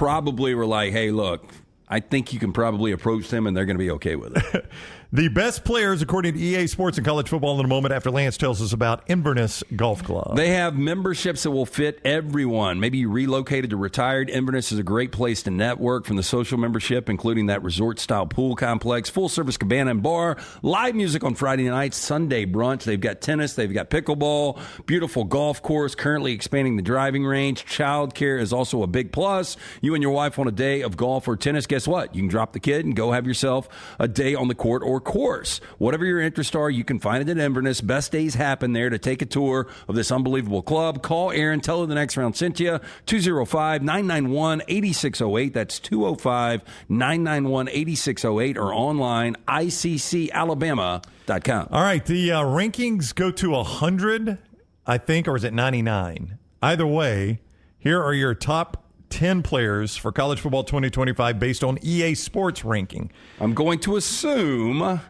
probably were like, hey, look, I think you can probably approach them and they're going to be okay with it. The best players, according to EA Sports and college football, in a moment after Lance tells us about Inverness Golf Club. They have memberships that will fit everyone. Maybe you relocated to retired. Inverness is a great place to network, from the social membership, including that resort-style pool complex, full-service cabana and bar, live music on Friday nights, Sunday brunch. They've got tennis. They've got pickleball, beautiful golf course, currently expanding the driving range. Child care is also a big plus. You and your wife on a day of golf or tennis, guess what? You can drop the kid and go have yourself a day on the court or course. Whatever your interests are, you can find it at Inverness. Best days happen there. To take a tour of this unbelievable club, call Aaron. Tell her the next round sent you. 205-991-8608. That's 205-991-8608 or online, iccalabama.com. All right, the rankings go to 100, I think, or is it 99? Either way, here are your top 10 players for college football 2025 based on EA Sports ranking. I'm going to assume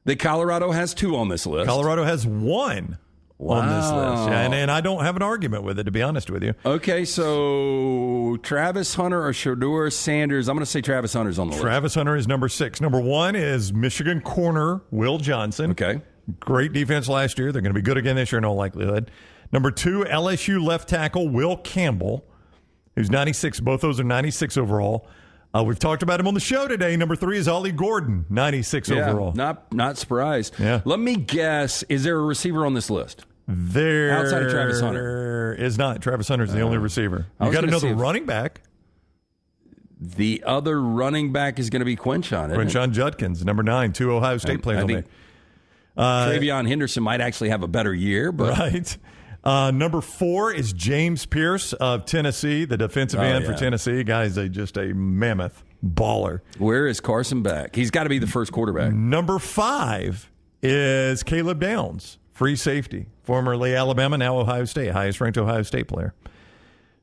that Colorado has 2 on this list. Colorado has 1 on this list. Yeah, and I don't have an argument with it, to be honest with you. Okay, so Travis Hunter or Shedeur Sanders. I'm going to say Travis Hunter's on the list. Travis Hunter is number 6. Number 1 is Michigan corner Will Johnson. Okay. Great defense last year. They're going to be good again this year in all likelihood. Number 2, LSU left tackle Will Campbell, who's 96. Both those are 96 overall. We've talked about him on the show today. Number 3 is Ollie Gordon, 96 overall. Not surprised. Yeah. Let me guess, is there a receiver on this list? There outside of Travis Hunter is not. Travis Hunter is the only receiver. You got another running back. The other running back is going to be Quinshon. Quinshon Judkins, number 9, 2 Ohio State players on there. Travion Henderson might actually have a better year, but right. Number 4 is James Pierce of Tennessee, the defensive end for Tennessee. Guy's just a mammoth baller. Where is Carson Beck? He's got to be the first quarterback. Number 5 is Caleb Downs, free safety, formerly Alabama, now Ohio State, highest-ranked Ohio State player.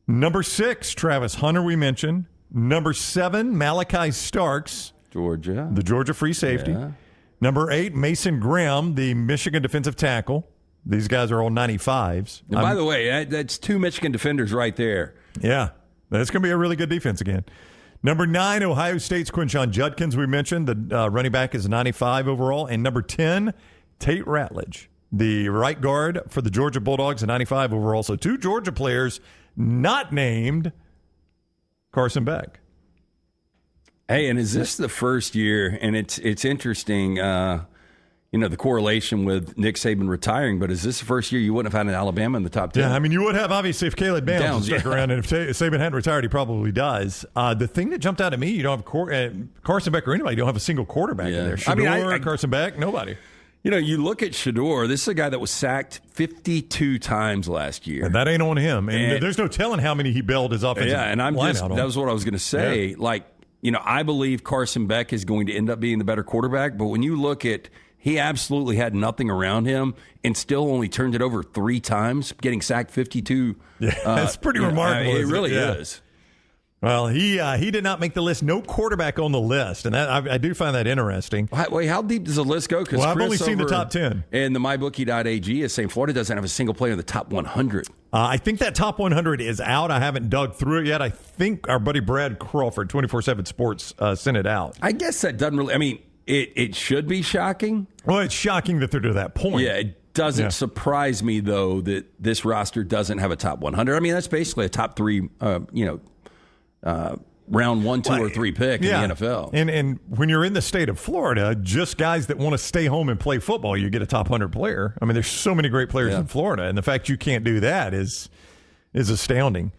Number 6, Travis Hunter, we mentioned. Number 7, Malachi Starks, Georgia, the Georgia free safety. Yeah. Number 8, Mason Graham, the Michigan defensive tackle. These guys are all 95s. And by the way, that's 2 Michigan defenders right there. Yeah, that's going to be a really good defense again. Number 9, Ohio State's Quinshon Judkins, we mentioned. The running back is 95 overall. And number 10, Tate Ratledge, the right guard for the Georgia Bulldogs, at 95 overall. So 2 Georgia players not named Carson Beck. Hey, and is this the first year? And it's interesting, the correlation with Nick Saban retiring, but is this the first year you wouldn't have had an Alabama in the top 10? Yeah, I mean, you would have, obviously, if Caleb Downs stuck around, and if Saban hadn't retired, he probably does. The thing that jumped out at me, you don't have Carson Beck or anybody. You don't have a single quarterback in there. Shedeur, Carson Beck, nobody. You look at Shedeur. This is a guy that was sacked 52 times last year. And that ain't on him. And there's no telling how many he bailed his offensive line out on. That was what I was going to say. Yeah. I believe Carson Beck is going to end up being the better quarterback, but when you look at, he absolutely had nothing around him and still only turned it over 3 times, getting sacked 52. Yeah, that's pretty remarkable. It really is. Well, he did not make the list. No quarterback on the list, and that I do find that interesting. Wait, how deep does the list go? Well, I've only seen the top 10. And the mybookie.ag is saying Florida doesn't have a single player in the top 100. I think that top 100 is out. I haven't dug through it yet. I think our buddy Brad Crawford, 24/7 Sports, sent it out. I guess that doesn't really – I mean, it should be shocking. Well, it's shocking that they're to that point. Yeah, it doesn't surprise me, though, that this roster doesn't have a top 100. I mean, that's basically a top 3, round 1, 2, or 3 pick in the NFL. And when you're in the state of Florida, just guys that want to stay home and play football, you get a top 100 player. I mean, there's so many great players in Florida, and the fact you can't do that is astounding.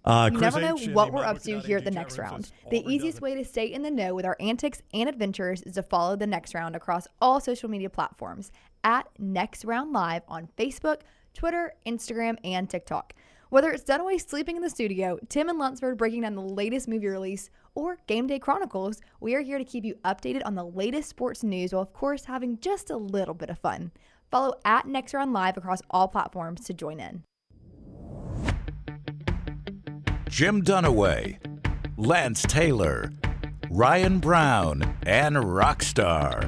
You never know what we're up to here at the Next Round. The easiest way to stay in the know with our antics and adventures is to follow the Next Round across all social media platforms at Next Round Live on Facebook, Twitter, Instagram, and TikTok. Whether it's Dunaway sleeping in the studio, Tim and Lunceford breaking down the latest movie release, or Game Day Chronicles, we are here to keep you updated on the latest sports news while, of course, having just a little bit of fun. Follow at Next Round Live across all platforms to join in. Jim Dunaway, Lance Taylor, Ryan Brown, and Rockstar.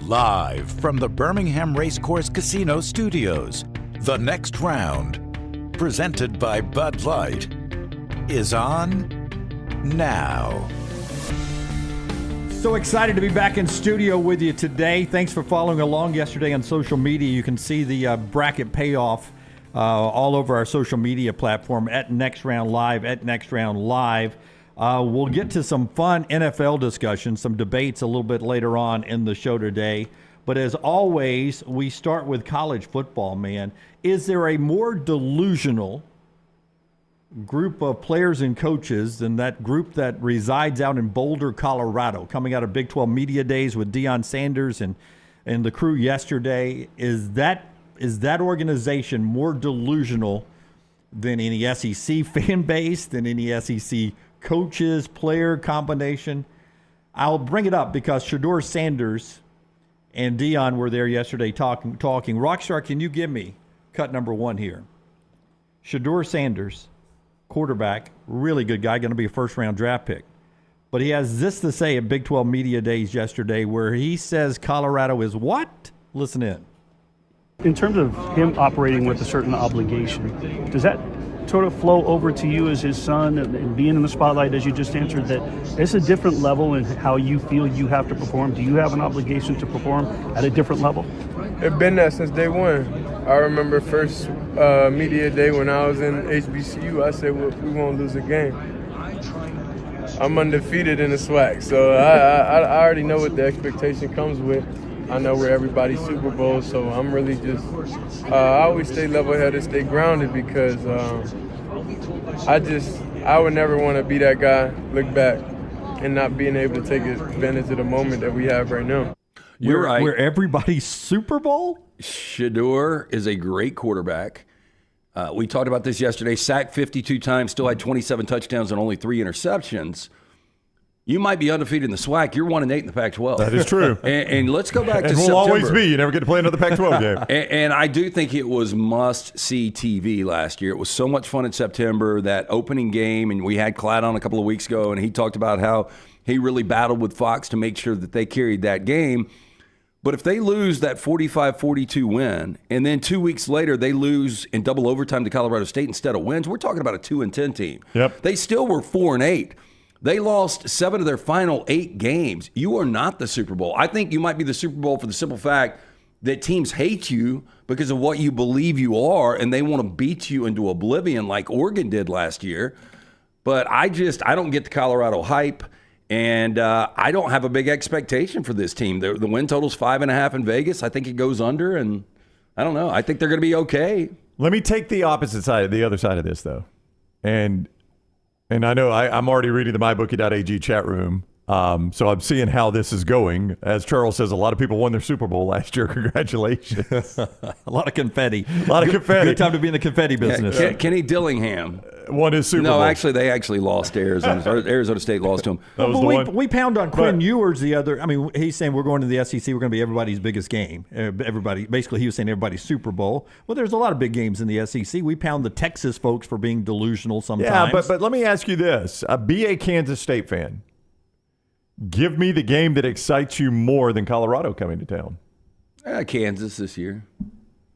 Live from the Birmingham Racecourse Casino Studios, The Next Round. Presented by Bud Light. is on now. So excited to be back in studio with you today. Thanks for following along yesterday on social media. You can see the bracket payoff all over our social media platform at Next Round Live, at Next Round Live. We'll get to some fun NFL discussions, some debates a little bit later on in the show today. But as always, we start with college football, man. Is there a more delusional group of players and coaches than that group that resides out in Boulder, Colorado, coming out of Big 12 Media Days with Deion Sanders and the crew yesterday? Is that organization more delusional than any SEC fan base, than any SEC coaches, player combination? I'll bring it up because Shedeur Sanders and Deion were there yesterday talking. Rockstar, can you give me cut number one here? Shedeur Sanders, quarterback, really good guy, going to be a first-round draft pick. But he has this to say at Big 12 Media Days yesterday where he says Colorado is what? Listen in. In terms of him operating with a certain obligation, does that sort of flow over to you as his son and being in the spotlight, as you just answered, that it's a different level in how you feel you have to perform? Do you have an obligation to perform at a different level? It's been that since day one. I remember first media day when I was in HBCU, I said, well, we won't lose a game. I'm undefeated in the SWAC, so I already know what the expectation comes with. I know we're everybody's Super Bowl, so I'm really just, I always stay level-headed, stay grounded, because I would never want to be that guy, look back, and not being able to take advantage of the moment that we have right now. You're right. We're everybody's Super Bowl? Shedeur is a great quarterback. We talked about this yesterday. Sacked 52 times, still had 27 touchdowns and only 3 interceptions. You might be undefeated in the SWAC. You're 1-8 in the Pac-12. That is true. and let's go back to and September. will always be. You never get to play another Pac-12 game. And I do think it was must-see TV last year. It was so much fun in September, that opening game, and we had Clyde on a couple of weeks ago, and he talked about how he really battled with Fox to make sure that they carried that game. But if they lose that 45-42 win, and then 2 weeks later they lose in double overtime to Colorado State instead of wins, we're talking about a 2-10 team. Yep. They still were 4-8. They lost 7 of their final 8 games. You are not the Super Bowl. I think you might be the Super Bowl for the simple fact that teams hate you because of what you believe you are, and they want to beat you into oblivion like Oregon did last year. But I don't get the Colorado hype. And I don't have a big expectation for this team. The win total's 5.5 in Vegas. I think it goes under, and I don't know. I think they're going to be okay. Let me take the opposite side, the other side of this, though. And I know I'm already reading the mybookie.ag chat room, so I'm seeing how this is going. As Charles says, a lot of people won their Super Bowl last year. Congratulations. A lot of confetti. A lot of confetti. Good time to be in the confetti business. Kenny Dillingham won his Super Bowl. No, actually, they lost to Arizona. Arizona State lost to them. That was the one. We pound on Quinn Ewers the other. I mean, he's saying we're going to the SEC. We're going to be everybody's biggest game. Everybody, basically, he was saying everybody's Super Bowl. Well, there's a lot of big games in the SEC. We pound the Texas folks for being delusional sometimes. Yeah, but let me ask you this. Be a Kansas State fan. Give me the game that excites you more than Colorado coming to town. Kansas this year.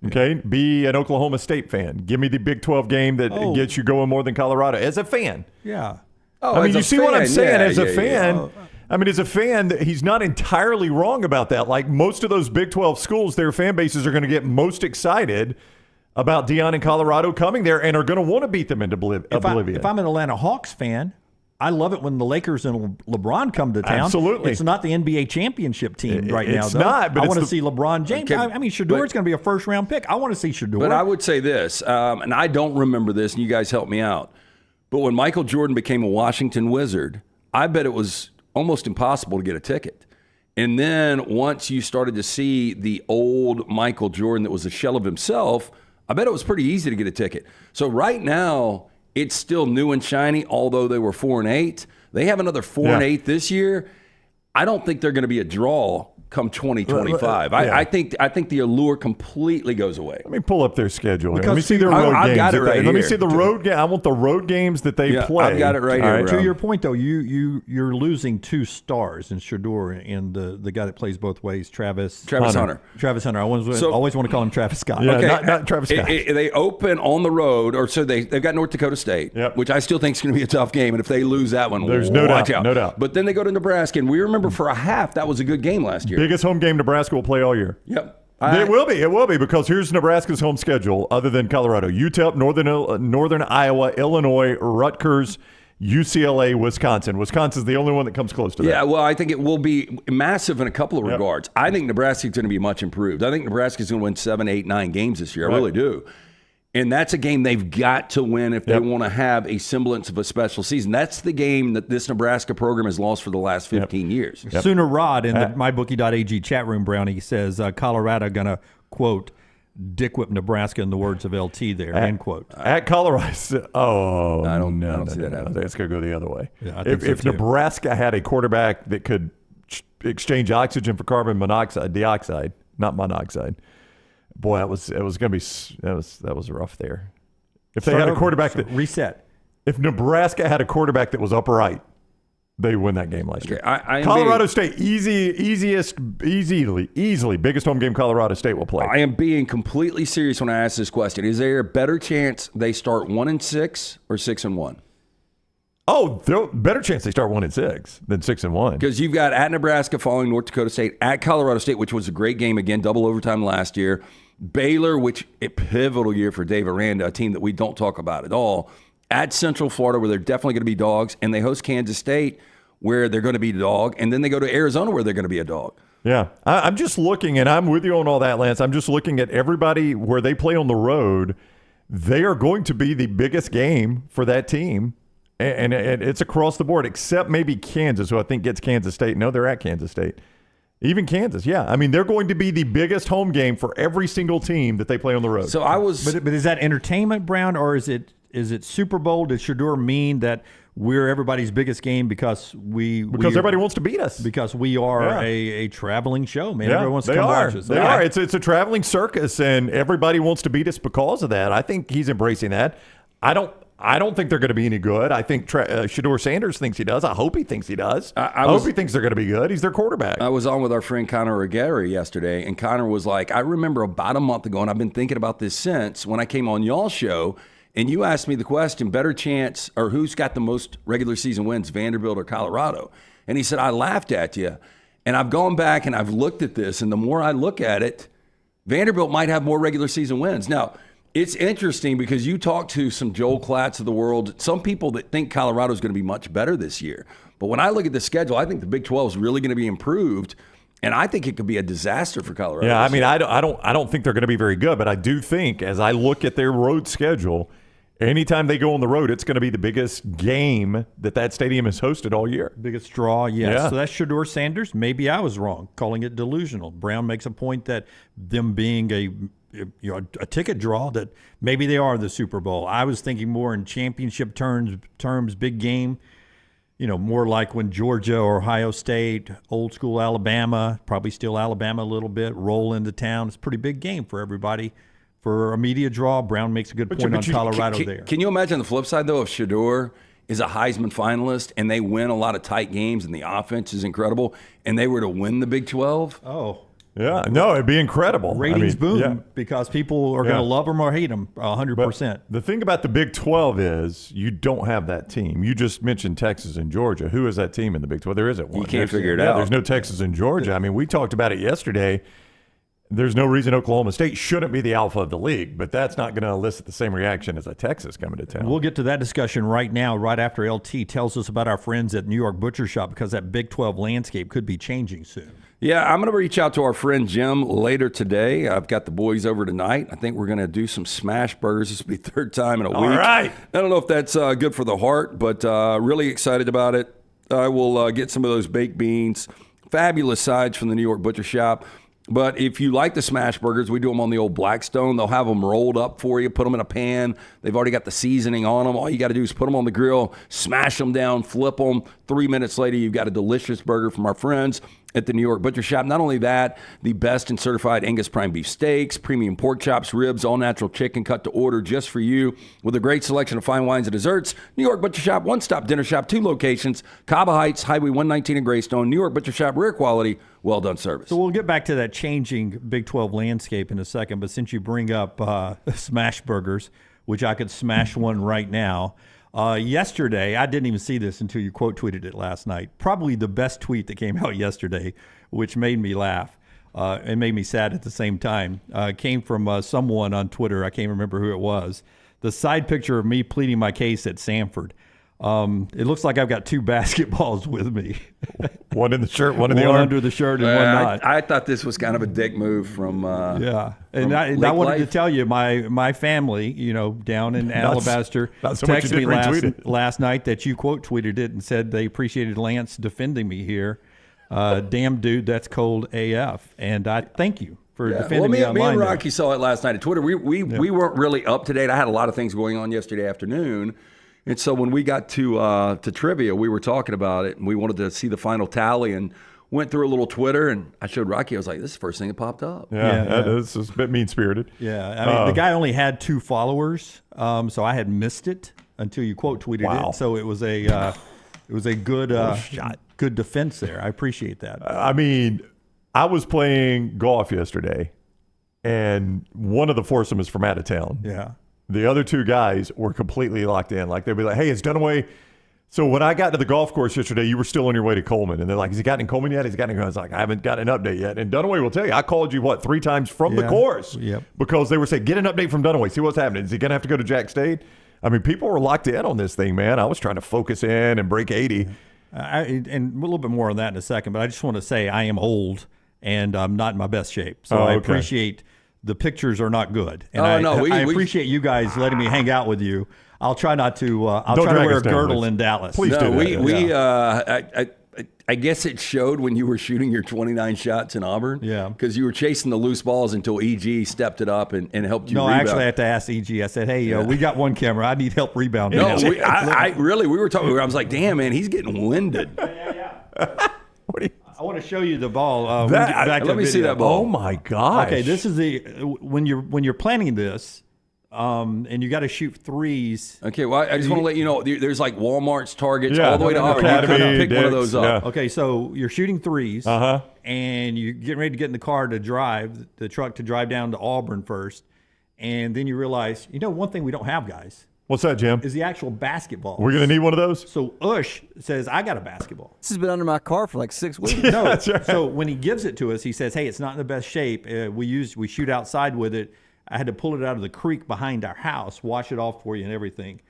Okay, be an Oklahoma State fan. Give me the Big 12 game that gets you going more than Colorado as a fan. Yeah. I mean, you see what I'm saying? As a fan, Yeah. I mean, as a fan, he's not entirely wrong about that. Like most of those Big 12 schools, their fan bases are going to get most excited about Deion and Colorado coming there and are going to want to beat them into oblivion. If I'm an Atlanta Hawks fan, I love it when the Lakers and LeBron come to town. Absolutely. It's not the NBA championship team right now, It's though. not, but I it's want to the- see LeBron James. Okay, I mean, Shedeur's going to be a first-round pick. I want to see Shedeur. But I would say this, and I don't remember this, and you guys help me out. But when Michael Jordan became a Washington Wizard, I bet it was almost impossible to get a ticket. And then once you started to see the old Michael Jordan that was a shell of himself, I bet it was pretty easy to get a ticket. So right now, it's still new and shiny, although they were 4-8. They have another 4-8 this year. I don't think they're going to be a draw come 2025. I think the allure completely goes away. Let me pull up their schedule. Let me Because see their road I've games. got it right Let me here. see the road game. I want the road games that they play. I've got it right here. To your point, though, you're losing 2 stars in Shador and the guy that plays both ways, Travis Hunter. Travis Hunter. I always want to call him Travis Scott. Yeah, Okay. not Travis Scott. They open on the road, or so they've got North Dakota State, which I still think is going to be a tough game. And if they lose that one, There's no watch doubt, out. no doubt. But then they go to Nebraska, and we remember for a half that was a good game last year. Biggest home game Nebraska will play all year. Yep. It will be because here's Nebraska's home schedule other than Colorado: UTEP, Northern Iowa, Illinois, Rutgers, UCLA, Wisconsin. Wisconsin's the only one that comes close to that. Yeah, well, I think it will be massive in a couple of regards. I think Nebraska's going to be much improved. I think Nebraska's going to win 7, 8, 9 games this year. I really do. And that's a game they've got to win if they want to have a semblance of a special season. That's the game that this Nebraska program has lost for the last 15 years. Sooner Rod in the mybookie.ag chat room, Brownie, says Colorado going to, quote, dick whip Nebraska in the words of LT there, end quote. At Colorado. Oh, I don't see that happening. I think it's going to go the other way. Yeah, I think so if too. Nebraska had a quarterback that could exchange oxygen for carbon dioxide, not monoxide, boy, it was going to be that was rough there. If they had a quarterback that reset. If Nebraska had a quarterback that was upright, they win that game last year. Colorado State, easily biggest home game Colorado State will play. I am being completely serious when I ask this question. Is there a better chance they start 1-6 or 6-1? Oh, better chance they start 1-6 than 6-1. Because you've got at Nebraska following North Dakota State, at Colorado State, which was a great game again, double overtime last year. Baylor, which a pivotal year for Dave Aranda, a team that we don't talk about at all. At Central Florida, where they're definitely going to be dogs, and they host Kansas State, where they're going to be a dog, and then they go to Arizona, where they're going to be a dog. Yeah, I'm just looking, and I'm with you on all that, Lance. I'm just looking at everybody where they play on the road. They are going to be the biggest game for that team, and it's across the board, except maybe Kansas, who I think gets Kansas State. No, they're at Kansas State. Even Kansas, yeah. I mean, they're going to be the biggest home game for every single team that they play on the road. So I was, but is that entertainment, Brown, or is it Super Bowl? Does Shador mean that we're everybody's biggest game because everybody wants to beat us? Because we are a traveling show, man. Everyone wants to come watch us. They are. It's a traveling circus, and everybody wants to beat us because of that. I think he's embracing that. I don't think they're going to be any good. I think Shador Sanders thinks he does. I hope he thinks he does. I hope he thinks they're going to be good. He's their quarterback. I was on with our friend Connor Regera yesterday, and Connor was like, I remember about a month ago, and I've been thinking about this since when I came on y'all's show, and you asked me the question, better chance, or who's got the most regular season wins, Vanderbilt or Colorado? And he said, I laughed at you. And I've gone back and I've looked at this, and the more I look at it, Vanderbilt might have more regular season wins. Now, it's interesting because you talk to some Joel Klatts of the world, some people that think Colorado is going to be much better this year. But when I look at the schedule, I think the Big 12 is really going to be improved, and I think it could be a disaster for Colorado. Yeah, I mean, I don't think they're going to be very good, but I do think as I look at their road schedule, anytime they go on the road, it's going to be the biggest game that stadium has hosted all year. Biggest draw, yes. Yeah. So that's Shador Sanders. Maybe I was wrong calling it delusional. Brown makes a point that them being a ticket draw, that maybe they are the Super Bowl. I was thinking more in championship terms, big game. More like when Georgia or Ohio State, old school Alabama, probably still Alabama a little bit, roll into town. It's a pretty big game for everybody. For a media draw, Brown makes a good point on Colorado there. Can you imagine the flip side, though, if Shador is a Heisman finalist and they win a lot of tight games and the offense is incredible and they were to win the Big 12? Oh, yeah. No, it'd be incredible. Ratings boom because people are going to love them or hate them 100%. But the thing about the Big 12 is you don't have that team. You just mentioned Texas and Georgia. Who is that team in the Big 12? There isn't one. You can't figure it out. There's no Texas and Georgia. I mean, we talked about it yesterday. There's no reason Oklahoma State shouldn't be the alpha of the league, but that's not going to elicit the same reaction as a Texas coming to town. We'll get to that discussion right now, right after LT tells us about our friends at New York Butcher Shop, because that Big 12 landscape could be changing soon. Yeah, I'm going to reach out to our friend Jim later today. I've got the boys over tonight. I think we're going to do some smash burgers. This will be the third time in a week. All right. I don't know if that's good for the heart, but really excited about it. I will get some of those baked beans. Fabulous sides from the New York Butcher Shop. But if you like the smash burgers, we do them on the old Blackstone. They'll have them rolled up for you, put them in a pan. They've already got the seasoning on them. All you got to do is put them on the grill, smash them down, flip them. 3 minutes later, you've got a delicious burger from our friends at the New York Butcher Shop. Not only that, the best and certified Angus prime beef steaks, premium pork chops, ribs, all natural chicken cut to order just for you with a great selection of fine wines and desserts. New York Butcher Shop, one-stop dinner shop, 2 locations, Cabo Heights, Highway 119 in Greystone. New York Butcher Shop, rare quality, well done service. So we'll get back to that changing Big 12 landscape in a second, but since you bring up smash burgers, which I could smash one right now, yesterday, I didn't even see this until you quote tweeted it last night. Probably the best tweet that came out yesterday, which made me laugh and made me sad at the same time, came from someone on Twitter. I can't remember who it was. The side picture of me pleading my case at Sanford. It looks like I've got 2 basketballs with me. One in the shirt, one in the one arm. under the shirt and one not. I thought this was kind of a dick move from yeah. And from I wanted to Life. tell you, my family, down in Alabaster, not so much texted you me did retweet it. last night that you quote tweeted it and said they appreciated Lance defending me here. Damn, dude, that's cold AF. And I thank you for defending me online. Me and there. Rocky saw it last night at Twitter. We weren't really up to date. I had a lot of things going on yesterday afternoon. And so when we got to trivia, we were talking about it, and we wanted to see the final tally, and went through a little Twitter, and I showed Rocky. I was like, "This is the first thing that popped up." Yeah. This is a bit mean-spirited. Yeah, I mean, the guy only had 2 followers, so I had missed it until you quote tweeted it. So it was a good shot, good defense there. I appreciate that. I mean, I was playing golf yesterday, and one of the foursomes is from out of town. Yeah. The other 2 guys were completely locked in. Like, they'd be like, "Hey, it's Dunaway." So when I got to the golf course yesterday, you were still on your way to Coleman. And they're like, "Has he gotten in Coleman yet? Has he gotten in Coleman?" I was like, "I haven't got an update yet." And Dunaway will tell you, I called you, 3 times from the course? Yep. Because they were saying, "Get an update from Dunaway. See what's happening. Is he going to have to go to Jack State?" I mean, people were locked in on this thing, man. I was trying to focus in and break 80. And a little bit more on that in a second, but I just want to say I am old and I'm not in my best shape. So I appreciate the pictures are not good. And I appreciate you guys letting me hang out with you. I'll try not to. I'll try to wear a girdle in Dallas. Please do. I guess it showed when you were shooting your 29 shots in Auburn. Yeah. Because you were chasing the loose balls until EG stepped it up and helped you rebound. I actually had to ask EG. I said, "Hey, we got one camera. I need help rebounding." No, we were talking. I was like, "Damn, man, he's getting winded." I want to show you the ball. Let me see that ball. Oh my gosh. Okay, this is when you're planning this, and you got to shoot threes. Okay, well, I just want to let you know, there's like Walmart's, Targets, all the way to Auburn. You can pick one of those up. Yeah. Okay, so you're shooting threes, and you're getting ready to get in the car to drive, the truck to drive down to Auburn first, and then you realize, one thing we don't have, guys. What's that, Jim? Is the actual basketball. We're going to need one of those? So Ush says, "I got a basketball." This has been under my car for like 6 weeks. No, right. So when he gives it to us, he says, "Hey, it's not in the best shape. We shoot outside with it. I had to pull it out of the creek behind our house, wash it off for you and everything."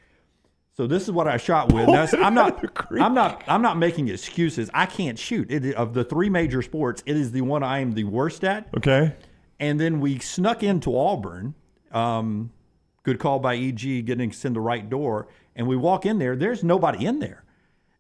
So this is what I shot with. Now, I'm not making excuses. I can't shoot. Of the 3 major sports, it is the one I am the worst at. Okay. And then we snuck into Auburn. Good call by EG getting us in the right door. And we walk in there. There's nobody in there.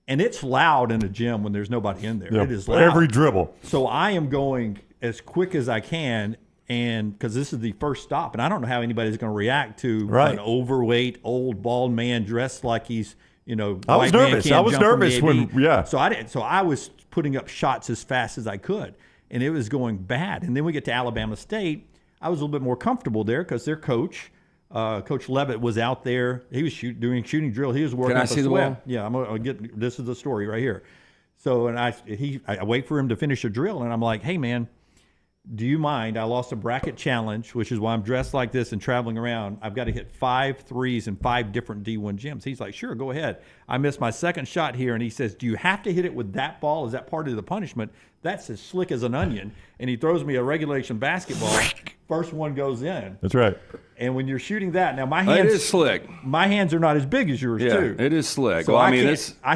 And it's loud in a gym when there's nobody in there. It is loud. Every dribble. So I am going as quick as I can, and because this is the first stop, and I don't know how anybody's going to react to an overweight, old, bald man dressed like he's, I was nervous when. So I was putting up shots as fast as I could, and it was going bad. And then we get to Alabama State. I was a little bit more comfortable there because their coach, Coach Levitt, was out there. He was doing shooting drill. He was working. Can I see the ball? Yeah, I'm gonna get. This is the story right here. So, and I wait for him to finish a drill, and I'm like, "Hey, man, do you mind? I lost a bracket challenge, which is why I'm dressed like this and traveling around. I've got to hit 5 threes in 5 different D1 gyms." He's like, "Sure, go ahead." I missed my second shot here, and he says, "Do you have to hit it with that ball? Is that part of the punishment?" That's as slick as an onion. And he throws me a regulation basketball. First one goes in. That's right. And when you're shooting that, now my hands, it is slick. My hands are not as big as yours too. It is slick. So well, I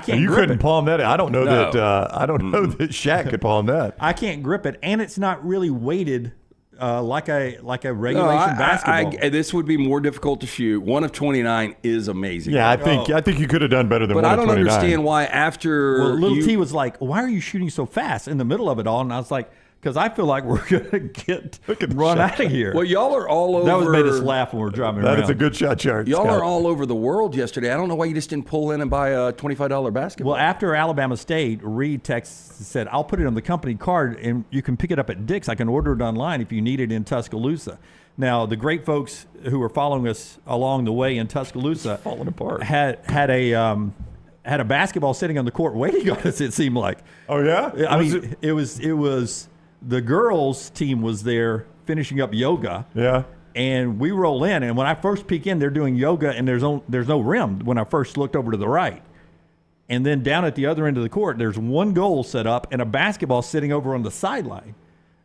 can't. You grip couldn't it. palm that. I don't know that. I don't know that Shaq could palm that. I can't grip it, and it's not really weighted like a regulation basketball. This would be more difficult to shoot. 1 of 29 is amazing. Yeah, I think you could have done better than 1 of 29. But I don't understand why after. Well, Little T was like, "Why are you shooting so fast in the middle of it all?" And I was like, because I feel like we're going to get run out of here. Well, y'all are all over. That was made us laugh when we were driving around. That is a good shot, Chart. Y'all Scott. are all over the world yesterday. I don't know why you just didn't pull in and buy a $25 basketball. Well, after Alabama State, Reed said, I'll put it on the company card, and you can pick it up at Dick's. I can order it online if you need it in Tuscaloosa. Now, the great folks who were following us along the way in Tuscaloosa falling apart. had a basketball sitting on the court waiting on us, it seemed like. Oh, yeah? I mean, it was the girls' team was there finishing up yoga. Yeah. And we roll in, and when I first peek in, they're doing yoga, and there's no rim when I first looked over to the right. And then down at the other end of the court, there's one goal set up and a basketball sitting over on the sideline.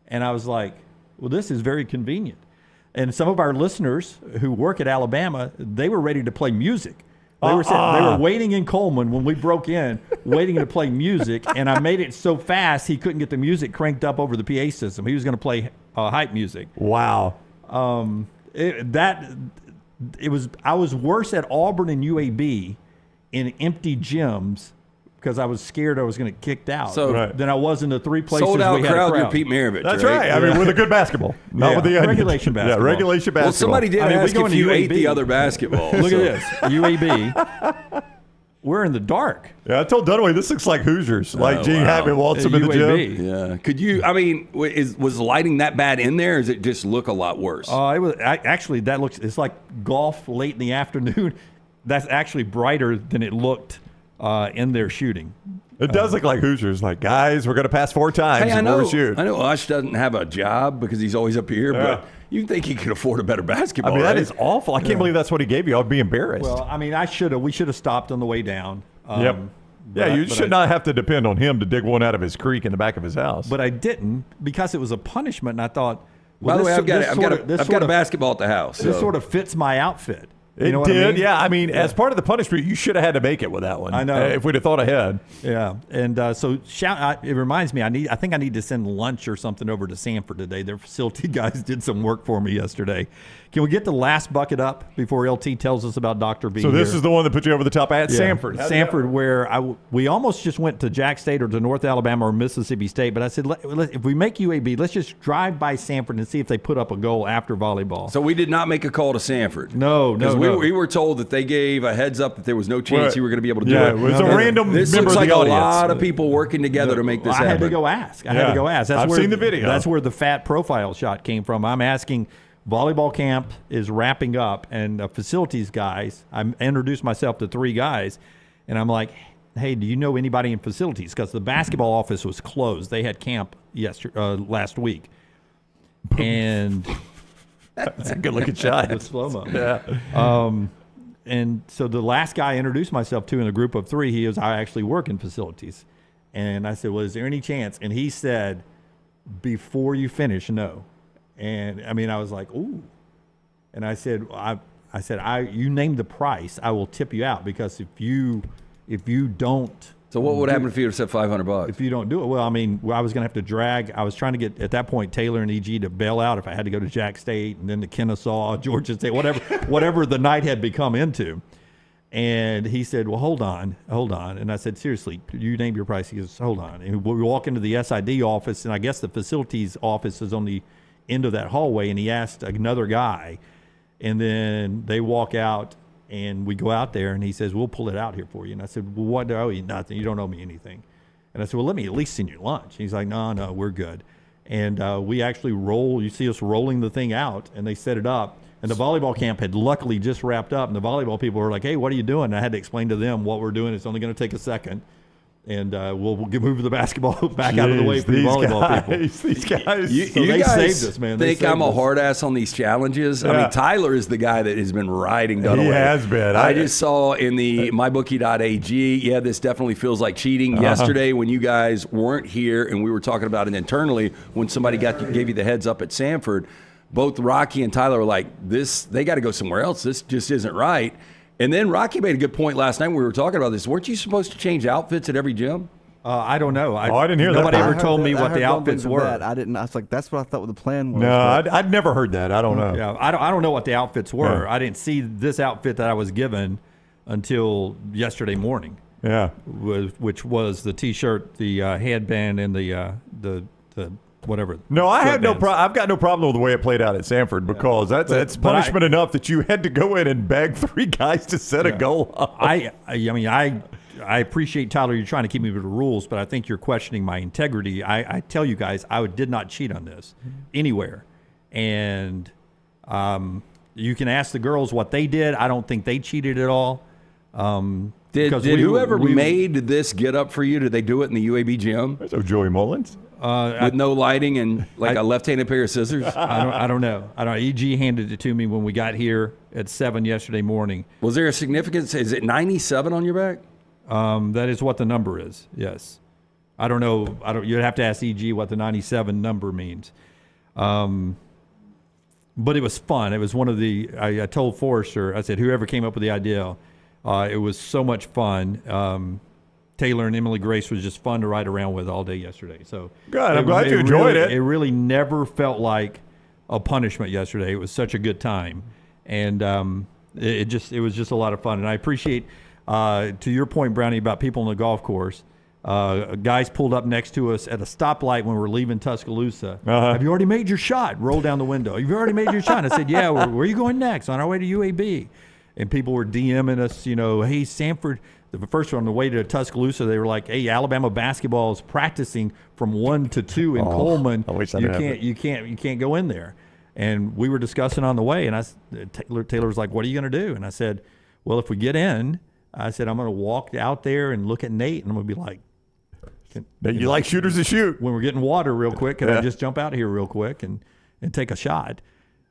And I was like, well, this is very convenient. And some of our listeners who work at Alabama, they were ready to play music. They were waiting in Coleman when we broke in, waiting to play music, and I made it so fast he couldn't get the music cranked up over the PA system. He was going to play hype music. Wow. I was worse at Auburn and UAB in empty gyms because I was scared I was going to get kicked out. Than I was in the three places sold out we had crowd. a crowd. You're Pete Maravich. That's right. I mean, with a good basketball, not with the regulation basketball. Yeah, regulation basketball. Well, somebody did ask if you ate the other basketball. Look at this, UAB. We're in the dark. Yeah, I told Dunaway this looks like Hoosiers. Like Gene Hackman wants them in the gym. Yeah. Could you? I mean, was lighting that bad in there? Or does it just look a lot worse? It was actually that looks. It's like golf late in the afternoon. That's actually brighter than it looked in their shooting. It does look like Hoosiers. Like, guys, we're going to pass 4 times before we shoot. I know Ush doesn't have a job because he's always up here, but you think he could afford a better basketball? I mean, right? that is awful. I can't believe that's what he gave you. I'd be embarrassed. Well, I mean, we should have stopped on the way down. Yep. Yeah, you should not have to depend on him to dig one out of his creek in the back of his house. But I didn't because it was a punishment, and I thought, well, by the way, I've got a basketball at the house. This sort of fits my outfit. It did, yeah. I mean, as part of the punishment, you should have had to make it with that one. I know. If we'd have thought ahead. Yeah, and so it reminds me, I think I need to send lunch or something over to Sanford today. Their facility guys did some work for me yesterday. Can we get the last bucket up before LT tells us about Dr. B? So this is the one that put you over the top at Sanford. Sanford, where we almost just went to Jack State or to North Alabama or Mississippi State, but I said, if we make UAB, let's just drive by Sanford and see if they put up a goal after volleyball. So we did not make a call to Sanford. No. We were told that they gave a heads up that there was no chance you were going to be able to do it. It was a random This member looks of like the a audience. lot of people working together to make this happen. I had to go ask. I've seen the video. That's where the fat profile shot came from. I'm asking. Volleyball camp is wrapping up, and facilities guys, I introduced myself to 3 guys, and I'm like, hey, do you know anybody in facilities? Because the basketball office was closed. They had camp last week. And that's a good-looking shot. The slow-mo. Yeah. And so the last guy I introduced myself to in a group of 3, he goes, I actually work in facilities. And I said, well, is there any chance? And he said, before you finish, no. And I mean, I was like, ooh. And I said, you name the price, I will tip you out, because if you don't. So what would happen if you said $500? If you don't do it, well, I mean, I was going to have to drag. I was trying to get at that point Taylor and EG to bail out if I had to go to Jack State and then to Kennesaw, Georgia State, whatever the night had become into. And he said, well, hold on. And I said, seriously, you name your price. He goes, hold on. And we walk into the SID office, and I guess the facilities office is on the end of that hallway, and he asked another guy, and then they walk out, and we go out there, and he says, we'll pull it out here for you. And I said, well, what do I owe you? Nothing. You don't owe me anything. And I said, well, let me at least send you lunch. He's like, no, we're good. And we actually you see us rolling the thing out, and they set it up. And the volleyball camp had luckily just wrapped up, and the volleyball people were like, hey, what are you doing? And I had to explain to them what we're doing. It's only going to take a second. And we'll move the basketball back out of the way for the volleyball people. These guys. You guys saved us, man. Think I'm a hard ass on these challenges? Yeah. I mean, Tyler is the guy that has been riding Dunaway. He has been. I just saw in the mybookie.ag, this definitely feels like cheating. Yesterday when you guys weren't here and we were talking about it internally, when somebody gave you the heads up at Sanford, both Rocky and Tyler were like, they got to go somewhere else. This just isn't right. And then Rocky made a good point last night when we were talking about this. Weren't you supposed to change outfits at every gym? I don't know. I didn't hear that. Nobody ever told me what the outfits were. I didn't. I was like, that's what I thought the plan was. No, I'd never heard that. I don't know. Yeah, I don't know what the outfits were. Yeah. I didn't see this outfit that I was given until yesterday morning. Yeah. Which was the T-shirt, the headband, and the whatever. No, I had no sweatbands. problem. I've got no problem with the way it played out at Sanford because that's punishment enough that you had to go in and bag 3 guys to set a goal up. I mean, I appreciate, Tyler, you're trying to keep me with the rules, but I think you're questioning my integrity. I tell you guys, I did not cheat on this anywhere. And you can ask the girls what they did. I don't think they cheated at all. Did whoever made this get up for you, did they do it in the UAB gym? So Joey Mullins? With no lighting and a left-handed pair of scissors? I don't know. EG handed it to me when we got here at 7 yesterday morning. Was there a significance? Is it 97 on your back? That is what the number is, yes. I don't know. You'd have to ask EG what the 97 number means. But it was fun. It was one of the, I told Forrester, I said, whoever came up with the idea, it was so much fun. Taylor and Emily Grace was just fun to ride around with all day yesterday. So good. I'm glad you enjoyed it. It really never felt like a punishment yesterday. It was such a good time. And it was just a lot of fun. And I appreciate, to your point, Brownie, about people on the golf course, guys pulled up next to us at a stoplight when we were leaving Tuscaloosa. Have you already made your shot? Roll down the window. Have you already made your shot? And I said, yeah, where are you going next? On our way to UAB. And people were DMing us, hey, Sanford. The first one on the way to Tuscaloosa, they were like, hey, Alabama basketball is practicing from 1 to 2 in Coleman. I wish you can't go in there. And we were discussing on the way, and Taylor was like, what are you going to do? And I said, well, if we get in, I said, I'm going to walk out there and look at Nate, and I'm going to be like, you like shooters to shoot. When we're getting water real quick, can I just jump out here real quick and take a shot?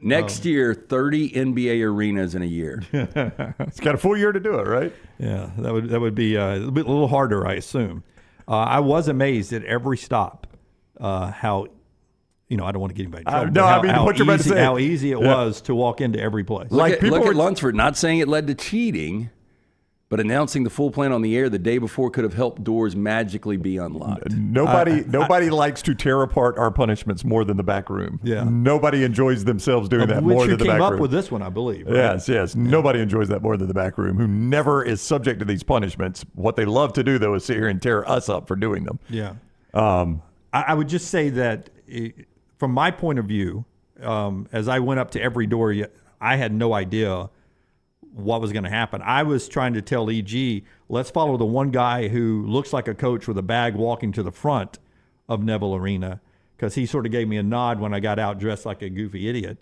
Next year, 30 NBA arenas in a year. It's got a full year to do it, right? Yeah, that would be a little harder, I assume. I was amazed at every stop how, I don't want to get anybody in trouble. How easy it was to walk into every place. Look at Lunceford, not saying it led to cheating, but announcing the full plan on the air the day before could have helped doors magically be unlocked. Nobody likes to tear apart our punishments more than the back room. Yeah. Nobody enjoys themselves doing that more than the back room. You came up with this one, I believe. Right? Yes. Yeah. Nobody enjoys that more than the back room, who never is subject to these punishments. What they love to do, though, is sit here and tear us up for doing them. Yeah. I would just say that from my point of view, as I went up to every door, I had no idea what was going to happen. I was trying to tell EG, let's follow the one guy who looks like a coach with a bag walking to the front of Neville Arena, because he sort of gave me a nod when I got out dressed like a goofy idiot.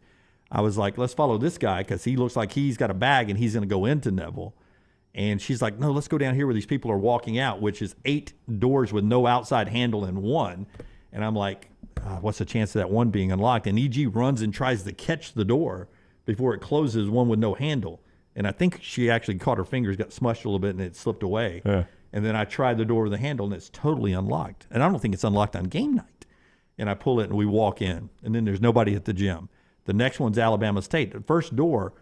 I was like, let's follow this guy because he looks like he's got a bag and he's going to go into Neville. And she's like, no, let's go down here where these people are walking out, which is 8 doors with no outside handle in one. And I'm like, what's the chance of that one being unlocked? And EG runs and tries to catch the door before it closes, one with no handle. And I think she actually caught her fingers, got smushed a little bit, and it slipped away. Yeah. And then I tried the door with the handle, and it's totally unlocked. And I don't think it's unlocked on game night. And I pull it, and we walk in. And then there's nobody at the gym. The next one's Alabama State. The first door,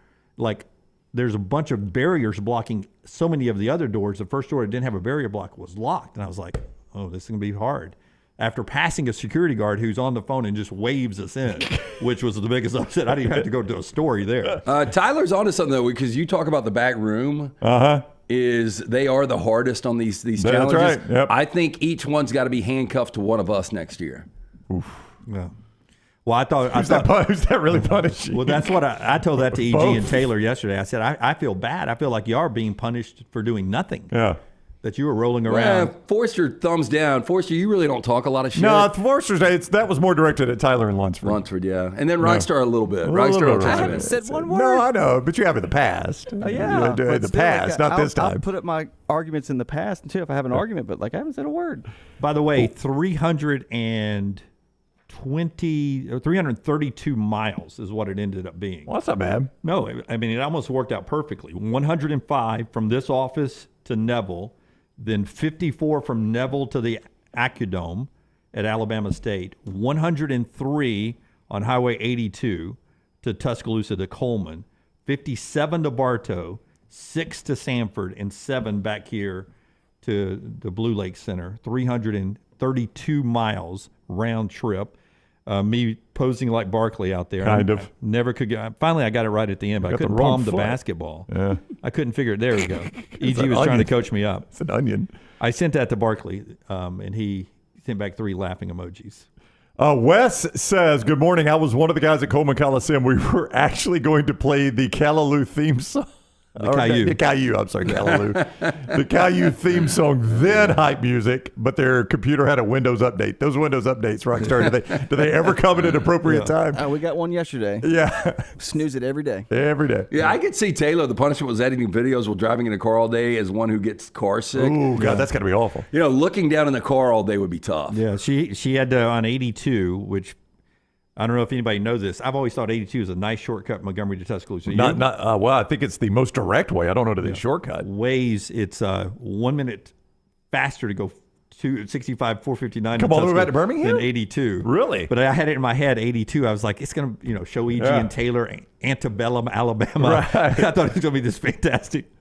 there's a bunch of barriers blocking so many of the other doors. The first door that didn't have a barrier block was locked. And I was like, oh, this is going to be hard. After passing a security guard who's on the phone and just waves us in, which was the biggest upset. I didn't even have to go to a story there. Tyler's onto something, though, because you talk about the back room. Is they are the hardest on these challenges. That's right. Yep. I think each one's got to be handcuffed to one of us next year. Oof. Yeah. Well, who's that really punishing? Well, that's what I told that to EG and Taylor yesterday. I said, I feel bad. I feel like you are being punished for doing nothing. Yeah. That you were rolling around. Well, Forrester, thumbs down. Forrester, you really don't talk a lot of shit. No, Forrester's, that was more directed at Tyler and Lunceford. Lunceford, yeah. And then Rockstar a little bit. I haven't said one word. No, I know, but you have in the past. Yeah. In the past, not this time. I'll put up my arguments in the past, too, if I have an argument, but I haven't said a word. By the way, 332 miles is what it ended up being. Well, that's not bad. No, I mean, it almost worked out perfectly. 105 from this office to Neville, then 54 from Neville to the Acudome at Alabama State, 103 on Highway 82 to Tuscaloosa to Coleman, 57 to Bartow, 6 to Sanford, and 7 back here to the Blue Lake Center. 332 miles round trip. Me posing like Barkley out there. Kind of. I never could get. Finally, I got it right at the end, but I couldn't palm the basketball. Yeah. I couldn't figure it. There we go. EG was trying to coach me up. It's an onion. I sent that to Barkley, and he sent back 3 laughing emojis. Wes says, good morning. I was one of the guys at Coleman Coliseum. We were actually going to play the Callaloo theme song. The Caillou. The Caillou, I'm sorry, Callaloo. The Caillou theme song, then hype music, but their computer had a Windows update. Those Windows updates, Rockstar, do they ever come at an appropriate time? We got one yesterday. Yeah. Snooze it every day. Every day. Yeah, I could see Taylor. The punishment was editing videos while driving in a car all day as one who gets car sick. Oh, God, that's got to be awful. You know, looking down in the car all day would be tough. Yeah, she had on 82, which I don't know if anybody knows this. I've always thought 82 is a nice shortcut from Montgomery to Tuscaloosa. Well, I think it's the most direct way. I don't know the shortcut. Waze, it's 1 minute faster to go 65, 459. Come all the way back to Birmingham? Than 82. Really? But I had it in my head, 82. I was like, it's going to show E.G. and Taylor, Antebellum, Alabama. Right. I thought it was going to be this fantastic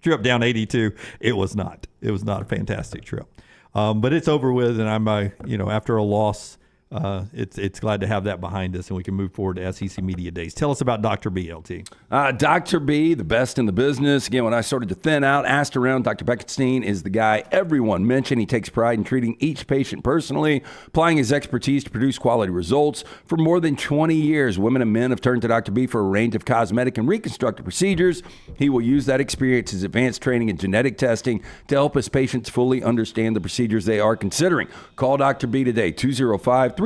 trip down 82. It was not. It was not a fantastic trip. But it's over with, and I'm, after a loss, it's glad to have that behind us, and we can move forward to SEC Media Days. Tell us about Dr. B, LT. Dr. B, the best in the business. Again, when I started to thin out, asked around, Dr. Beckenstein is the guy everyone mentioned. He takes pride in treating each patient personally, applying his expertise to produce quality results. For more than 20 years, women and men have turned to Dr. B for a range of cosmetic and reconstructive procedures. He will use that experience, his advanced training in genetic testing, to help his patients fully understand the procedures they are considering. Call Dr. B today, 205-319-0316,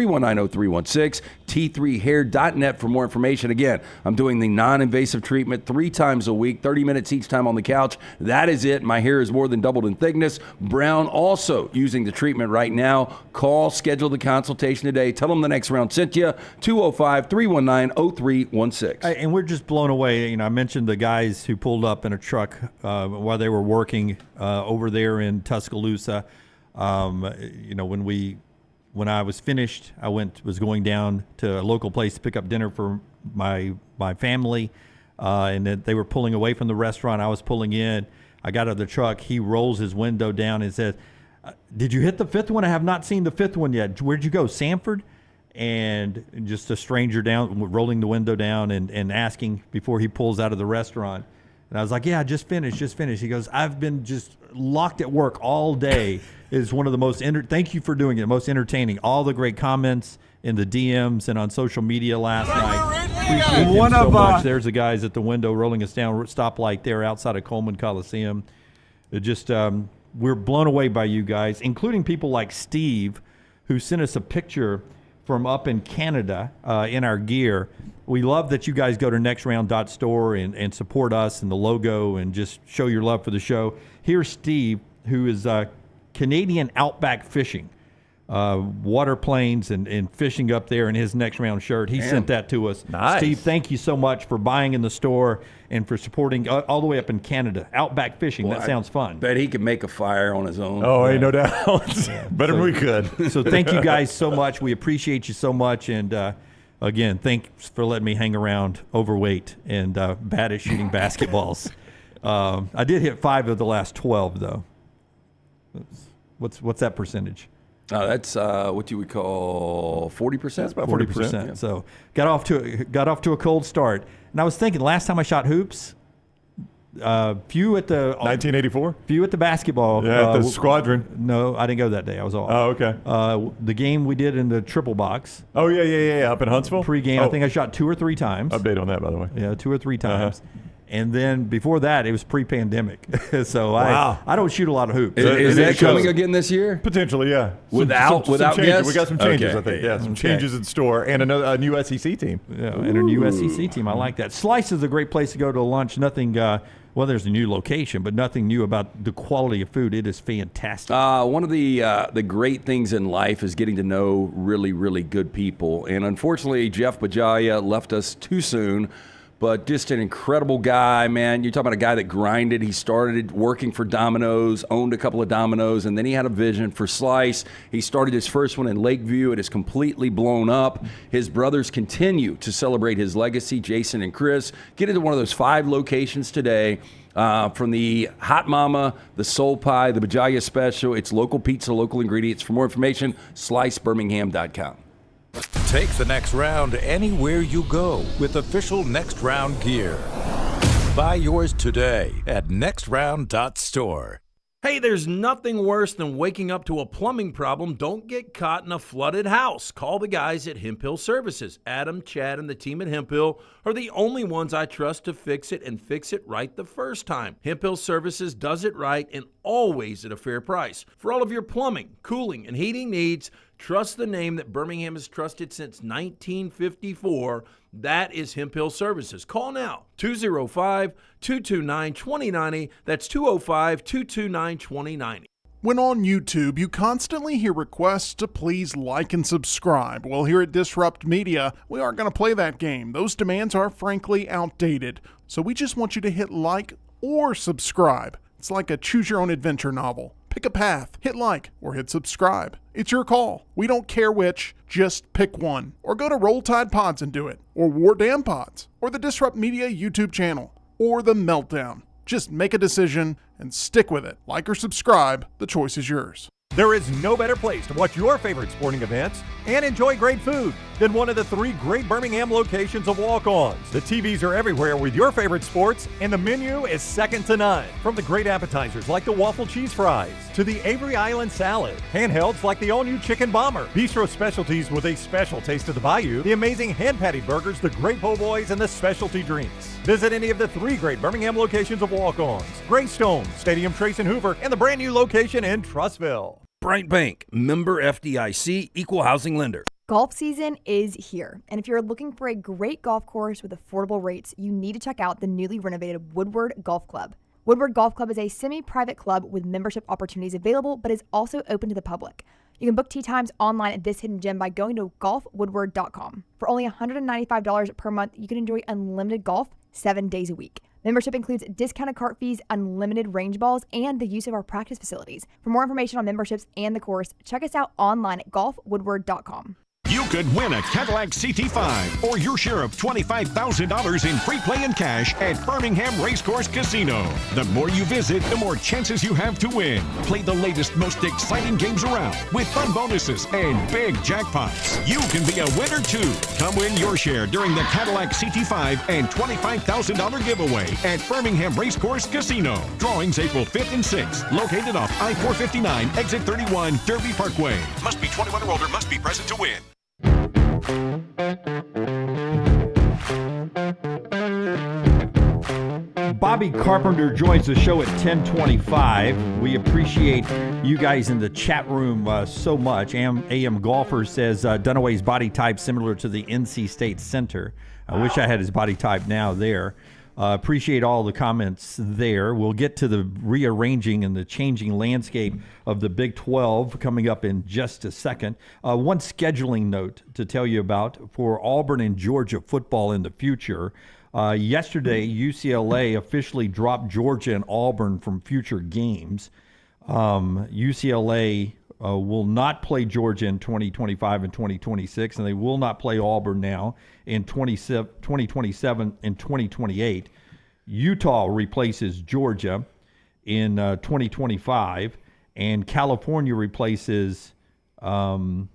t3hair.net for more information. Again, I'm doing the non-invasive treatment 3 times a week, 30 minutes each time on the couch. That is it. My hair is more than doubled in thickness. Brown also using the treatment right now. Call, schedule the consultation today. Tell them the next round sent you, 205-319-0316. And we're just blown away. I mentioned the guys who pulled up in a truck while they were working over there in Tuscaloosa. When I was finished, I was going down to a local place to pick up dinner for my family, and they were pulling away from the restaurant. I was pulling in. I got out of the truck. He rolls his window down and says, "Did you hit the 5th one? I have not seen the 5th one yet. Where'd you go, Sanford?" And just a stranger down, rolling the window down and asking before he pulls out of the restaurant. And I was like, "Yeah, just finished. He goes, "I've been just locked at work all day." Is one of the most thank you for doing it, most entertaining. All the great comments in the DMs and on social media last night. Appreciate him so much. There's the guys at the window rolling us down stoplight there outside of Coleman Coliseum. It just we're blown away by you guys, including people like Steve, who sent us a picture from up in Canada in our gear. We love that you guys go to nextround.store and support us and the logo and just show your love for the show. Here's Steve, who is Canadian Outback Fishing, water planes and fishing up there in his Next Round shirt. He sent that to us. Nice. Steve, thank you so much for buying in the store and for supporting all the way up in Canada. Outback Fishing, that sounds fun. Bet he could make a fire on his own. Oh, ain't no doubt. Better than we could. So thank you guys so much. We appreciate you so much. And again, thanks for letting me hang around overweight and bad at shooting basketballs. I did hit 5 of the last 12, though. What's that percentage? That's what you would call 40%. That's about 40%. Yeah. So got off to a cold start. And I was thinking, last time I shot hoops, few at the 1984. Few at the basketball. Yeah, at the Squadron. No, I didn't go that day. I was off. Oh, okay. The game we did in the triple box. Oh yeah. Up in Huntsville. Pre-game, I think I shot 2 or 3 times. Update on that, by the way. Yeah, 2 or 3 times. And then before that, it was pre-pandemic. So wow. I don't shoot a lot of hoops. Is that coming again this year? Potentially, yeah. Without changes. guests? We got some changes, Okay. I think. Yeah, some changes in store and a new SEC team. Yeah, and a new SEC team. I like that. Slice is a great place to go to lunch. Nothing, well, there's a new location, but nothing new about the quality of food. It is fantastic. One of the great things in life is getting to know really, really good people. And unfortunately, Jeff Bajaya left us too soon. But just an incredible guy, man. You're talking about a guy that grinded. He started working for Domino's, owned a couple of Domino's, and then he had a vision for Slice. He started his first one in Lakeview. It is completely blown up. His brothers continue to celebrate his legacy, Jason and Chris. Get into one of those 5 locations today. From the Hot Mama, the Soul Pie, the Bajaya Special. It's local pizza, local ingredients. For more information, slicebirmingham.com. Take the next round anywhere you go with official Next Round gear. Buy yours today at nextround.store. Hey, there's nothing worse than waking up to a plumbing problem. Don't get caught in a flooded house. Call the guys at Hemphill Services. Adam, Chad, and the team at Hemphill are the only ones I trust to fix it and fix it right the first time. Hemphill Services does it right and always at a fair price. For all of your plumbing, cooling, and heating needs, trust the name that Birmingham has trusted since 1954. That is Hemphill Services. Call now, 205-229-2090. That's 205-229-2090. When on YouTube, you constantly hear requests to please like and subscribe. Well, here at Disrupt Media, we aren't going to play that game. Those demands are frankly outdated. So we just want you to hit like or subscribe. It's like a choose-your-own-adventure novel. Pick a path, hit like, or hit subscribe. It's your call. We don't care which, just pick one. Or go to Roll Tide Pods and do it. Or War Damn Pods. Or the Disrupt Media YouTube channel. Or the Meltdown. Just make a decision and stick with it. Like or subscribe, the choice is yours. There is no better place to watch your favorite sporting events and enjoy great food than one of the 3 great Birmingham locations of Walk-Ons. The TVs are everywhere with your favorite sports, and the menu is second to none. From the great appetizers like the waffle cheese fries to the Avery Island salad, handhelds like the all-new chicken bomber, bistro specialties with a special taste of the bayou, the amazing hand-patty burgers, the great po' boys, and the specialty drinks. Visit any of the 3 great Birmingham locations of Walk-Ons: Greystone, Stadium Trace and Hoover, and the brand new location in Trussville. Bright Bank, member FDIC, equal housing lender. Golf season is here, and if you're looking for a great golf course with affordable rates, you need to check out the newly renovated Woodward Golf Club. Woodward Golf Club is a semi-private club with membership opportunities available, but is also open to the public. You can book tee times online at this hidden gem by going to golfwoodward.com. For only $195 per month, you can enjoy unlimited golf 7 days a week. Membership includes discounted cart fees, unlimited range balls, and the use of our practice facilities. For more information on memberships and the course, check us out online at golfwoodward.com. You could win a Cadillac CT5 or your share of $25,000 in free play and cash at Birmingham Racecourse Casino. The more you visit, the more chances you have to win. Play the latest, most exciting games around with fun bonuses and big jackpots. You can be a winner too. Come win your share during the Cadillac CT5 and $25,000 giveaway at Birmingham Racecourse Casino. Drawings April 5th and 6th. Located off I-459, exit 31, Derby Parkway. Must be 21 or older. Must be present to win. Bobby Carpenter joins the show at 10:25. We appreciate you guys in the chat room so much. AM Golfer says Dunaway's body type similar to the NC State center. I wish I had his body type now there. Appreciate all the comments there. We'll get to the rearranging and the changing landscape of the Big 12 coming up in just a second. One scheduling note to tell you about for Auburn and Georgia football in the future. Yesterday, UCLA officially dropped Georgia and Auburn from future games. UCLA will not play Georgia in 2025 and 2026, and they will not play Auburn now in 2027 and 2028. Utah replaces Georgia in 2025, and California replaces Auburn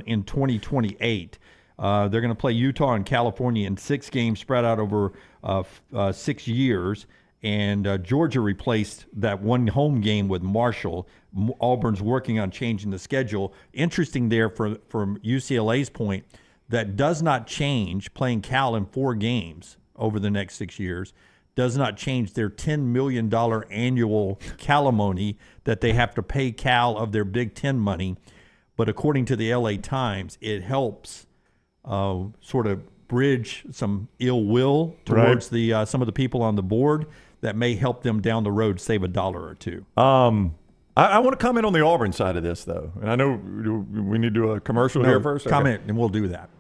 in 2028. They're going to play Utah and California in 6 games spread out over 6 years. And Georgia replaced that one home game with Marshall. Auburn's working on changing the schedule. Interesting there from UCLA's point, that does not change playing Cal in 4 games over the next 6 years, does not change their $10 million annual calimony that they have to pay Cal of their Big Ten money. But according to the LA Times, it helps sort of bridge some ill will towards the some of the people on the board that may help them down the road save $1 or $2. I want to comment on the Auburn side of this, though. And I know we need to do a commercial here first. Comment, and we'll do that.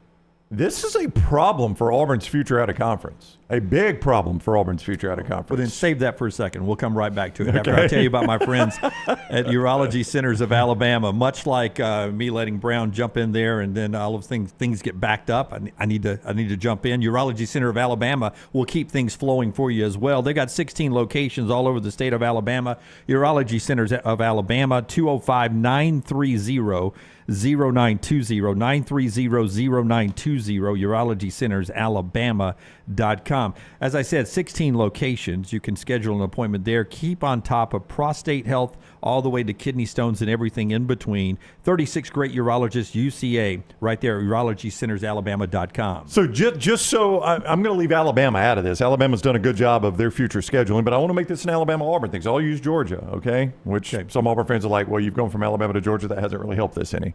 This is a problem for Auburn's future out of conference. A big problem for Auburn's future out of conference. Well, then save that for a second. We'll come right back to it after I tell you about my friends at Urology Centers of Alabama. Much like me letting Brown jump in there, and then all of things get backed up. I need to jump in. Urology Center of Alabama will keep things flowing for you as well. They got 16 locations all over the state of Alabama. Urology Centers of Alabama, 205-930-0920, 930-0920, urologycentersalabama.com. taylorkorntnr.com. As I said, 16 locations. You can schedule an appointment there. Keep on top of prostate health all the way to kidney stones and everything in between. 36 great urologists, UCA, right there at urologycentersalabama.com. So just so I'm going to leave Alabama out of this. Alabama's done a good job of their future scheduling, but I want to make this an Alabama-Auburn thing. So I'll use Georgia, okay? Which some Auburn fans are like, well, you've gone from Alabama to Georgia. That hasn't really helped this any.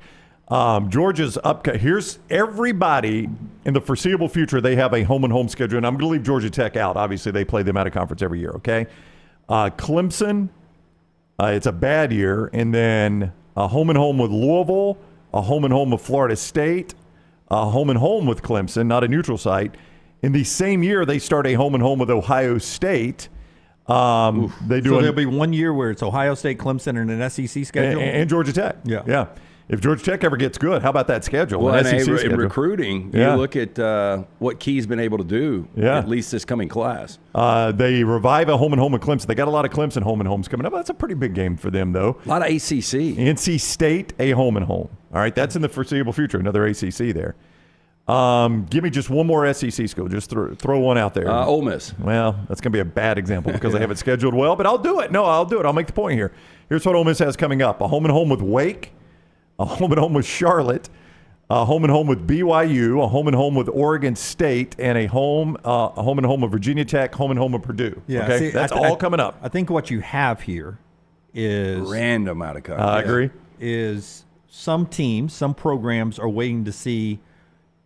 Georgia's up. Here's everybody in the foreseeable future. They have a home-and-home schedule, and I'm going to leave Georgia Tech out. Obviously, they play them out of conference every year, okay? Clemson, it's a bad year, and then a home-and-home with Louisville, a home-and-home with Florida State, a home-and-home with Clemson, not a neutral site. In the same year, they start a home-and-home with Ohio State. So there'll be 1 year where it's Ohio State, Clemson, and an SEC schedule? And Georgia Tech. Yeah. If Georgia Tech ever gets good, how about that schedule? Well, SEC schedule. in recruiting, you look at what Key's been able to do, at least this coming class. They revive a home-and-home with Clemson. They got a lot of Clemson home-and-homes coming up. That's a pretty big game for them, though. A lot of ACC. NC State, a home-and-home. All right, that's in the foreseeable future, another ACC there. Give me just one more SEC school. Just throw one out there. Ole Miss. Well, that's going to be a bad example because they have it scheduled well, but I'll do it. No, I'll do it. I'll make the point here. Here's what Ole Miss has coming up. A home-and-home with Wake, a home-and-home with Charlotte, a home-and-home with BYU, a home-and-home with Oregon State, and a home-and-home with Virginia Tech, home-and-home with Purdue. Yeah, okay? That's all coming up. I think what you have here is random out of context. I agree. Is some teams, some programs are waiting to see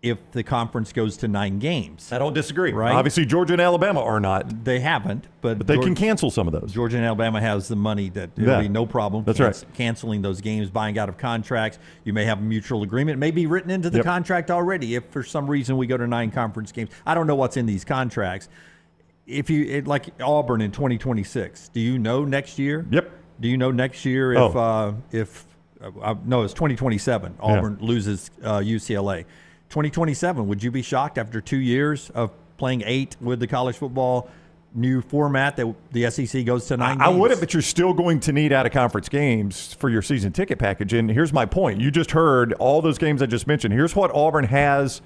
if the conference goes to 9 games. I don't disagree. Right? Obviously, Georgia and Alabama are not. They haven't, but they can cancel some of those. Georgia and Alabama has the money that there'll be no problem canceling those games, buying out of contracts. You may have a mutual agreement. It may be written into the contract already if for some reason we go to 9 conference games. I don't know what's in these contracts. If you like Auburn in 2026, do you know next year? Yep. Do you know next year if no, it's 2027. Auburn loses UCLA. 2027, would you be shocked after 2 years of playing 8 with the college football new format that the SEC goes to 9 games? I wouldn't, but you're still going to need out-of-conference games for your season ticket package. And here's my point. You just heard all those games I just mentioned. Here's what Auburn has,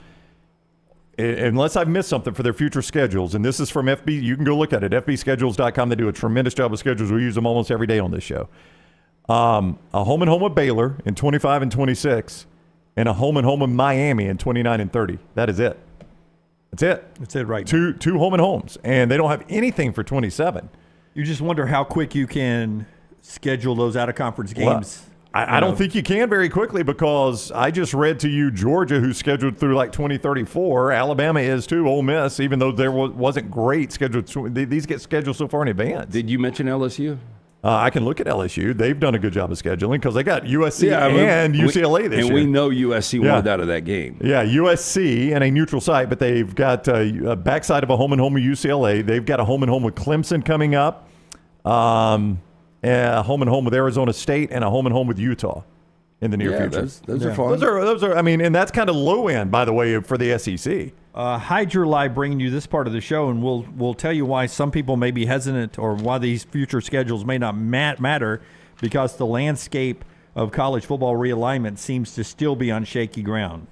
unless I've missed something, for their future schedules. And this is from FB. You can go look at it, fbschedules.com. They do a tremendous job of schedules. We use them almost every day on this show. A home-and-home with Baylor in 25 and 26. And a home-and-home with Miami in 29 and 30. That is it. That's it. That's it right now. Two home-and-homes. And they don't have anything for 27. You just wonder how quick you can schedule those out-of-conference games. Well, I don't think you can very quickly because I just read to you Georgia, who's scheduled through like 2034. Alabama is too. Ole Miss, even though there wasn't great scheduled. These get scheduled so far in advance. Did you mention LSU? I can look at LSU. They've done a good job of scheduling because they got USC and UCLA this year. And we know USC wanted out of that game. Yeah, USC and a neutral site, but they've got a backside of a home-and-home with UCLA. They've got a home-and-home with Clemson coming up, and a home-and-home with Arizona State, and a home-and-home with Utah in the near future. Those are fun. Those are. I mean, and that's kind of low end, by the way, for the SEC. HydroLive bringing you this part of the show, and we'll tell you why some people may be hesitant or why these future schedules may not matter, because the landscape of college football realignment seems to still be on shaky ground.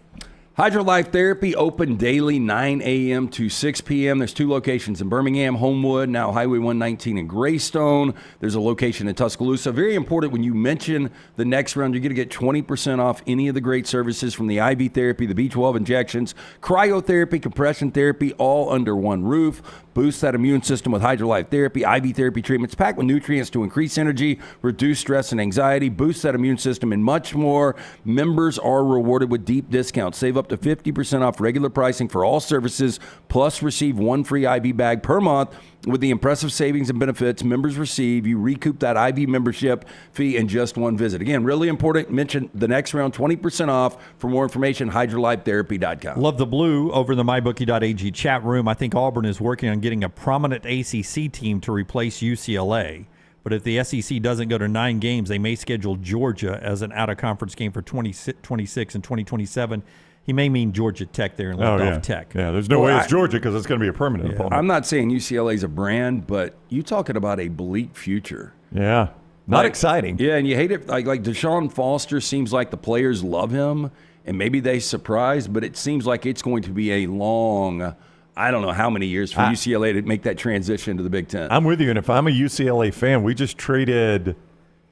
HydroLife Therapy open daily 9 a.m. to 6 p.m. There's 2 locations in Birmingham, Homewood, now Highway 119 in Greystone. There's a location in Tuscaloosa. Very important, when you mention the next round, you're going to get 20% off any of the great services from the IV therapy, the B12 injections, cryotherapy, compression therapy, all under one roof. Boost that immune system with HydroLife Therapy. IV therapy treatments packed with nutrients to increase energy, reduce stress and anxiety, boost that immune system, and much more. Members are rewarded with deep discounts. Save up to 50% off regular pricing for all services, plus receive 1 free IV bag per month. With the impressive savings and benefits members receive, you recoup that IV membership fee in just 1 visit. Again, really important. Mention the next round, 20% off. For more information, hydrolifetherapy.com. Love the blue over in the mybookie.ag chat room. I think Auburn is working on getting a prominent ACC team to replace UCLA. But if the SEC doesn't go to 9 games, they may schedule Georgia as an out-of-conference game for 2026 and 2027. He may mean Georgia Tech there and left off Tech. Yeah, there's no way it's Georgia because it's going to be a permanent opponent. I'm not saying UCLA is a brand, but you talking about a bleak future. Yeah, not exciting. Yeah, and you hate it. Like Deshaun Foster seems like the players love him, and maybe they surprised, but it seems like it's going to be a long I don't know how many years for UCLA to make that transition to the Big Ten. I'm with you, and if I'm a UCLA fan, we just traded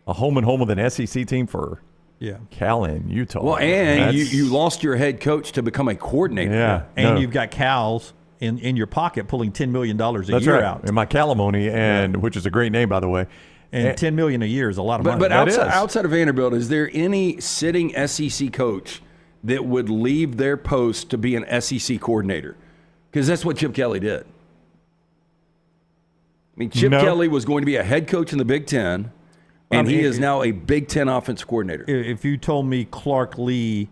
a home with an SEC team for Cal in Utah. Well, and you lost your head coach to become a coordinator. Yeah, and you've got Cal's in your pocket pulling $10 million a year out. And my Calimony, which is a great name, by the way. And $10 million a year is a lot of money. But outside of Vanderbilt, is there any sitting SEC coach that would leave their post to be an SEC coordinator? Because that's what Chip Kelly did. I mean, Chip Kelly was going to be a head coach in the Big Ten, and he is now a Big Ten offensive coordinator. If you told me Clark Lee...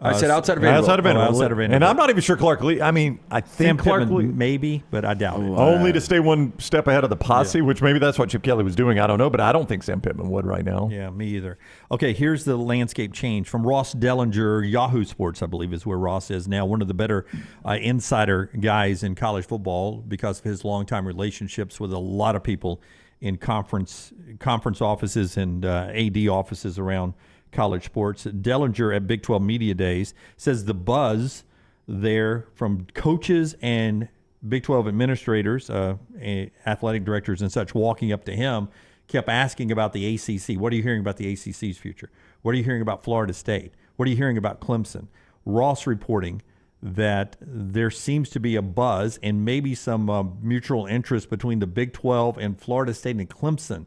I said outside of Vanderbilt. Outside of Vanderbilt. And I'm not even sure Clark Lee. I mean, I think Clark Lee maybe, but I doubt it. Only to stay one step ahead of the posse, which maybe that's what Chip Kelly was doing. I don't know, but I don't think Sam Pittman would right now. Yeah, me either. Okay, here's the landscape change from Ross Dellinger, Yahoo Sports, I believe is where Ross is now, one of the better insider guys in college football because of his longtime relationships with a lot of people in conference offices and AD offices around college sports. Dellinger at Big 12 Media Days says the buzz there from coaches and Big 12 administrators, athletic directors and such walking up to him kept asking about the ACC. What are you hearing about the ACC's future? What are you hearing about Florida State? What are you hearing about Clemson? Ross reporting that there seems to be a buzz and maybe some mutual interest between the Big 12 and Florida State and Clemson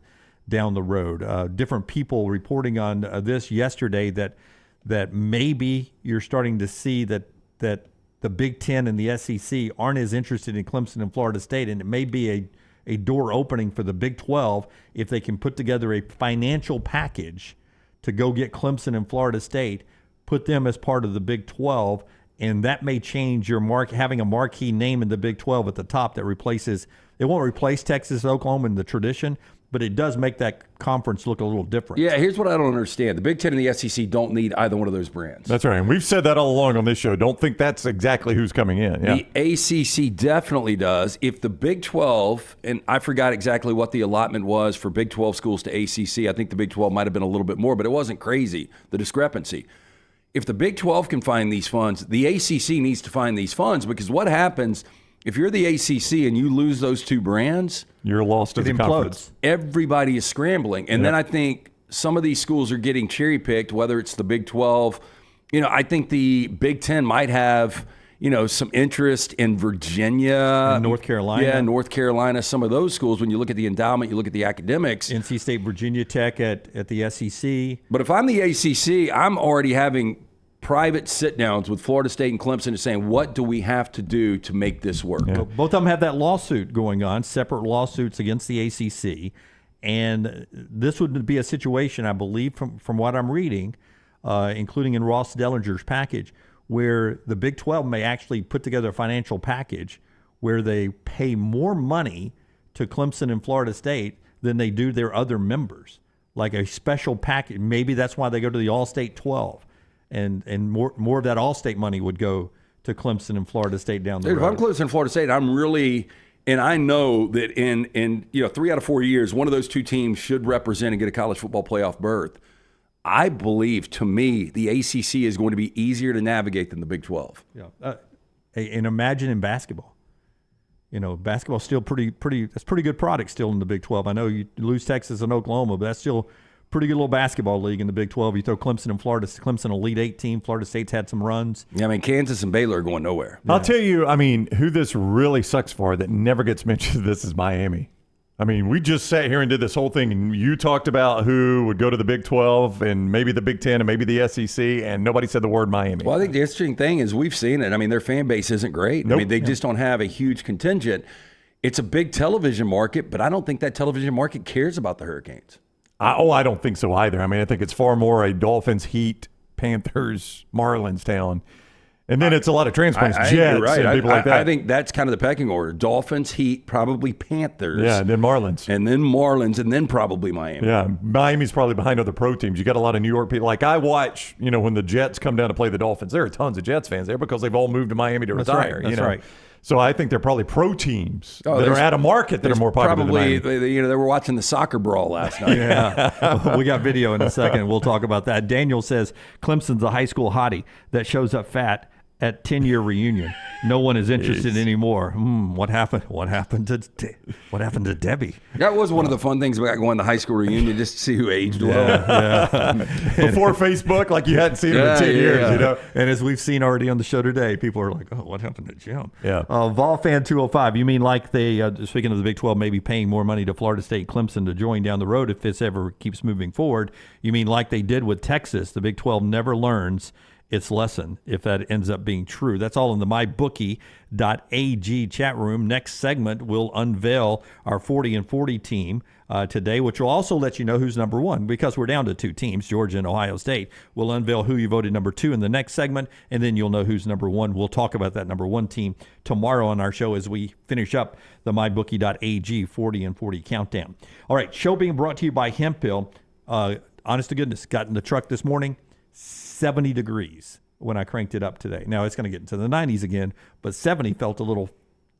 down the road. Different people reporting on this yesterday that maybe you're starting to see that the Big Ten and the SEC aren't as interested in Clemson and Florida State, and it may be a door opening for the Big 12 if they can put together a financial package to go get Clemson and Florida State, put them as part of the Big 12, and that may change your having a marquee name in the Big 12 at the top that replaces. It won't replace Texas, Oklahoma in the tradition, but it does make that conference look a little different. Yeah, here's what I don't understand. The Big Ten and the SEC don't need either one of those brands. That's right. And we've said that all along on this show. Don't think that's exactly who's coming in. Yeah. The ACC definitely does. If the Big 12, and I forgot exactly what the allotment was for Big 12 schools to ACC. I think the Big 12 might have been a little bit more, but it wasn't crazy, the discrepancy. If the Big 12 can find these funds, the ACC needs to find these funds, because what happens if you're the ACC and you lose those two brands, you're lost as a conference. Everybody is scrambling. And then I think some of these schools are getting cherry-picked, whether it's the Big 12. I think the Big 10 might have, some interest in Virginia. And North Carolina. Yeah, North Carolina, some of those schools. When you look at the endowment, you look at the academics. NC State, Virginia Tech at the SEC. But if I'm the ACC, I'm already having private sit-downs with Florida State and Clemson and saying, what do we have to do to make this work? Yeah. Both of them have that lawsuit going on, separate lawsuits against the ACC. And this would be a situation, I believe, from what I'm reading, including in Ross Dellinger's package, where the Big 12 may actually put together a financial package where they pay more money to Clemson and Florida State than they do their other members, like a special package. Maybe that's why they go to the All-State 12. And more of that All-State money would go to Clemson and Florida State down the road. If I'm Clemson and Florida State, I'm really, and I know that in 3 out of 4 years, one of those two teams should represent and get a college football playoff berth. I believe, to me, the ACC is going to be easier to navigate than the Big 12. Yeah, and imagine in basketball. Basketball's still pretty. That's pretty good product still in the Big 12. I know you lose Texas and Oklahoma, but that's still pretty good little basketball league in the Big 12. You throw Clemson and Florida, Clemson Elite 8 team. Florida State's had some runs. Yeah, I mean, Kansas and Baylor are going nowhere. I'll tell you, who this really sucks for that never gets mentioned, this is Miami. We just sat here and did this whole thing, and you talked about who would go to the Big 12 and maybe the Big 10 and maybe the SEC, and nobody said the word Miami. Well, I think the interesting thing is we've seen it. Their fan base isn't great. Nope. They just don't have a huge contingent. It's a big television market, but I don't think that television market cares about the Hurricanes. I don't think so either. I think it's far more a Dolphins, Heat, Panthers, Marlins town. And then it's a lot of transplants, Jets, right. and people like that. I think that's kind of the pecking order. Dolphins, Heat, probably Panthers. Yeah, and then Marlins. And then probably Miami. Yeah, Miami's probably behind other pro teams. You got a lot of New York people. Like I watch, when the Jets come down to play the Dolphins, there are tons of Jets fans there because they've all moved to Miami to retire. That's right. So I think they're probably pro teams that are at a market that are more popular than Miami. They were watching the soccer brawl last night. Yeah. We got video in a second. We'll talk about that. Daniel says Clemson's a high school hottie that shows up fat at 10-year reunion. No one is interested anymore. What happened? What happened to Debbie? That was one of the fun things about going to high school reunion, just to see who aged well. Before Facebook, like you hadn't seen him in 10 years, you know. And as we've seen already on the show today, people are like, "Oh, what happened to Jim?" Yeah. Volfan 205. You mean like they? Speaking of the Big 12, maybe paying more money to Florida State, Clemson to join down the road if this ever keeps moving forward. You mean like they did with Texas? The Big 12 never learns its lesson if that ends up being true. That's all in the mybookie.ag chat room. Next segment, we'll unveil our 40 and 40 team today, which will also let you know who's number one, because we're down to 2 teams, Georgia and Ohio State. We'll unveil who you voted number 2 in the next segment, and then you'll know who's number 1. We'll talk about that number 1 team tomorrow on our show as we finish up the mybookie.ag 40 and 40 countdown. All right, show being brought to you by Hemphill. Honest to goodness, got in the truck this morning, 70 degrees when I cranked it up today. Now it's going to get into the 90s again, but 70 felt a little,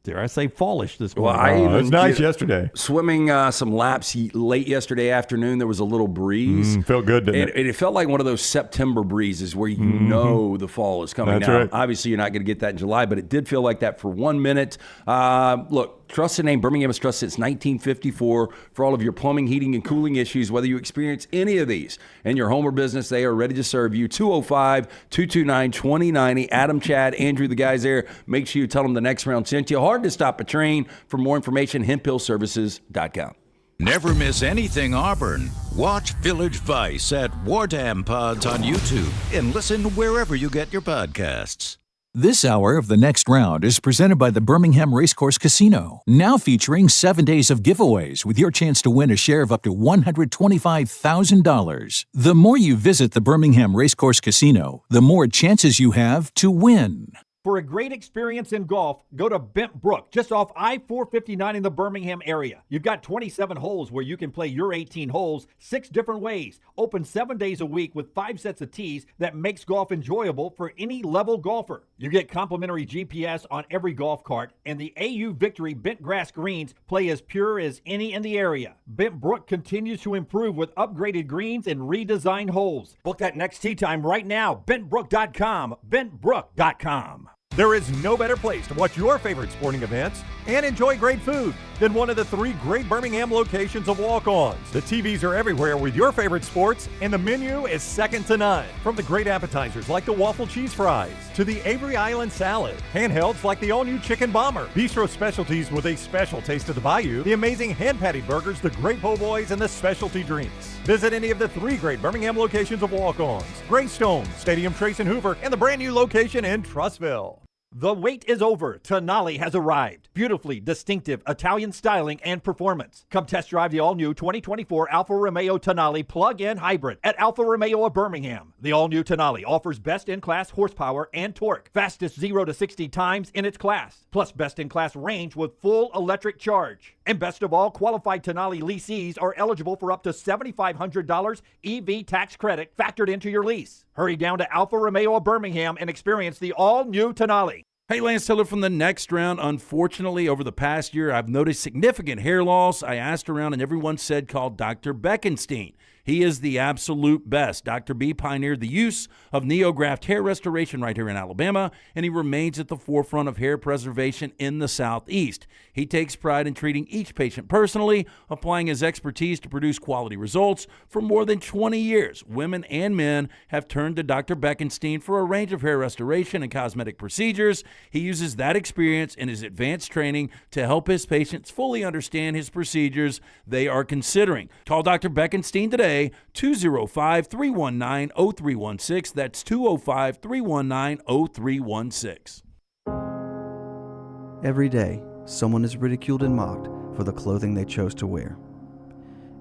dare I say, fallish this morning. It was nice yesterday. Swimming some laps late yesterday afternoon, there was a little breeze. Felt good, didn't it? It felt like one of those September breezes where you know the fall is coming. That's now, right. Obviously, you're not going to get that in July, but it did feel like that for 1 minute. Look, trusted name, Birmingham has trusted since 1954 for all of your plumbing, heating, and cooling issues. Whether you experience any of these in your home or business, they are ready to serve you. 205-229-2090. Adam, Chad, Andrew, the guys there. Make sure you tell them the next round sent you. Hard to stop a train. For more information, hemphillservices.com. Never miss anything Auburn. Watch Village Vice at Wardam Pods on YouTube and listen wherever you get your podcasts. This hour of The Next Round is presented by the Birmingham Racecourse Casino, now featuring 7 days of giveaways with your chance to win a share of up to $125,000. The more you visit the Birmingham Racecourse Casino, the more chances you have to win. For a great experience in golf, go to Bent Brook, just off I-459 in the Birmingham area. You've got 27 holes where you can play your 18 holes 6 different ways. Open 7 days a week with 5 sets of tees that makes golf enjoyable for any level golfer. You get complimentary GPS on every golf cart, and the AU Victory bent grass greens play as pure as any in the area. Bent Brook continues to improve with upgraded greens and redesigned holes. Book that next tee time right now. BentBrook.com. BentBrook.com. There is no better place to watch your favorite sporting events and enjoy great food than one of the 3 great Birmingham locations of Walk-Ons. The TVs are everywhere with your favorite sports, and the menu is second to none. From the great appetizers like the waffle cheese fries, to the Avery Island salad, handhelds like the all-new Chicken Bomber, bistro specialties with a special taste of the Bayou, the amazing hand-patty burgers, the great po' boys, and the specialty drinks. Visit any of the 3 great Birmingham locations of Walk-Ons: Greystone, Stadium Trace and Hoover, and the brand new location in Trussville. The wait is over. Tonali has arrived. Beautifully distinctive Italian styling and performance. Come test drive the all-new 2024 Alfa Romeo Tonali plug-in hybrid at Alfa Romeo of Birmingham. The all-new Tonali offers best-in-class horsepower and torque, fastest 0 to 60 times in its class, plus best-in-class range with full electric charge. And best of all, qualified Tonali leasees are eligible for up to $7,500 EV tax credit factored into your lease. Hurry down to Alfa Romeo of Birmingham and experience the all-new Tonali. Hey, Lance Taylor from the Next Round. Unfortunately, over the past year, I've noticed significant hair loss. I asked around, and everyone said call Dr. Beckenstein. He is the absolute best. Dr. B pioneered the use of NeoGraft hair restoration right here in Alabama, and he remains at the forefront of hair preservation in the Southeast. He takes pride in treating each patient personally, applying his expertise to produce quality results. For more than 20 years, women and men have turned to Dr. Beckenstein for a range of hair restoration and cosmetic procedures. He uses that experience and his advanced training to help his patients fully understand his procedures they are considering. Call Dr. Beckenstein today, 205-319-0316. That's 205-319-0316. Every day, someone is ridiculed and mocked for the clothing they chose to wear.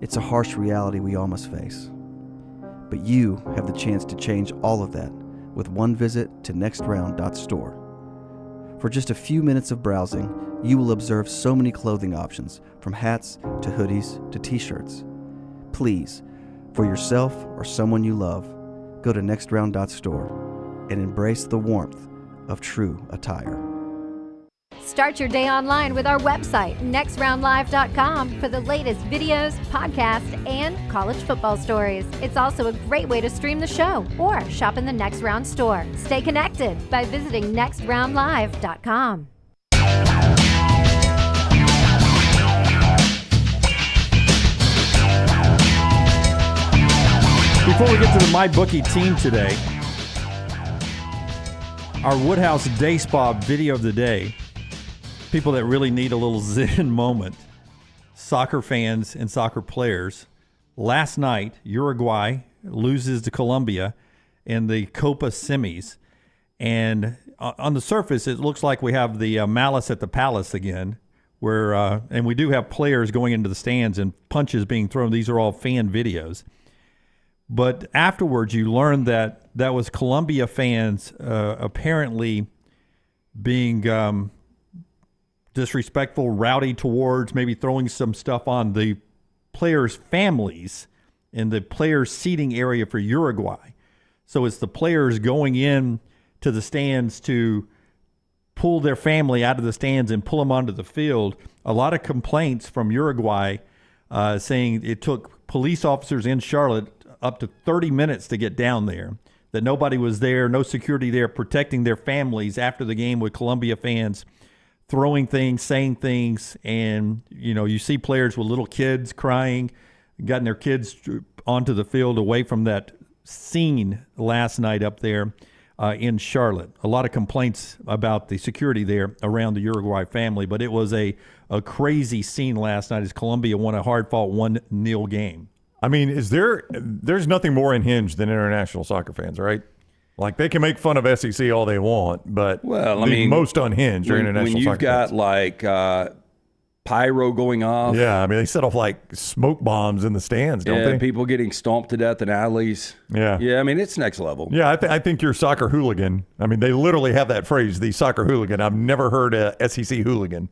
It's a harsh reality we all must face. But you have the chance to change all of that with one visit to nextround.store. For just a few minutes of browsing, you will observe so many clothing options, from hats to hoodies to t-shirts. Please, for yourself or someone you love, go to nextround.store and embrace the warmth of true attire. Start your day online with our website, nextroundlive.com, for the latest videos, podcasts, and college football stories. It's also a great way to stream the show or shop in the Next Round store. Stay connected by visiting nextroundlive.com. Before we get to the MyBookie team today, our Woodhouse Day Spa video of the day. People that really need a little zen moment. Soccer fans and soccer players. Last night, Uruguay loses to Colombia in the Copa semis. And on the surface, it looks like we have the malice at the palace again. Where and we do have players going into the stands and punches being thrown. These are all fan videos. But afterwards, you learn that that was Colombia fans apparently being disrespectful, rowdy towards, maybe throwing some stuff on the players' families in the players' seating area for Uruguay. So it's the players going in to the stands to pull their family out of the stands and pull them onto the field. A lot of complaints from Uruguay saying it took police officers in Charlotte up to 30 minutes to get down there, that nobody was there, no security there protecting their families after the game with Colombia fans throwing things, saying things. And, you know, you see players with little kids crying, gotten their kids onto the field away from that scene last night up there in Charlotte. A lot of complaints about the security there around the Uruguay family, but it was a crazy scene last night as Colombia won a hard-fought 1-0 game. I mean, there's nothing more unhinged than international soccer fans, right? Like, they can make fun of SEC all they want, but most unhinged are international soccer fans. When you've got, like, pyro going off. Yeah, I mean, they set off, like, smoke bombs in the stands, don't they? People getting stomped to death in alleys. Yeah. Yeah, I mean, it's next level. Yeah, I think you're a soccer hooligan. I mean, they literally have that phrase, the soccer hooligan. I've never heard a SEC hooligan.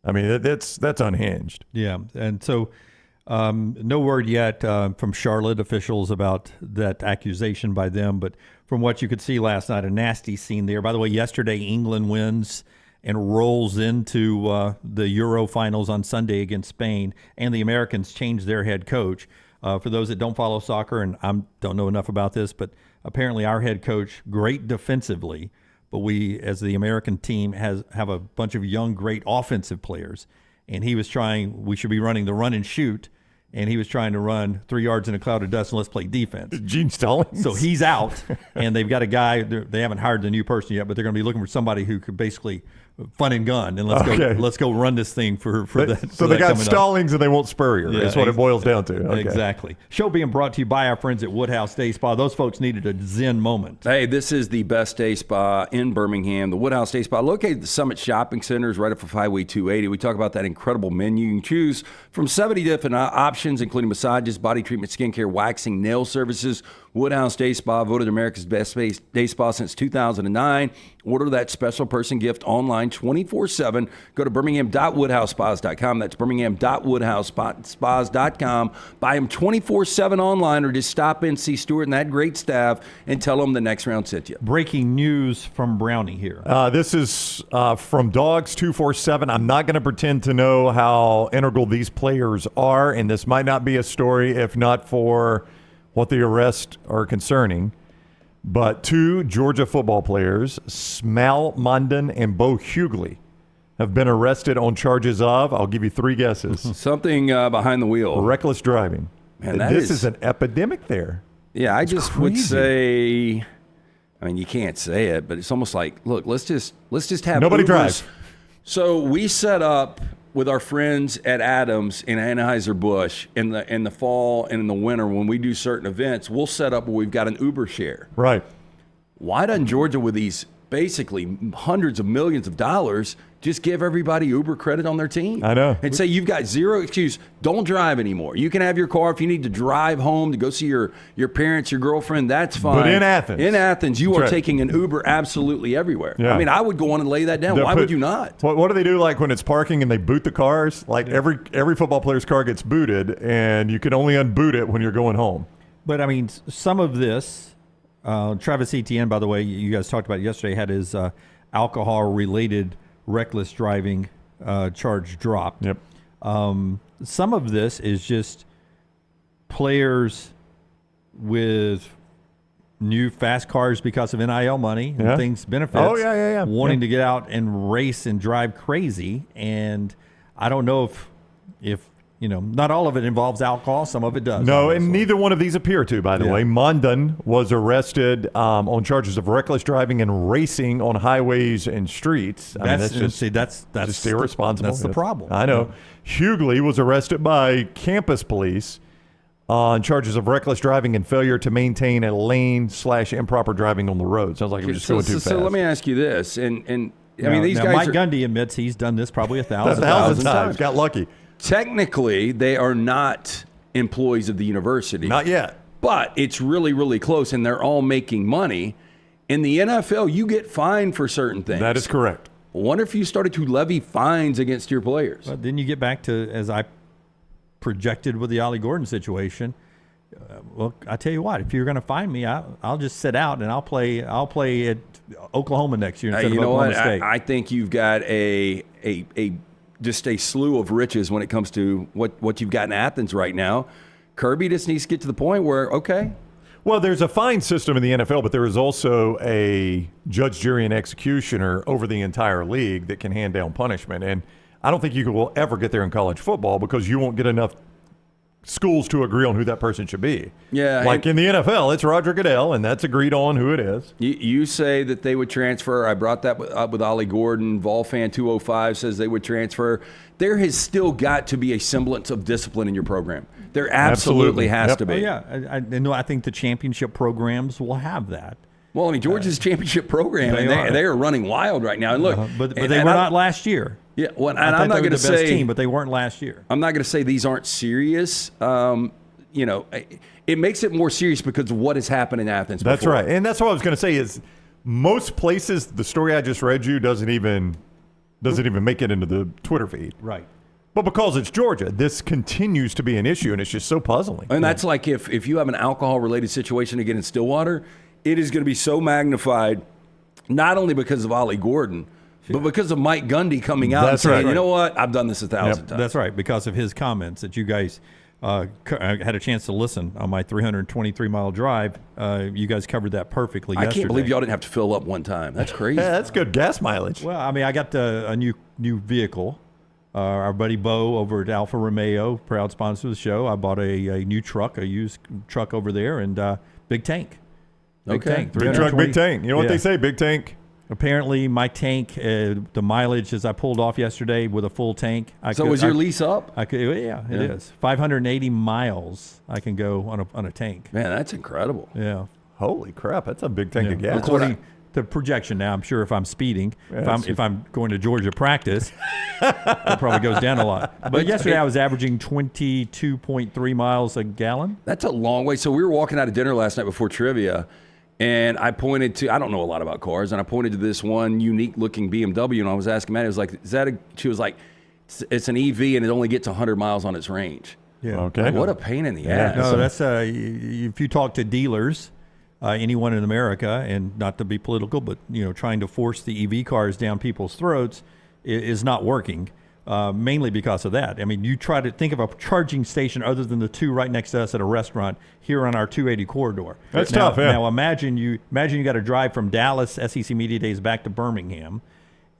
I mean, that's unhinged. Yeah, and so... no word yet from Charlotte officials about that accusation by them, but from what you could see last night, a nasty scene there. By the way, yesterday England wins and rolls into the Euro finals on Sunday against Spain, and the Americans changed their head coach. For those that don't follow soccer, and I don't know enough about this, but apparently our head coach, great defensively, but we, as the American team, have a bunch of young, great offensive players, and he was we should be running the run and shoot, and he was trying to run 3 yards in a cloud of dust and let's play defense. Gene Stallings. So he's out, and they've got a guy. They haven't hired the new person yet, but they're going to be looking for somebody who could basically fun and gun, and let's go run this thing for that. So they got Stallings and they want Spurrier. Yeah, that's what it boils down to. Okay. Exactly. Show being brought to you by our friends at Woodhouse Day Spa. Those folks needed a zen moment. Hey, this is the best day spa in Birmingham, the Woodhouse Day Spa, located at the Summit Shopping Centers right off of Highway 280. We talk about that incredible menu. You can choose from 70 different options, including massages, body treatment, skincare, waxing, nail services. Woodhouse Day Spa, voted America's best day spa since 2009. Order that special person gift online 24/7. Go to birmingham.woodhousespas.com. That's birmingham.woodhousespas.com. Buy them 24/7 online, or just stop in, see Stuart and that great staff, and tell them the Next Round sent you. Breaking news from Brownie here. This is from Dogs 247. I'm not going to pretend to know how integral these players are, and this might not be a story if not for what the arrests are concerning. But 2 Georgia football players, Smal Mondon and Bo Hughley, have been arrested on charges of, I'll give you 3 guesses. Something behind the wheel. Reckless driving. Man, this is an epidemic there. Yeah, I just would say, I mean, you can't say it, but it's almost like, look, let's just have nobody Ubers. drive. So we set up with our friends at Adams and Anheuser-Busch in the fall and in the winter when we do certain events, we'll set up where we've got an Uber share. Right. Why doesn't Georgia, with these basically hundreds of millions of dollars, just give everybody Uber credit on their team? I know. And say you've got zero excuse. Don't drive anymore. You can have your car if you need to drive home to go see your parents, your girlfriend. That's fine. But in Athens, you are taking an Uber absolutely everywhere. Yeah. I mean, I would go on and lay that down. Why would you not? What do they do, like when it's parking and they boot the cars? Like every football player's car gets booted, and you can only unboot it when you're going home. But I mean, some of this, Travis Etienne, by the way, you guys talked about it yesterday, had his alcohol-related reckless driving charge dropped. Yep. Some of this is just players with new fast cars because of NIL money and things, benefits. Oh, yeah. Wanting to get out and race and drive crazy. And I don't know if not all of it involves alcohol. Some of it does. No, obviously. and neither one of these appear to, by the way. Mondon was arrested on charges of reckless driving and racing on highways and streets. That's just irresponsible. That's the problem. I know. Hughley was arrested by campus police on charges of reckless driving and failure to maintain a lane/improper driving on the road. Sounds like he was just going too fast. So let me ask you this, and I mean, these guys. Mike Gundy admits he's done this probably 1,000 times. Got lucky. Technically, they are not employees of the university. Not yet. But it's really, really close, and they're all making money. In the NFL, you get fined for certain things. That is correct. I wonder if you started to levy fines against your players. But then you get back to, as I projected with the Ollie Gordon situation. Well, I tell you what, if you're going to fine me, I'll just sit out and I'll play at Oklahoma next year instead of Oklahoma State. I think you've got just a slew of riches when it comes to what you've got in Athens right now. Kirby just needs to get to the point where, okay. Well, there's a fine system in the NFL, but there is also a judge, jury, and executioner over the entire league that can hand down punishment. And I don't think you will ever get there in college football because you won't get enough schools to agree on who that person should be. Yeah, like in the NFL, it's Roger Goodell, and that's agreed on who it is. You say that they would transfer. I brought that up with Ollie Gordon. Volfan 205 says they would transfer. There has still got to be a semblance of discipline in your program. There absolutely has to be. Oh, yeah, I think the championship programs will have that. Well, I mean, Georgia's championship program, they are running wild right now. And look, but they were not last year. Yeah, well, and I'm not going to say best team, but they weren't last year. I'm not going to say these aren't serious. It makes it more serious because of what has happened in Athens. That's before. right, and that's what I was going to say is most places the story I just read you doesn't even make it into the Twitter feed. Right. But because it's Georgia, this continues to be an issue, and it's just so puzzling. And that's like if you have an alcohol-related situation again in Stillwater, it is going to be so magnified, not only because of Ollie Gordon, but because of Mike Gundy coming out and saying, you know what, I've done this 1,000 times. That's right, because of his comments that you guys had a chance to listen on my 323-mile drive. You guys covered that perfectly yesterday. I can't believe y'all didn't have to fill up one time. That's crazy. Yeah, that's good gas mileage. Well, I mean, I got a new vehicle. Our buddy Bo over at Alfa Romeo, proud sponsor of the show. I bought a new truck, a used truck over there, and big tank. Big tank. Big truck, big tank. You know what they say, big tank? Apparently, my tank, the mileage as I pulled off yesterday with a full tank. Was your lease up? It is. 580 miles I can go on a tank. Man, that's incredible. Yeah. Holy crap, that's a big tank of gas. According to projection now, I'm sure if I'm speeding, if I'm going to Georgia practice, it probably goes down a lot. But yesterday I was averaging 22.3 miles a gallon. That's a long way. So we were walking out of dinner last night before trivia, and I pointed to, I don't know a lot about cars, and I pointed to this one unique-looking BMW, and I was asking Matt, it was like, she was like, it's an EV, and it only gets 100 miles on its range. Yeah. Okay. Like, what a pain in the ass. No, that's if you talk to dealers, anyone in America, and not to be political, but trying to force the EV cars down people's throats is not working. Mainly because of that. I mean, you try to think of a charging station other than the two right next to us at a restaurant here on our 280 corridor. That's tough, yeah. Now imagine you got to drive from Dallas, SEC Media Days, back to Birmingham,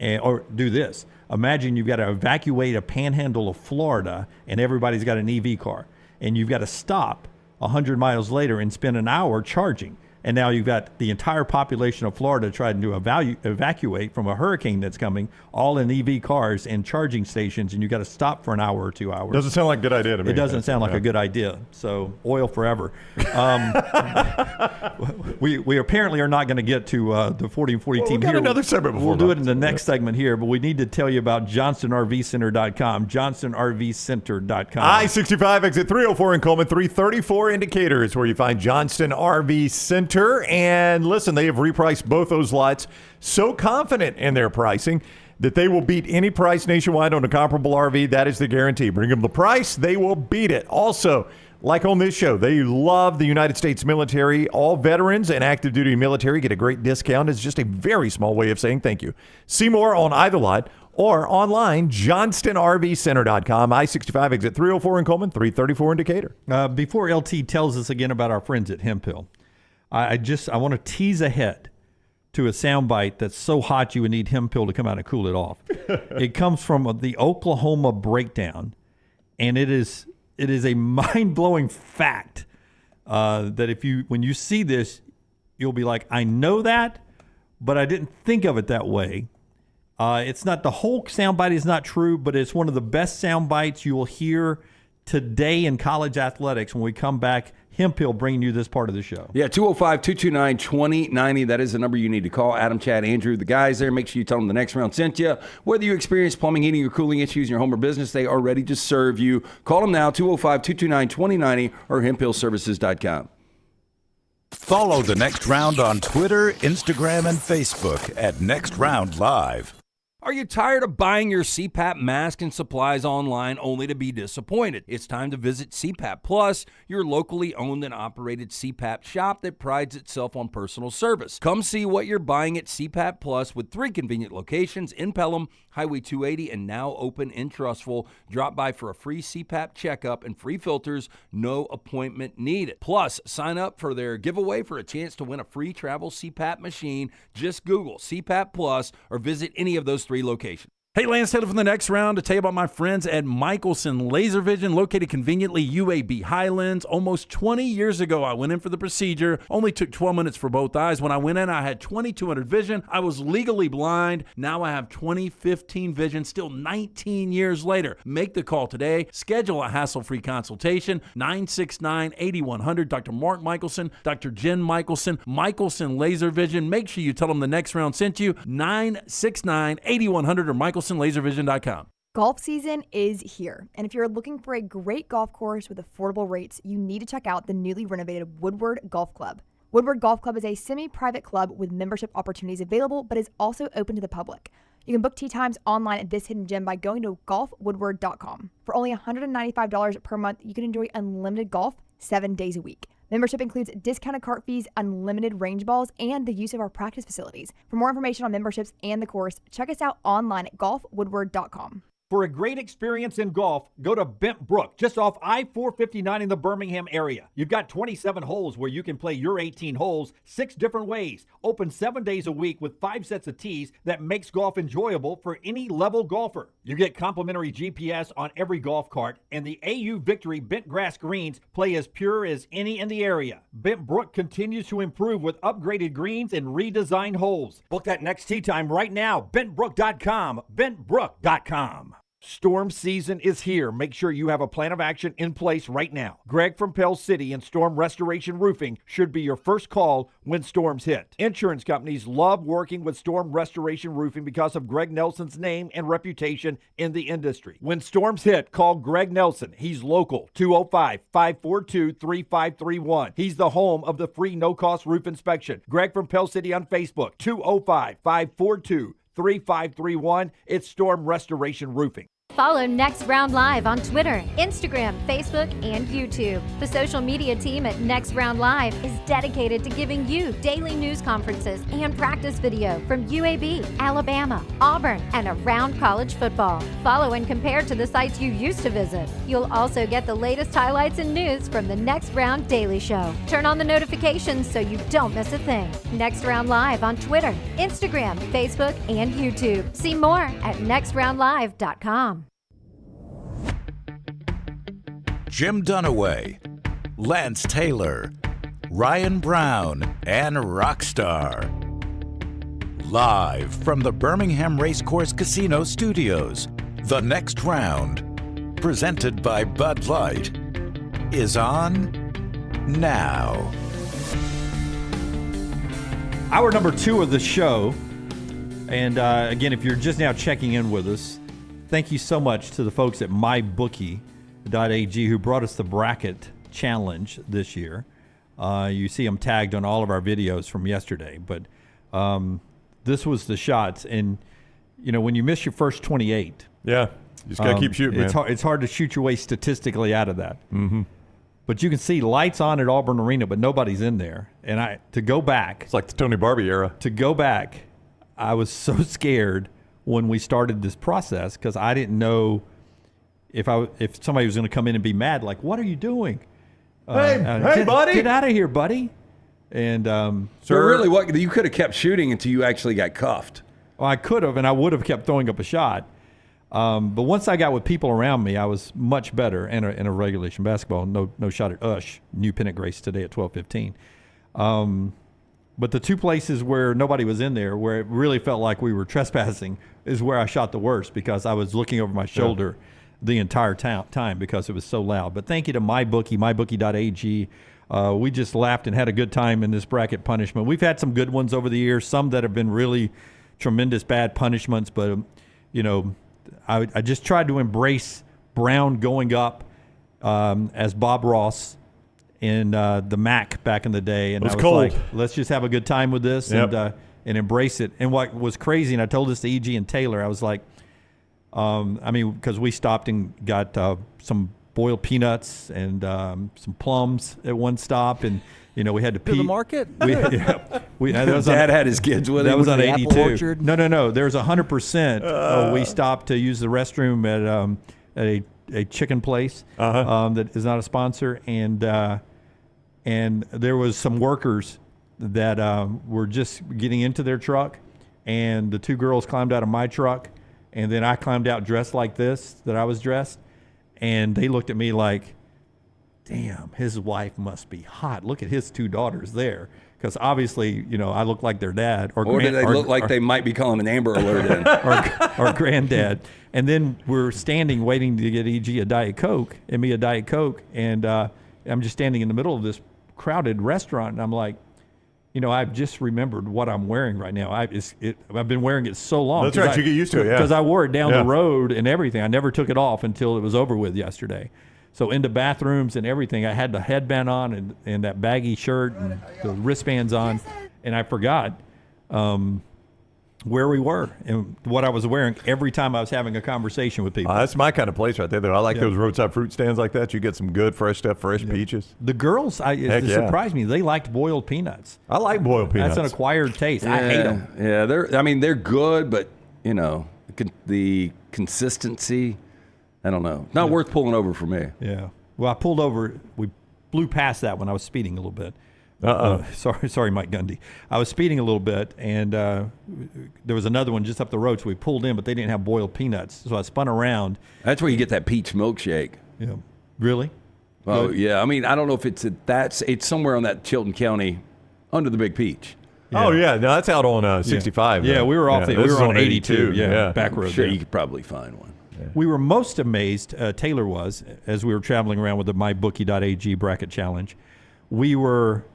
or do this. Imagine you've got to evacuate a panhandle of Florida, and everybody's got an EV car, and you've got to stop 100 miles later and spend an hour charging. And now you've got the entire population of Florida trying to evacuate from a hurricane that's coming, all in EV cars and charging stations, and you've got to stop for an hour or 2 hours. Doesn't sound like a good idea to me. It doesn't sound like a good idea. So oil forever. We apparently are not going to get to the 40 and 40 team got here. Another segment before. We'll do it in the next segment here, but we need to tell you about JohnstonRVCenter.com, JohnstonRVCenter.com. I-65 exit 304 in Coleman, 334 indicators where you find Johnston RV Center. And listen, they have repriced both those lots, so confident in their pricing that they will beat any price nationwide on a comparable RV. That is the guarantee. Bring them the price, they will beat it. Also, Like on this show, they love the United States military. All veterans and active duty military get a great discount. It's just a very small way of saying thank you. See more on either lot or online, johnstonrvcenter.com, I-65 exit 304 in Coleman, 334 in Decatur. Before LT tells us again about our friends at Hemphill, I want to tease ahead to a soundbite that's so hot you would need Hemphill to come out and cool it off. It comes from the Oklahoma Breakdown, and it is a mind-blowing fact that when you see this, you'll be like, I know that, but I didn't think of it that way. It's not, the whole soundbite is not true, but it's one of the best soundbites you will hear today in college athletics when we come back. Hemphill bringing you this part of the show. Yeah, 205-229-2090. That is the number you need to call. Adam, Chad, Andrew, the guys there. Make sure you tell them the next round sent you. Whether you experience plumbing, heating, or cooling issues in your home or business, they are ready to serve you. Call them now, 205-229-2090 or hemphillservices.com. Follow The Next Round on Twitter, Instagram, and Facebook at Next Round Live. Are you tired of buying your CPAP mask and supplies online only to be disappointed? It's time to visit CPAP Plus, your locally owned and operated CPAP shop that prides itself on personal service. Come see what you're buying at CPAP Plus with 3 convenient locations in Pelham, Highway 280, and now open in Trustful. Drop by for a free CPAP checkup and free filters, no appointment needed. Plus, sign up for their giveaway for a chance to win a free travel CPAP machine. Just Google CPAP Plus or visit any of those 3 locations. Hey, Lance Taylor from the next round to tell you about my friends at Michelson Laser Vision, located conveniently UAB Highlands. Almost 20 years ago, I went in for the procedure. Only took 12 minutes for both eyes. When I went in, I had 2200 vision. I was legally blind. Now I have 20/15 vision, still 19 years later. Make the call today. Schedule a hassle-free consultation. 969-8100. Dr. Mark Michelson, Dr. Jen Michelson, Michelson Laser Vision. Make sure you tell them the next round sent you. 969-8100 or Michelson. LaserVision.com. Golf season is here, and if you're looking for a great golf course with affordable rates, you need to check out the newly renovated Woodward Golf Club. Woodward Golf Club is a semi-private club with membership opportunities available, but is also open to the public. You can book tee times online at this hidden gem by going to golfwoodward.com. For only $195 per month, you can enjoy unlimited golf 7 days a week. Membership includes discounted cart fees, unlimited range balls, and the use of our practice facilities. For more information on memberships and the course, check us out online at golfwoodward.com. For a great experience in golf, go to Bent Brook, just off I-459 in the Birmingham area. You've got 27 holes where you can play your 18 holes 6 different ways. Open 7 days a week with 5 sets of tees that makes golf enjoyable for any level golfer. You get complimentary GPS on every golf cart, and the AU Victory bent grass greens play as pure as any in the area. Bent Brook continues to improve with upgraded greens and redesigned holes. Book that next tee time right now. Bentbrook.com. Bentbrook.com. Storm season is here. Make sure you have a plan of action in place right now. Greg from Pell City and Storm Restoration Roofing should be your first call when storms hit. Insurance companies love working with Storm Restoration Roofing because of Greg Nelson's name and reputation in the industry. When storms hit, call Greg Nelson. He's local, 205-542-3531. He's the home of the free no-cost roof inspection. Greg from Pell City on Facebook, 205-542-3531. It's Storm Restoration Roofing. Follow Next Round Live on Twitter, Instagram, Facebook, and YouTube. The social media team at Next Round Live is dedicated to giving you daily news conferences and practice video from UAB, Alabama, Auburn, and around college football. Follow and compare to the sites you used to visit. You'll also get the latest highlights and news from the Next Round Daily Show. Turn on the notifications so you don't miss a thing. Next Round Live on Twitter, Instagram, Facebook, and YouTube. See more at nextroundlive.com. Jim Dunaway, Lance Taylor, Ryan Brown, and Rockstar. Live from the Birmingham Racecourse Casino Studios, The Next Round, presented by Bud Light, is on now. Hour number 2 of the show. And again, if you're just now checking in with us, thank you so much to the folks at MyBookie.ag who brought us the bracket challenge this year. You see them tagged on all of our videos from yesterday, but this was the shots. And, you know, when you miss your first 28. Yeah, you just got to keep shooting, man. It's hard to shoot your way statistically out of that. Mm-hmm. But you can see lights on at Auburn Arena, but nobody's in there. And to go back. It's like the Tony Barbie era. To go back, I was so scared when we started this process because I didn't know if somebody was going to come in and be mad, like, what are you doing? Hey, buddy. Get out of here, buddy. And so really, what you could have kept shooting until you actually got cuffed. Well, I could have, and I would have kept throwing up a shot. But once I got with people around me, I was much better in a regulation basketball. No shot at Ush, New Pennant Grace today at 12:15. But the two places where nobody was in there, where it really felt like we were trespassing, is where I shot the worst because I was looking over my shoulder the entire time because it was so loud. But thank you to MyBookie, mybookie.ag. We just laughed and had a good time in this bracket punishment. We've had some good ones over the years, some that have been really tremendous bad punishments, but, I just tried to embrace Brown going up as Bob Ross in the MAC back in the day. And I was cold. like, let's just have a good time with this and embrace it. And what was crazy, and I told this to E.G. and Taylor, I was like, because we stopped and got some boiled peanuts and some plums at one stop, and we had to pee. To the market? Dad had his kids with him. That was on the 82. apple orchard? No. There's 100%. We stopped to use the restroom at a chicken place that is not a sponsor, and there was some workers that were just getting into their truck, and the two girls climbed out of my truck, and then I climbed out dressed like this, that I was dressed, and they looked at me like, damn, his wife must be hot. Look at his two daughters there. Because obviously, I look like their dad. Or do they look like they might be calling an Amber Alert in? or granddad. And then we're standing waiting to get E.G. a Diet Coke and me a Diet Coke. And I'm just standing in the middle of this crowded restaurant. And I'm like, I've just remembered what I'm wearing right now. I've been wearing it so long. That's right. You get used to it, yeah. Because I wore it down the road and everything. I never took it off until it was over with yesterday. So into bathrooms and everything, I had the headband on and that baggy shirt and the wristbands on, and I forgot where we were and what I was wearing every time I was having a conversation with people. That's my kind of place right there, though. I like those roadside fruit stands like that. You get some good fresh stuff, fresh peaches. The girls, it surprised me. They liked boiled peanuts. I like boiled peanuts. That's an acquired taste. I hate them. Yeah, they're good, but the consistency. I don't know. Not worth pulling over for me. Yeah. Well, I pulled over. We blew past that when I was speeding a little bit. Sorry, Mike Gundy. I was speeding a little bit, and there was another one just up the road, so we pulled in, but they didn't have boiled peanuts. So I spun around. That's where you get that peach milkshake. Yeah. Really? Oh, yeah. I mean, I don't know if it's somewhere on that Chilton County under the Big Peach. Yeah. Oh, yeah. No, that's out on 65. Yeah, we were off we were on 82. Yeah, back road. Sure, you could probably find one. Yeah. We were most amazed, Taylor was, as we were traveling around with the MyBookie.ag bracket challenge. We were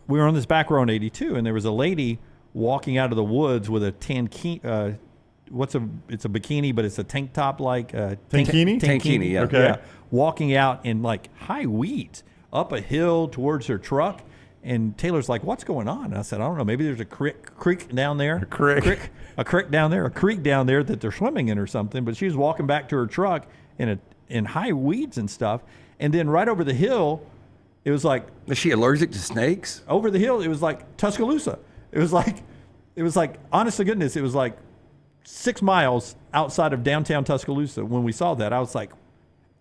on this back row in 82, and there was a lady walking out of the woods with a it's a bikini, but it's a tank top like tankini? Tankini, yeah. Okay. Yeah. Walking out in like high wheat up a hill towards her truck. And Taylor's like, what's going on? And I said, I don't know. Maybe there's a creek down there. A creek down there that they're swimming in or something. But she was walking back to her truck in high weeds and stuff. And then right over the hill, it was like... Is she allergic to snakes? Over the hill, it was like Tuscaloosa. It was like, honest to goodness, it was like 6 miles outside of downtown Tuscaloosa. When we saw that, I was like,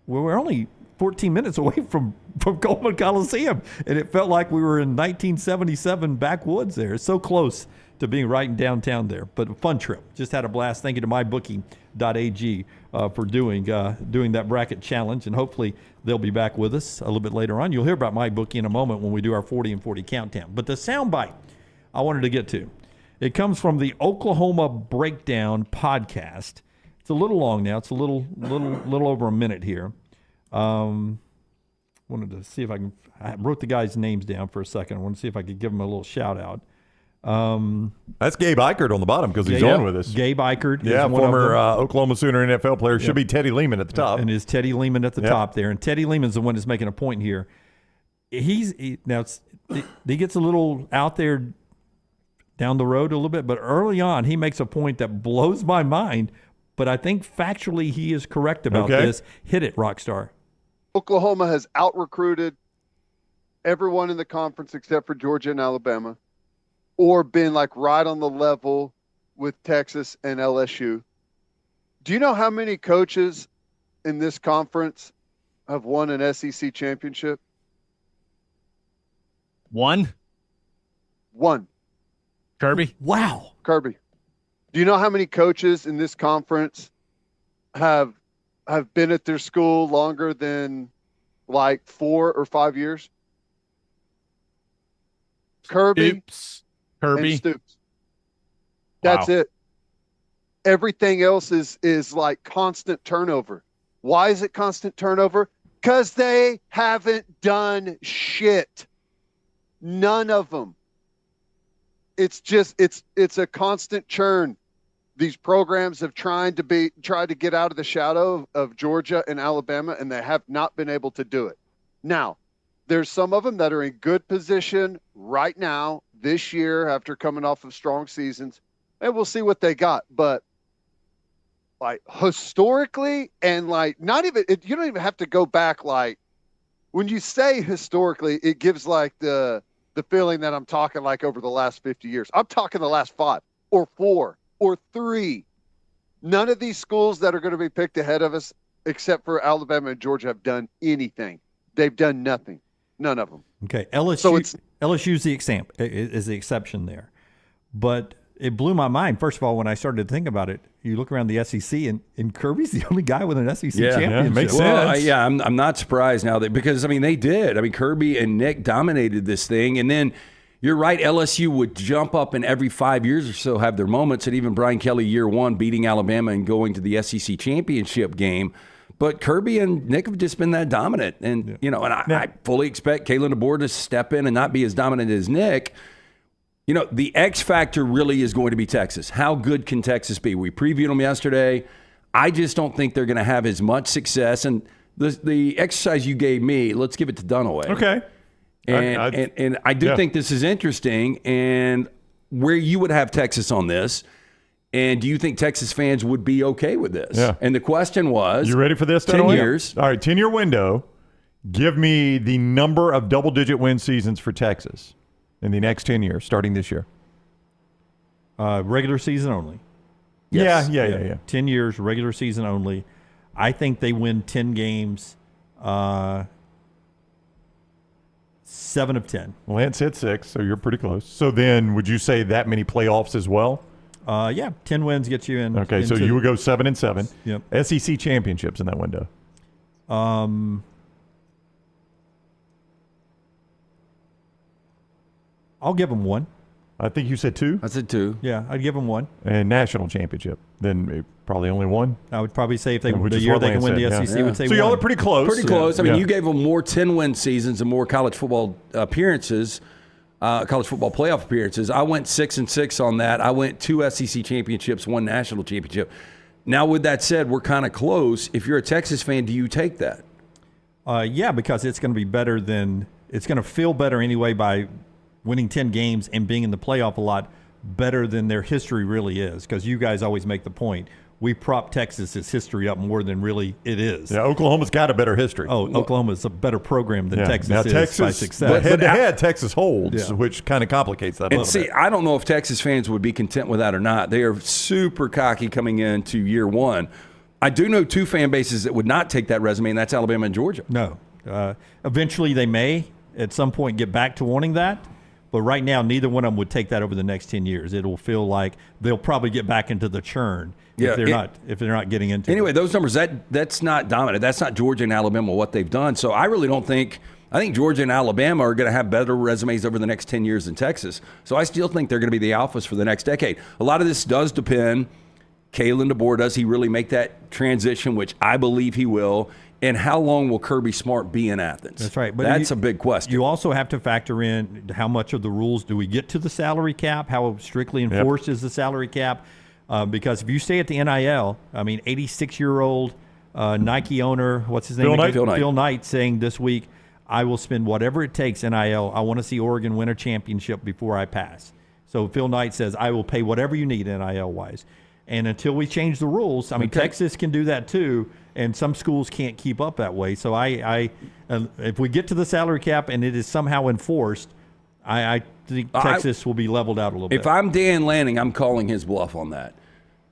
well, we're only 14 minutes away from Coleman Coliseum, and it felt like we were in 1977 backwoods there. It's so close to being right in downtown there, but a fun trip. Just had a blast. Thank you to mybookie.ag for doing that bracket challenge, and hopefully they'll be back with us a little bit later on. You'll hear about MyBookie in a moment when we do our 40 and 40 countdown. But the soundbite I wanted to get to, it comes from the Oklahoma Breakdown podcast. It's a little long now. It's a little over a minute here. Wanted to see if I wrote the guys' names down for a second. I want to see if I could give them a little shout out. That's Gabe Eichert on the bottom because he's on with us. Gabe Eichert. Yeah, former Oklahoma Sooner NFL player. Should be Teddy Lehman at the top. And is Teddy Lehman at the top there. And Teddy Lehman's the one that's making a point here. He gets a little out there down the road a little bit, but early on he makes a point that blows my mind, but I think factually he is correct about this. Hit it, Rockstar. Oklahoma has out-recruited everyone in the conference except for Georgia and Alabama, or been like right on the level with Texas and LSU. Do you know how many coaches in this conference have won an SEC championship? One. Kirby. Wow. Kirby. Do you know how many coaches in this conference have been at their school longer than like 4 or 5 years? Kirby. And Stoops. That's it. Everything else is like constant turnover. Why is it constant turnover? Because they haven't done shit. None of them. It's just it's a constant churn. These programs have tried to get out of the shadow of Georgia and Alabama, and they have not been able to do it. Now, there's some of them that are in good position right now this year after coming off of strong seasons, and we'll see what they got. But like historically, and like not even you don't even have to go back. Like when you say historically, it gives like the feeling that I'm talking like over the last 50 years. I'm talking the last 5 or 4 or 3. None of these schools that are going to be picked ahead of us, except for Alabama and Georgia, have done anything. They've done nothing. None of them. Okay, LSU's the exception there. But it blew my mind, first of all, when I started to think about it. You look around the SEC, and Kirby's the only guy with an SEC championship. Yeah, makes sense. Well, I'm not surprised now because they did. I mean, Kirby and Nick dominated this thing, and then you're right. LSU would jump up and every 5 years or so have their moments, and even Brian Kelly year 1 beating Alabama and going to the SEC championship game. But Kirby and Nick have just been that dominant, and I fully expect Kalen DeBoer to step in and not be as dominant as Nick. The X factor really is going to be Texas. How good can Texas be? We previewed them yesterday. I just don't think they're going to have as much success. And the exercise you gave me, let's give it to Dunaway. Okay. And I do think this is interesting, and where you would have Texas on this. And do you think Texas fans would be okay with this? Yeah. And the question was, you ready for this? 10 years. All right, 10-year window. Give me the number of double-digit win seasons for Texas in the next 10 years, starting this year. Regular season only. Yes. Yeah. 10 years, regular season only. I think they win 10 games, 7 of 10. Lance hit 6, so you're pretty close. So then would you say that many playoffs as well? 10 wins get you in. Okay, so you would go 7-7. Yep. SEC championships in that window. I'll give them 1. I think you said 2. I said 2. Yeah, I'd give them 1. And national championship, then probably only 1. I would probably say if they Which the is year what they can Lance win said, the SEC, would say so 1. y'all are pretty close. Pretty close. I mean, Yeah. you gave them more 10-win seasons and more college football appearances, college football playoff appearances. I went 6-6 on that. I went 2 SEC championships, 1 national championship. Now, with that said, we're kind of close. If you're a Texas fan, do you take that? Yeah, because it's going to be better than – it's going to feel better anyway by winning 10 games and being in the playoff a lot better than their history really is, because you guys always make the point. We prop Texas's history up more than really it is. Yeah, Oklahoma's got a better history. Oklahoma's a better program than Texas now, is Texas, by success. Head-to-head, Texas holds, which kind of complicates that a little bit. I don't know if Texas fans would be content with that or not. They are super cocky coming into year 1. I do know 2 fan bases that would not take that resume, and that's Alabama and Georgia. No. Eventually they may at some point get back to wanting that. But right now, neither one of them would take that over the next 10 years. It'll feel like they'll probably get back into the churn if they're not getting into it. Those numbers, that's not dominant. That's not Georgia and Alabama, what they've done. So I really don't think – I think Georgia and Alabama are going to have better resumes over the next 10 years than Texas. So I still think they're going to be the alphas for the next decade. A lot of this does depend – Kalen DeBoer, does he really make that transition, which I believe he will? And how long will Kirby Smart be in Athens? That's right. But that's a big question. You also have to factor in how much of the rules do we get to the salary cap? How strictly enforced is the salary cap? Because if you stay at the NIL, 86-year-old Nike owner, what's his name? Phil Knight saying this week, I will spend whatever it takes NIL. I want to see Oregon win a championship before I pass. So Phil Knight says, I will pay whatever you need NIL-wise. And until we change the rules, I mean, Texas can do that too, and some schools can't keep up that way. So if we get to the salary cap and it is somehow enforced, I think Texas will be leveled out a little bit. If I'm Dan Lanning, I'm calling his bluff on that.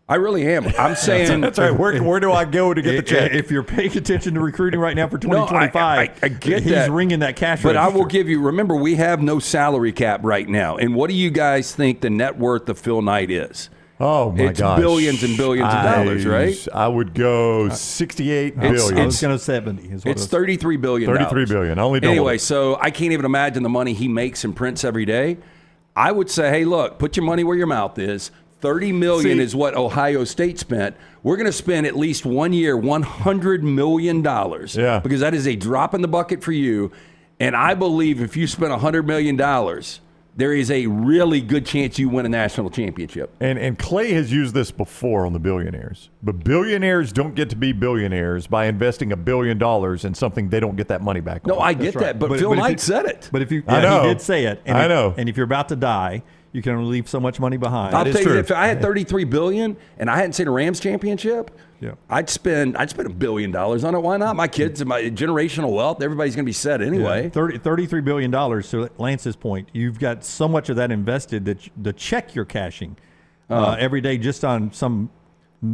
I really am. I'm saying that's right. Where do I go to get the check? If you're paying attention to recruiting right now for 2025, I get he's that. ringing that cash But register. I will give you. Remember, we have no salary cap right now. And what do you guys think the net worth of Phil Knight is? Oh my it's gosh. billions and billions of dollars, right? I would go 68 billion. I was going to 70. It's $33 billion. 33 billion. Only double. Anyway, so I can't even imagine the money he makes and prints every day. I would say, hey, look, put your money where your mouth is. $30 million is what Ohio State spent. We're going to spend at least 1 year $100 million. Yeah. Because that is a drop in the bucket for you. And I believe if you spend $100 million, there is a really good chance you win a national championship. And Clay has used this before on the billionaires. But billionaires don't get to be billionaires by investing $1 billion in something they don't get that money back on. No, I get that. But Phil Knight said it. But if you, I know. he did say it. And I know. And if you're about to die, you can only leave so much money behind. I'll tell you, if I had $33 billion and I hadn't seen a Rams championship, yeah, I'd spend $1 billion on it. Why not? My kids and my generational wealth, everybody's going to be set anyway. Yeah. $33 billion. So Lance's point, you've got so much of that invested that the check you're cashing every day just on some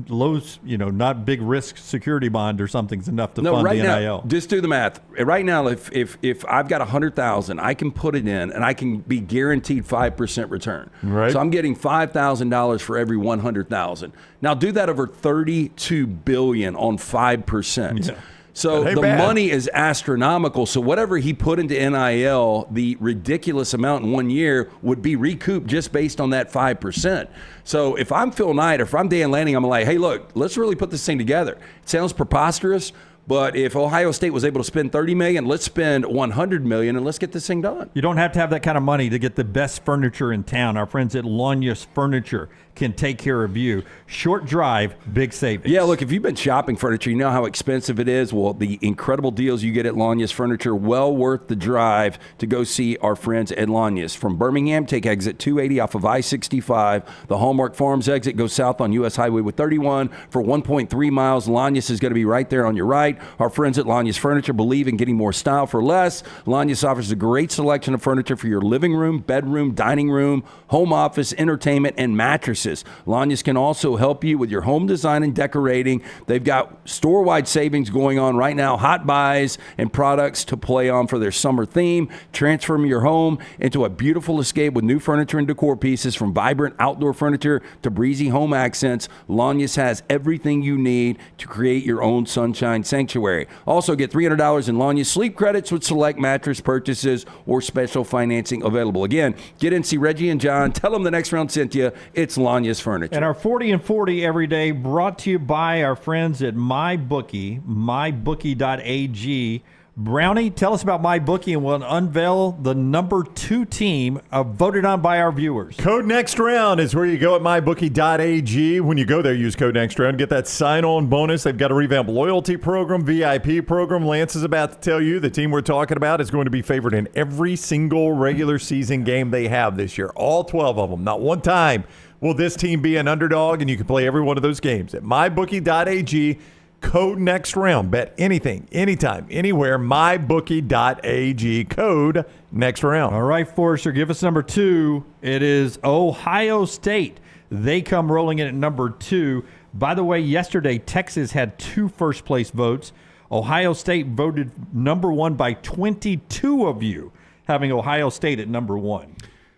lows, not big risk security bond or something's enough to fund right the NIL. Now, just do the math. Right now, if I've got $100,000, I can put it in and I can be guaranteed 5% return. Right. So I'm getting $5,000 for every $100,000. Now do that over $32 billion on 5%. Yeah. So the money is astronomical. So whatever he put into NIL, the ridiculous amount in 1 year would be recouped just based on that 5%. So if I'm Phil Knight or if I'm Dan Lanning, I'm like, hey, look, let's really put this thing together. It sounds preposterous, but if Ohio State was able to spend $30 million, let's spend $100 million and let's get this thing done. You don't have to have that kind of money to get the best furniture in town. Our friends at Lanyas Furniture can take care of you. Short drive, big savings. Yeah, look, if you've been shopping furniture, you know how expensive it is. Well, the incredible deals you get at Lanyas Furniture, well worth the drive to go see our friends at Lanyas. From Birmingham, take exit 280 off of I-65. The Hallmark Farms exit goes south on U.S. Highway with 31. For 1.3 miles, Lanyas is going to be right there on your right. Our friends at Lanyas Furniture believe in getting more style for less. Lanyas offers a great selection of furniture for your living room, bedroom, dining room, home office, entertainment, and mattresses. Lanyas can also help you with your home design and decorating. They've got store-wide savings going on right now, hot buys and products to play on for their summer theme. Transform your home into a beautiful escape with new furniture and decor pieces, from vibrant outdoor furniture to breezy home accents. Lanyas has everything you need to create your own sunshine sanctuary. Also, get $300 in Lanyas sleep credits with select mattress purchases or special financing available. Again, get in, see Reggie and John. Tell them the next round sent you. It's Lanyas Furniture. And our 40 and 40 every day brought to you by our friends at MyBookie, mybookie.ag. Brownie, tell us about MyBookie, and we'll unveil the number 2 team voted on by our viewers. Code Next Round is where you go at mybookie.ag. When you go there, use code Next Round. Get that sign-on bonus. They've got a revamped loyalty program, VIP program. Lance is about to tell you the team we're talking about is going to be favored in every single regular season game they have this year. All 12 of them. Not one time will this team be an underdog, and you can play every one of those games at mybookie.ag. Code Next Round. Bet anything, anytime, anywhere. mybookie.ag. Code Next Round. All right, Forrester, give us number 2. It is Ohio State. They come rolling in at number 2. By the way, yesterday, Texas had 2 first-place votes. Ohio State voted number 1 by 22 of you, having Ohio State at number 1.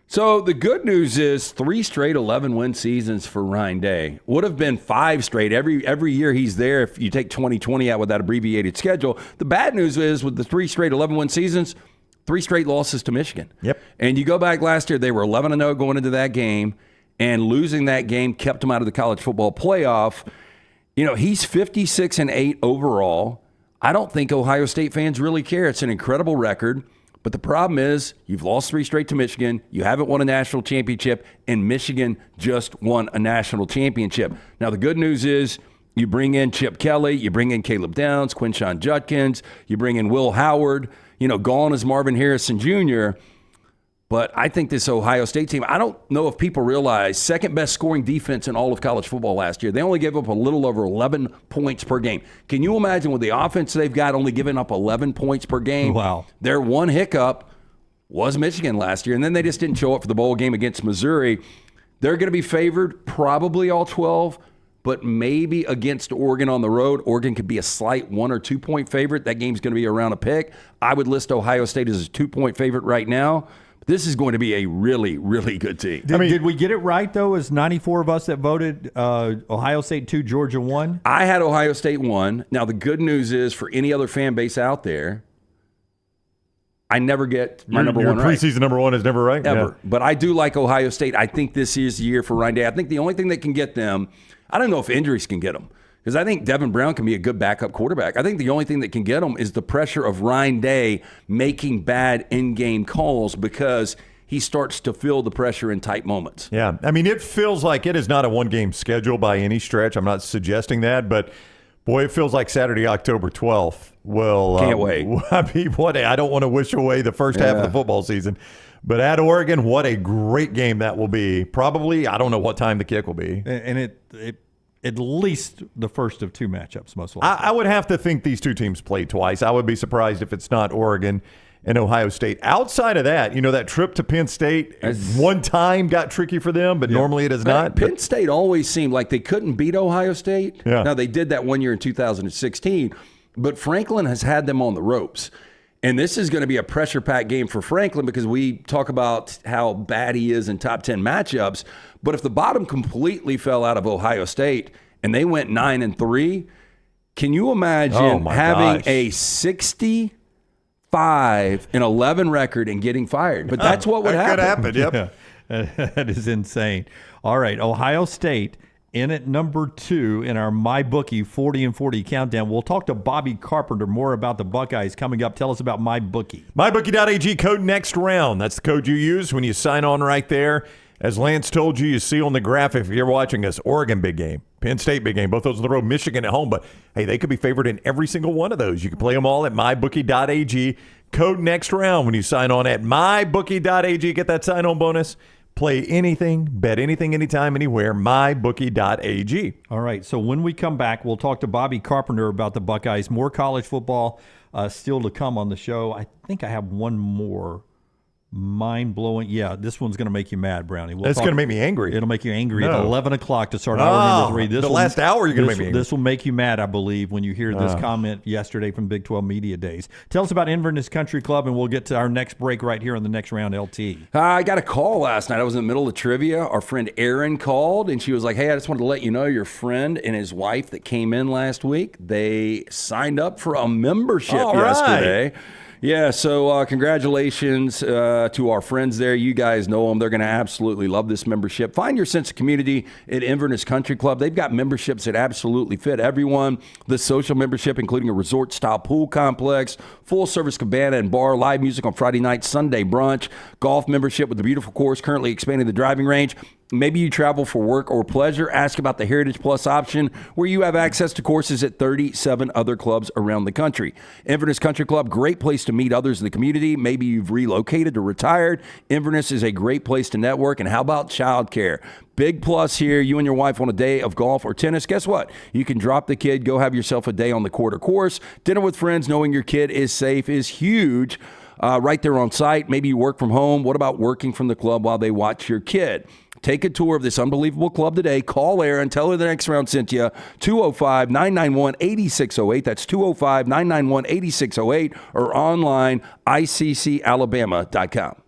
So the good news is 3 straight 11-win seasons for Ryan Day. Would have been 5 straight every year he's there if you take 2020 out with that abbreviated schedule. The bad news is with the 3 straight 11-win seasons, 3 straight losses to Michigan. Yep. And you go back last year, they were 11-0 going into that game, and losing that game kept him out of the college football playoff. You know, he's 56-8 overall. I don't think Ohio State fans really care. It's an incredible record. But the problem is you've lost 3 straight to Michigan. You haven't won a national championship, and Michigan just won a national championship. Now, the good news is you bring in Chip Kelly, you bring in Caleb Downs, Quinshon Judkins, you bring in Will Howard. You know, gone is Marvin Harrison Jr., But I think this Ohio State team, I don't know if people realize, second best scoring defense in all of college football last year. They only gave up a little over 11 points per game. Can you imagine with the offense they've got only giving up 11 points per game? Wow. Their one hiccup was Michigan last year, and then they just didn't show up for the bowl game against Missouri. They're going to be favored, probably all 12, but maybe against Oregon on the road. Oregon could be a slight 1 or 2 point favorite. That game's going to be around a pick. I would list Ohio State as a 2 point favorite right now. This is going to be a really, really good team. Did we get it right, though, as 94 of us that voted Ohio State 2, Georgia 1? I had Ohio State 1. Now, the good news is for any other fan base out there, I never get my number one right. Preseason number one is never right. Ever. Yeah. But I do like Ohio State. I think this is the year for Ryan Day. I think the only thing that can get them, I don't know if injuries can get them, because I think Devin Brown can be a good backup quarterback. I think the only thing that can get them is the pressure of Ryan Day making bad in-game calls, because he starts to feel the pressure in tight moments. Yeah. I mean, it feels like it is not a one-game schedule by any stretch. I'm not suggesting that, but boy, it feels like Saturday, October 12th. Well, can't wait. I mean, I don't want to wish away the first half of the football season, but at Oregon, what a great game that will be. Probably, I don't know what time the kick will be. And it at least the first of two matchups, most likely. I would have to think these two teams play twice. I would be surprised if it's not Oregon and Ohio State. Outside of that, that trip to Penn State one time got tricky for them, but normally it is not. Penn State always seemed like they couldn't beat Ohio State. Yeah. Now, they did that one year in 2016, but Franklin has had them on the ropes. And this is going to be a pressure-packed game for Franklin, because we talk about how bad he is in top 10 matchups. But if the bottom completely fell out of Ohio State and they went 9-3, can you imagine having a 65-11 record and getting fired? But that's what would happen. Could happen, yep. Yeah. That is insane. All right, Ohio State in at number 2 in our MyBookie 40-40 countdown. We'll talk to Bobby Carpenter more about the Buckeyes coming up. Tell us about MyBookie. MyBookie.ag, code next round. That's the code you use when you sign on right there. As Lance told you, you see on the graph, if you're watching us, Oregon big game, Penn State big game, both those on the road, Michigan at home. But, hey, they could be favored in every single one of those. You can play them all at MyBookie.ag. Code next round when you sign on at MyBookie.ag. Get that sign-on bonus. Play anything, bet anything, anytime, anywhere, MyBookie.ag. All right, so when we come back, we'll talk to Bobby Carpenter about the Buckeyes. More college football still to come on the show. I think I have one more mind-blowing. Yeah, this one's going to make you mad, Brownie. It's going to make me angry. It'll make you angry at 11 o'clock to start hour number 3. Last hour you're going to make me angry. This will make you mad, I believe, when you hear this comment yesterday from Big 12 Media Days. Tell us about Inverness Country Club, and we'll get to our next break right here on the Next Round LT. I got a call last night. I was in the middle of trivia. Our friend Erin called, and she was like, hey, I just wanted to let you know your friend and his wife that came in last week, they signed up for a membership yesterday. Right. Yeah, so congratulations to our friends there. You guys know them. They're going to absolutely love this membership. Find your sense of community at Inverness Country Club. They've got memberships that absolutely fit everyone. The social membership, including a resort-style pool complex, full-service cabana and bar, live music on Friday night, Sunday brunch, golf membership with a beautiful course, currently expanding the driving range. Maybe you travel for work or pleasure. Ask about the Heritage Plus option, where you have access to courses at 37 other clubs around the country. Inverness Country Club, great place to meet others in the community. Maybe you've relocated or retired. Inverness is a great place to network. And how about childcare? Big plus here. You and your wife on a day of golf or tennis. Guess what? You can drop the kid, go have yourself a day on the court or course. Dinner with friends, knowing your kid is safe is huge. Right there on site. Maybe you work from home. What about working from the club while they watch your kid? Take a tour of this unbelievable club today. Call Erin. Tell her the Next Round sent you. 205-991-8608. That's 205-991-8608. Or online, iccalabama.com.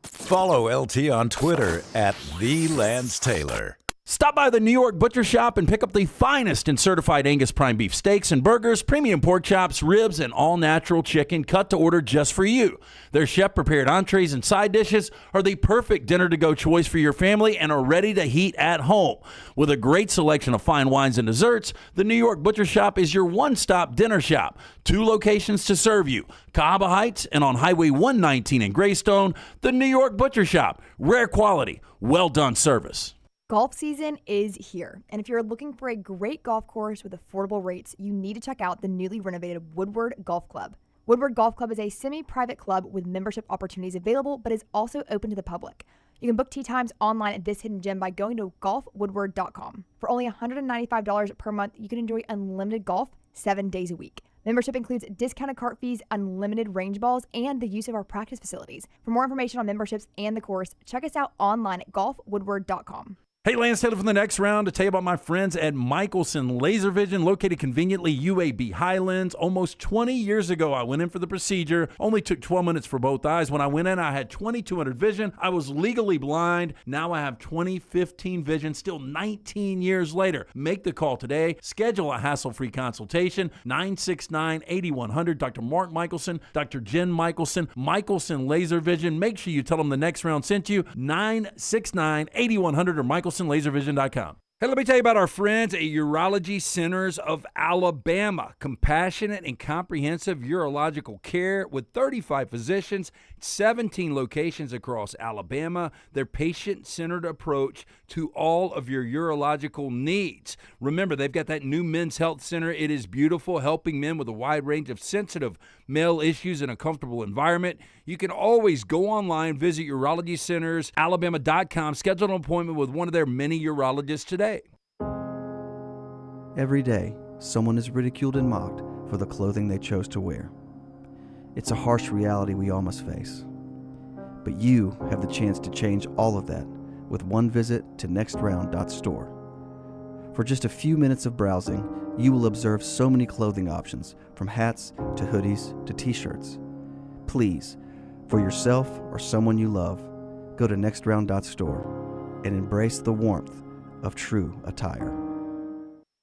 Follow LT on Twitter at thelancetaylor. Stop by the New York Butcher Shop and pick up the finest in certified Angus prime beef steaks and burgers, premium pork chops, ribs, and all-natural chicken cut to order just for you. Their chef-prepared entrees and side dishes are the perfect dinner-to-go choice for your family and are ready to heat at home. With a great selection of fine wines and desserts, the New York Butcher Shop is your one-stop dinner shop. 2 locations to serve you, Cahaba Heights and on Highway 119 in Greystone. The New York Butcher Shop. Rare quality, well-done service. Golf season is here, and if you're looking for a great golf course with affordable rates, you need to check out the newly renovated Woodward Golf Club. Woodward Golf Club is a semi-private club with membership opportunities available, but is also open to the public. You can book tee times online at this hidden gem by going to golfwoodward.com. For only $195 per month, you can enjoy unlimited golf 7 days a week. Membership includes discounted cart fees, unlimited range balls, and the use of our practice facilities. For more information on memberships and the course, check us out online at golfwoodward.com. Hey, Lance Taylor from the next round to tell you about my friends at Michelson Laser Vision, located conveniently UAB Highlands. Almost 20 years ago, I went in for the procedure. Only took 12 minutes for both eyes. When I went in, I had 2200 vision. I was legally blind. Now I have 20/15 vision, still 19 years later. Make the call today. Schedule a hassle-free consultation, 969-8100. Dr. Mark Michelson, Dr. Jen Michelson, Michelson Laser Vision. Make sure you tell them the next round sent you, 969-8100 or MichelsonLaserVision.com. Hey, let me tell you about our friends at Urology Centers of Alabama. Compassionate and comprehensive urological care with 35 physicians, 17 locations across Alabama. Their patient-centered approach to all of your urological needs. Remember, they've got that new men's health center. It is beautiful, helping men with a wide range of sensitive male issues in a comfortable environment. You can always go online, visit urologycentersalabama.com, schedule an appointment with one of their many urologists today. Every day, someone is ridiculed and mocked for the clothing they chose to wear. It's a harsh reality we all must face. But you have the chance to change all of that with one visit to nextround.store. For just a few minutes of browsing, you will observe so many clothing options, from hats to hoodies to t-shirts. Please, for yourself or someone you love, go to nextround.store and embrace the warmth of true attire.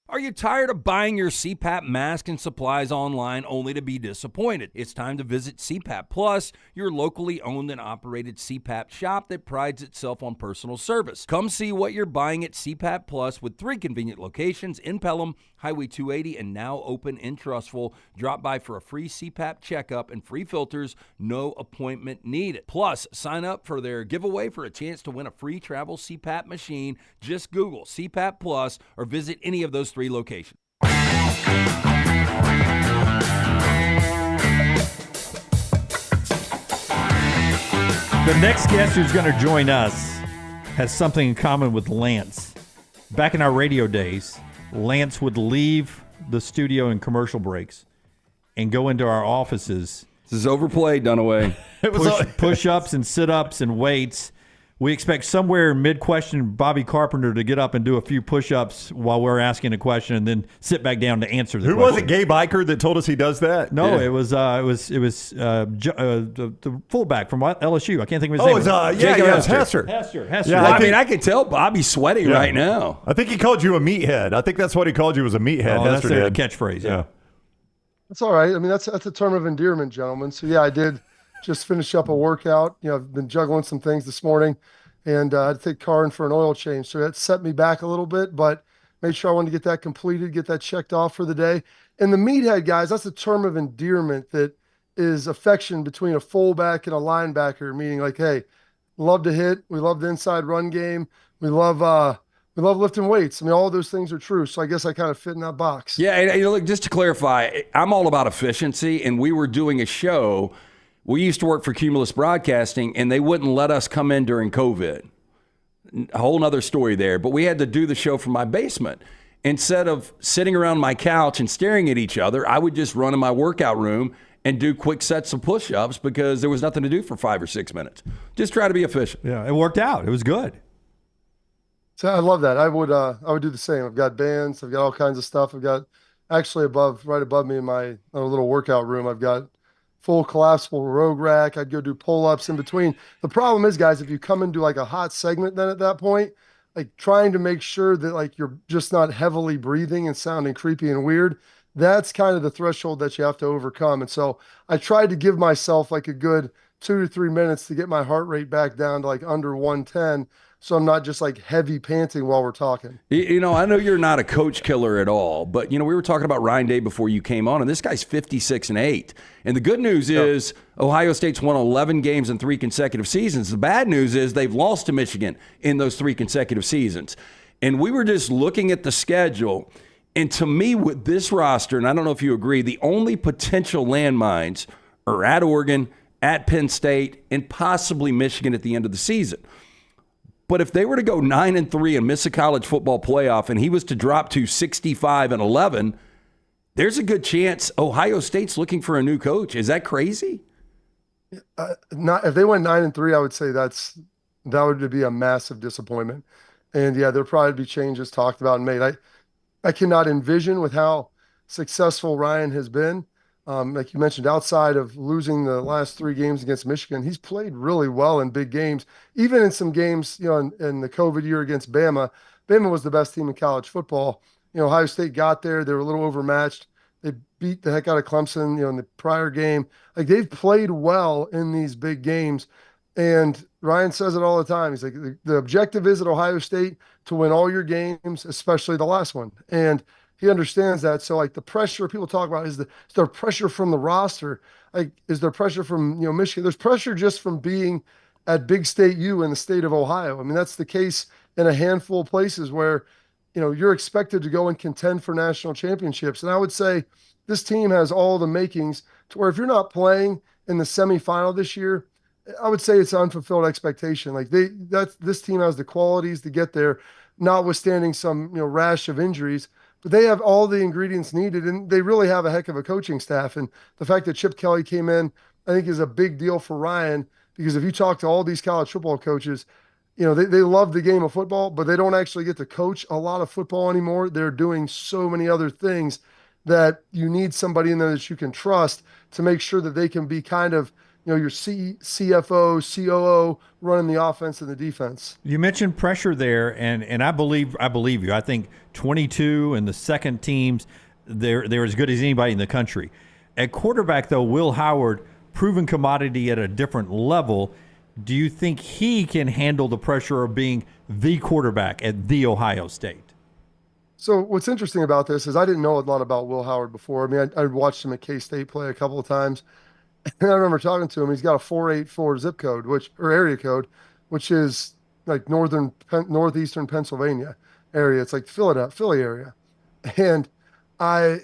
Are you tired of buying your CPAP mask and supplies online only to be disappointed? It's time to visit CPAP Plus, your locally owned and operated CPAP shop that prides itself on personal service. Come see what you're buying at CPAP Plus with 3 convenient locations in Pelham, Highway 280, and now open in Trustful. Drop by for a free CPAP checkup and free filters, no appointment needed. Plus, sign up for their giveaway for a chance to win a free travel CPAP machine. Just Google CPAP Plus or visit any of those 3 locations. The next guest who's going to join us has something in common with Lance. Back in our radio days, Lance would leave the studio in commercial breaks and go into our offices. This is overplayed, Dunaway. Push-ups and sit-ups and weights. We expect somewhere mid-question Bobby Carpenter to get up and do a few push-ups while we're asking a question, and then sit back down to answer the question. Who was it? Gabe Eicher that told us he does that? No, yeah. it was the fullback from LSU. I can't think of his name. It's Hester. Hester. Yeah, well, I mean, I could tell Bobby's sweating right now. I think he called you a meathead. I think that's what he called you, was a meathead. Oh, Hester that's did. a catchphrase. Yeah. That's all right. I mean, that's a term of endearment, gentlemen. So yeah, I did just finish up a workout. You know, I've been juggling some things this morning, and I had to take Karn for an oil change. So that set me back a little bit, but made sure I wanted to get that completed, get that checked off for the day. And the meathead, guys, that's a term of endearment that is affection between a fullback and a linebacker, meaning like, hey, love to hit. We love the inside run game. We love lifting weights. I mean, all those things are true. So I guess I kind of fit in that box. Yeah, and look, just to clarify, I'm all about efficiency, and we were doing a show. We used to work for Cumulus Broadcasting, and they wouldn't let us come in during COVID. A whole nother story there. But we had to do the show from my basement. Instead of sitting around my couch and staring at each other, I would just run in my workout room and do quick sets of push-ups because there was nothing to do for 5 or 6 minutes. Just try to be efficient. Yeah, it worked out. It was good. So I love that. I would do the same. I've got bands. I've got all kinds of stuff. I've got actually right above me in my little workout room, I've got full collapsible rogue rack. I'd go do pull-ups in between. The problem is, guys, if you come and do like a hot segment, then at that point, like trying to make sure that like you're just not heavily breathing and sounding creepy and weird, that's kind of the threshold that you have to overcome. And so I tried to give myself like a good 2 to 3 minutes to get my heart rate back down to like under 110. So I'm not just like heavy panting while we're talking. You know, I know you're not a coach killer at all, but, you know, we were talking about Ryan Day before you came on, and this guy's 56-8. And the good news is Ohio State's won 11 games in 3 consecutive seasons. The bad news is they've lost to Michigan in those 3 consecutive seasons. And we were just looking at the schedule, And to me, with this roster, and I don't know if you agree, the only potential landmines are at Oregon, at Penn State, and possibly Michigan at the end of the season. But if they were to go 9-3 and miss a college football playoff, and he was to drop to 65-11, there's a good chance Ohio State's looking for a new coach. Is that crazy? Not if they went 9-3, I would say that would be a massive disappointment. And yeah, there'll probably be changes talked about and made. I cannot envision with how successful Ryan has been. Like you mentioned, outside of losing the last 3 games against Michigan, he's played really well in big games. Even in some games, in the COVID year against Bama, Bama was the best team in college football. Ohio State got there. They were a little overmatched. They beat the heck out of Clemson, in the prior game. Like, they've played well in these big games. And Ryan says it all the time. He's like, the objective is at Ohio State to win all your games, especially the last one. And he understands that. So, like, the pressure people talk about is there pressure from the roster? Like, is there pressure from, Michigan? There's pressure just from being at Big State U in the state of Ohio. I mean, that's the case in a handful of places where, you're expected to go and contend for national championships. And I would say this team has all the makings to where if you're not playing in the semifinal this year, I would say it's an unfulfilled expectation. Like, this team has the qualities to get there, notwithstanding some, rash of injuries, but they have all the ingredients needed, and they really have a heck of a coaching staff. And the fact that Chip Kelly came in, I think, is a big deal for Ryan, because if you talk to all these college football coaches, they love the game of football, but they don't actually get to coach a lot of football anymore. They're doing so many other things that you need somebody in there that you can trust to make sure that they can be kind of, your CFO, COO, running the offense and the defense. You mentioned pressure there, and I believe you. I think 22 and the second teams, they're as good as anybody in the country. At quarterback, though, Will Howard, proven commodity at a different level. Do you think he can handle the pressure of being the quarterback at the Ohio State? So what's interesting about this is I didn't know a lot about Will Howard before. I mean, I watched him at K-State play a couple of times. And I remember talking to him. He's got a 484 zip code, or area code, which is like northeastern Pennsylvania area. It's like Philly area. And I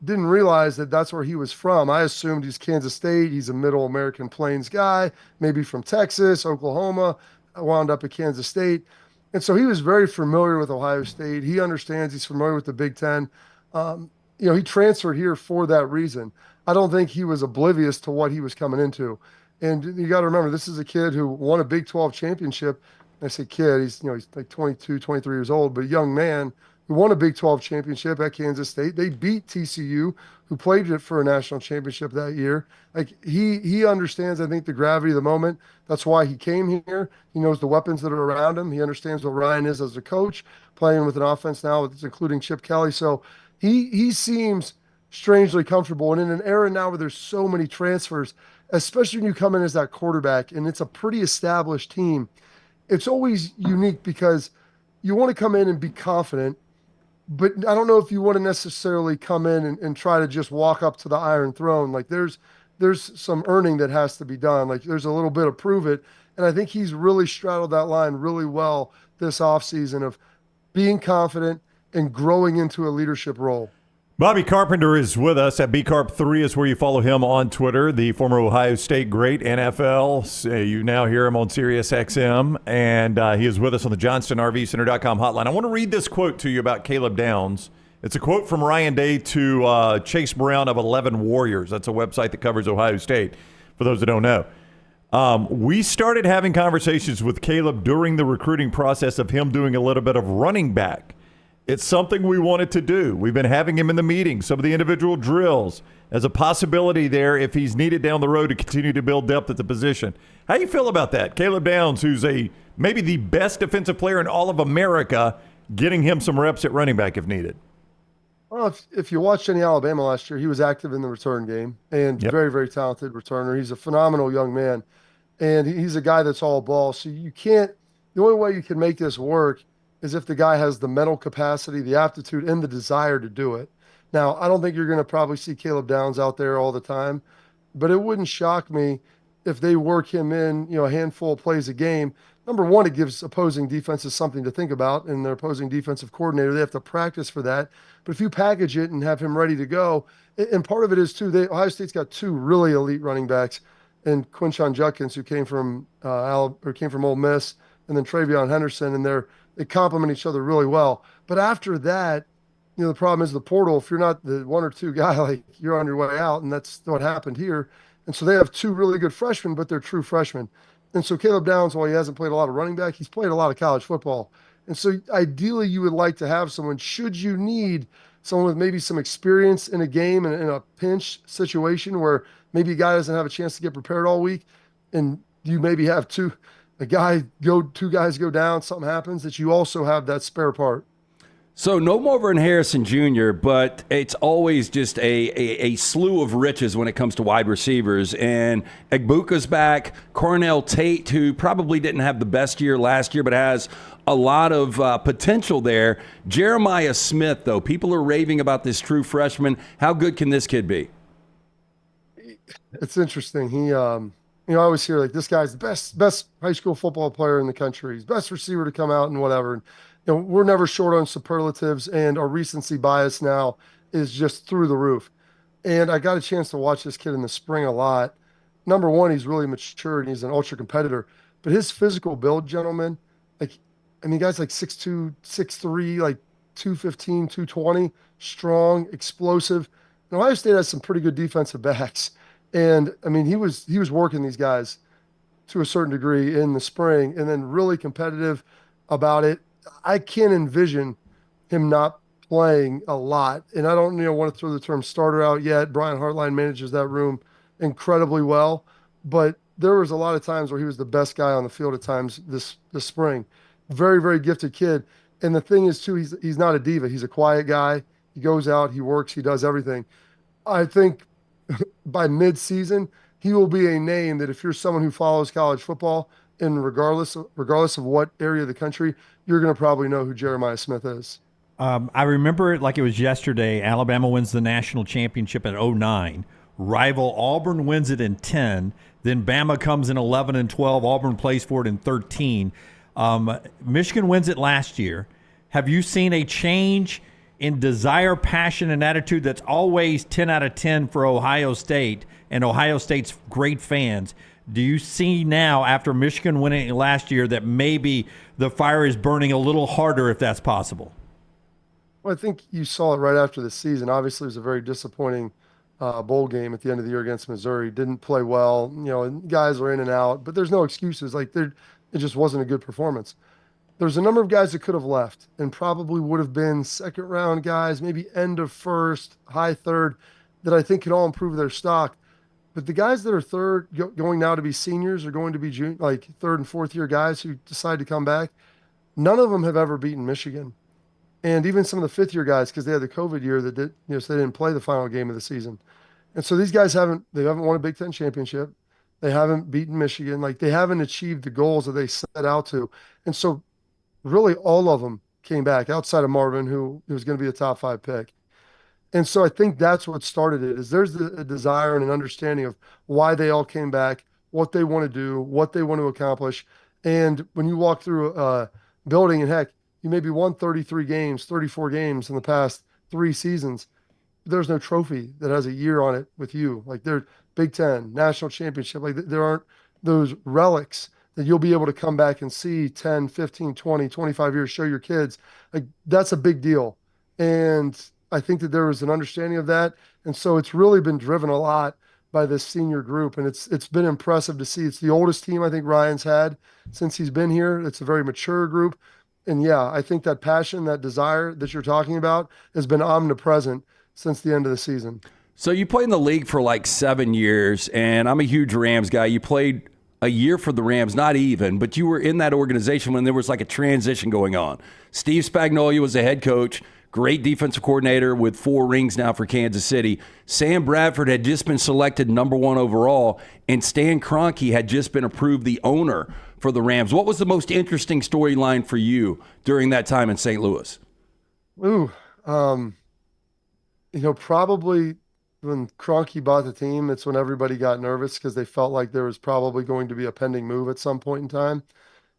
didn't realize that that's where he was from. I assumed he's Kansas State. He's a middle American Plains guy, maybe from Texas, Oklahoma, wound up at Kansas State. And so he was very familiar with Ohio State. He understands, he's familiar with the Big Ten. He transferred here for that reason. I don't think he was oblivious to what he was coming into. And you got to remember, this is a kid who won a Big 12 championship. I say kid, he's like 22, 23 years old, but a young man who won a Big 12 championship at Kansas State. They beat TCU, who played it for a national championship that year. Like, he understands, I think, the gravity of the moment. That's why he came here. He knows the weapons that are around him. He understands what Ryan is as a coach, playing with an offense now, including Chip Kelly. So he seems strangely comfortable. And in an era now where there's so many transfers, especially when you come in as that quarterback and it's a pretty established team, it's always unique because you want to come in and be confident, but I don't know if you want to necessarily come in and try to just walk up to the Iron Throne. Like, there's some earning that has to be done. Like, there's a little bit of prove it. And I think he's really straddled that line really well this offseason of being confident and growing into a leadership role. Bobby Carpenter is with us at BCarp3 is where you follow him on Twitter, the former Ohio State great, NFL. You now hear him on Sirius XM, and he is with us on the JohnstonRVCenter.com hotline. I want to read this quote to you about Caleb Downs. It's a quote from Ryan Day to Chase Brown of 11 Warriors. That's a website that covers Ohio State, for those that don't know. We started having conversations with Caleb during the recruiting process of him doing a little bit of running back. It's something we wanted to do. We've been having him in the meetings, some of the individual drills, as a possibility there if he's needed down the road to continue to build depth at the position. How do you feel about that? Caleb Downs, who's maybe the best defensive player in all of America, getting him some reps at running back if needed. Well, if you watched any Alabama last year, he was active in the return game and very, very talented returner. He's a phenomenal young man, and he's a guy that's all ball. So the only way you can make this work is if the guy has the mental capacity, the aptitude, and the desire to do it. Now, I don't think you're going to probably see Caleb Downs out there all the time, but it wouldn't shock me if they work him in, a handful of plays a game, number one, it gives opposing defenses something to think about, and their opposing defensive coordinator, they have to practice for that. But if you package it and have him ready to go, and part of it is too, Ohio State's got two really elite running backs, and Quinshon Judkins, who came from Ole Miss, and then Travion Henderson, and they complement each other really well. But after that, the problem is the portal. If you're not the one or two guy, like, you're on your way out, and that's what happened here. And so they have two really good freshmen, but they're true freshmen. And so Caleb Downs, while he hasn't played a lot of running back, he's played a lot of college football. And so ideally you would like to have someone, should you need someone with maybe some experience in a game and in a pinch situation where maybe a guy doesn't have a chance to get prepared all week, and you maybe have two guys go down, something happens, that you also have that spare part. So no Marvin Harrison Jr., but it's always just a slew of riches when it comes to wide receivers. And Egbuka's back. Cornell Tate, who probably didn't have the best year last year, but has a lot of potential there. Jeremiah Smith, though, people are raving about this true freshman. How good can this kid be? It's interesting. He, I always hear, like, this guy's the best high school football player in the country. He's best receiver to come out and whatever. We're never short on superlatives, and our recency bias now is just through the roof. And I got a chance to watch this kid in the spring a lot. Number one, he's really mature, and he's an ultra competitor. But his physical build, gentlemen, guys like 6'2", 6'3", like 215, 220, strong, explosive. And Ohio State has some pretty good defensive backs. And, he was working these guys to a certain degree in the spring, and then really competitive about it. I can't envision him not playing a lot. And I don't want to throw the term starter out yet. Brian Hartline manages that room incredibly well. But there was a lot of times where he was the best guy on the field at times this spring. Very, very gifted kid. And the thing is, too, he's not a diva. He's a quiet guy. He goes out, he works, he does everything. I think by mid-season, he will be a name that if you're someone who follows college football, and regardless of what area of the country, you're going to probably know who Jeremiah Smith is. I remember it like it was yesterday. Alabama wins the national championship in 2009. Rival Auburn wins it in 10. Then Bama comes in 11 and 12. Auburn plays for it in 13. Michigan wins it last year. Have you seen a change in desire, passion, and attitude that's always 10 out of 10 for Ohio State and Ohio State's great fans? Do you see now, after Michigan winning last year, that maybe the fire is burning a little harder, if that's possible? Well, I think you saw it right after the season. Obviously, it was a very disappointing bowl game at the end of the year against Missouri. Didn't play well. And guys were in and out, but there's no excuses. It just wasn't a good performance. There's a number of guys that could have left and probably would have been second-round guys, maybe end of first, high third, that I think can all improve their stock. But the guys that are going now to be seniors or going to be third and fourth year guys who decide to come back, none of them have ever beaten Michigan. And even some of the fifth year guys, because they had the COVID year that did, so they didn't play the final game of the season. And so these guys haven't won a Big Ten championship. They haven't beaten Michigan. They haven't achieved the goals that they set out to. And so really all of them came back outside of Marvin, who was going to be a top 5 pick. And so I think that's what started it, is there's a desire and an understanding of why they all came back, what they want to do, what they want to accomplish. And when you walk through a building, and heck, you maybe won 33 games, 34 games in the past 3 seasons, there's no trophy that has a year on it with you. They're Big Ten, national championship. There aren't those relics that you'll be able to come back and see 10, 15, 20, 25 years, show your kids. That's a big deal. And I think that there was an understanding of that. And so it's really been driven a lot by this senior group. And it's been impressive to see. It's the oldest team I think Ryan's had since he's been here. It's a very mature group. And yeah, I think that passion, that desire that you're talking about has been omnipresent since the end of the season. So you played in the league for 7 years, and I'm a huge Rams guy. You played a year for the Rams, not even, but you were in that organization when there was a transition going on. Steve Spagnuolo was the head coach. Great defensive coordinator with 4 rings now for Kansas City. Sam Bradford had just been selected number 1 overall, and Stan Kroenke had just been approved the owner for the Rams. What was the most interesting storyline for you during that time in St. Louis? Probably when Kroenke bought the team, it's when everybody got nervous because they felt like there was probably going to be a pending move at some point in time.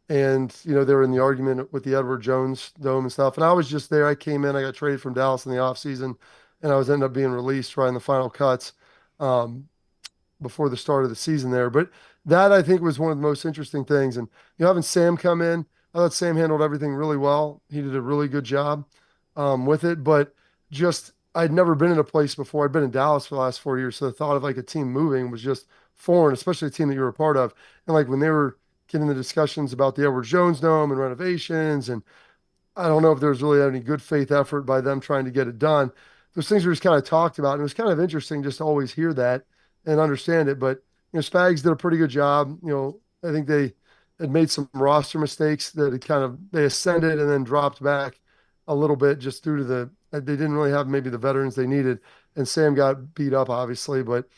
And, they were in the argument with the Edward Jones dome and stuff. And I was just there. I came in, I got traded from Dallas in the offseason, and I was ended up being released right in the final cuts before the start of the season there. But that, I think, was one of the most interesting things. And, having Sam come in, I thought Sam handled everything really well. He did a really good job with it. But just, I'd never been in a place before. I'd been in Dallas for the last 4 years. So the thought of like a team moving was just foreign, especially a team that you were a part of. And like when they were getting the discussions about the Edward Jones Dome and renovations, and I don't know if there was really any good faith effort by them trying to get it done. Those things were just kind of talked about. And it was kind of interesting just to always hear that and understand it. But, Spags did a pretty good job. I think they had made some roster mistakes that they ascended and then dropped back a little bit just due to they didn't really have maybe the veterans they needed. And Sam got beat up, obviously, but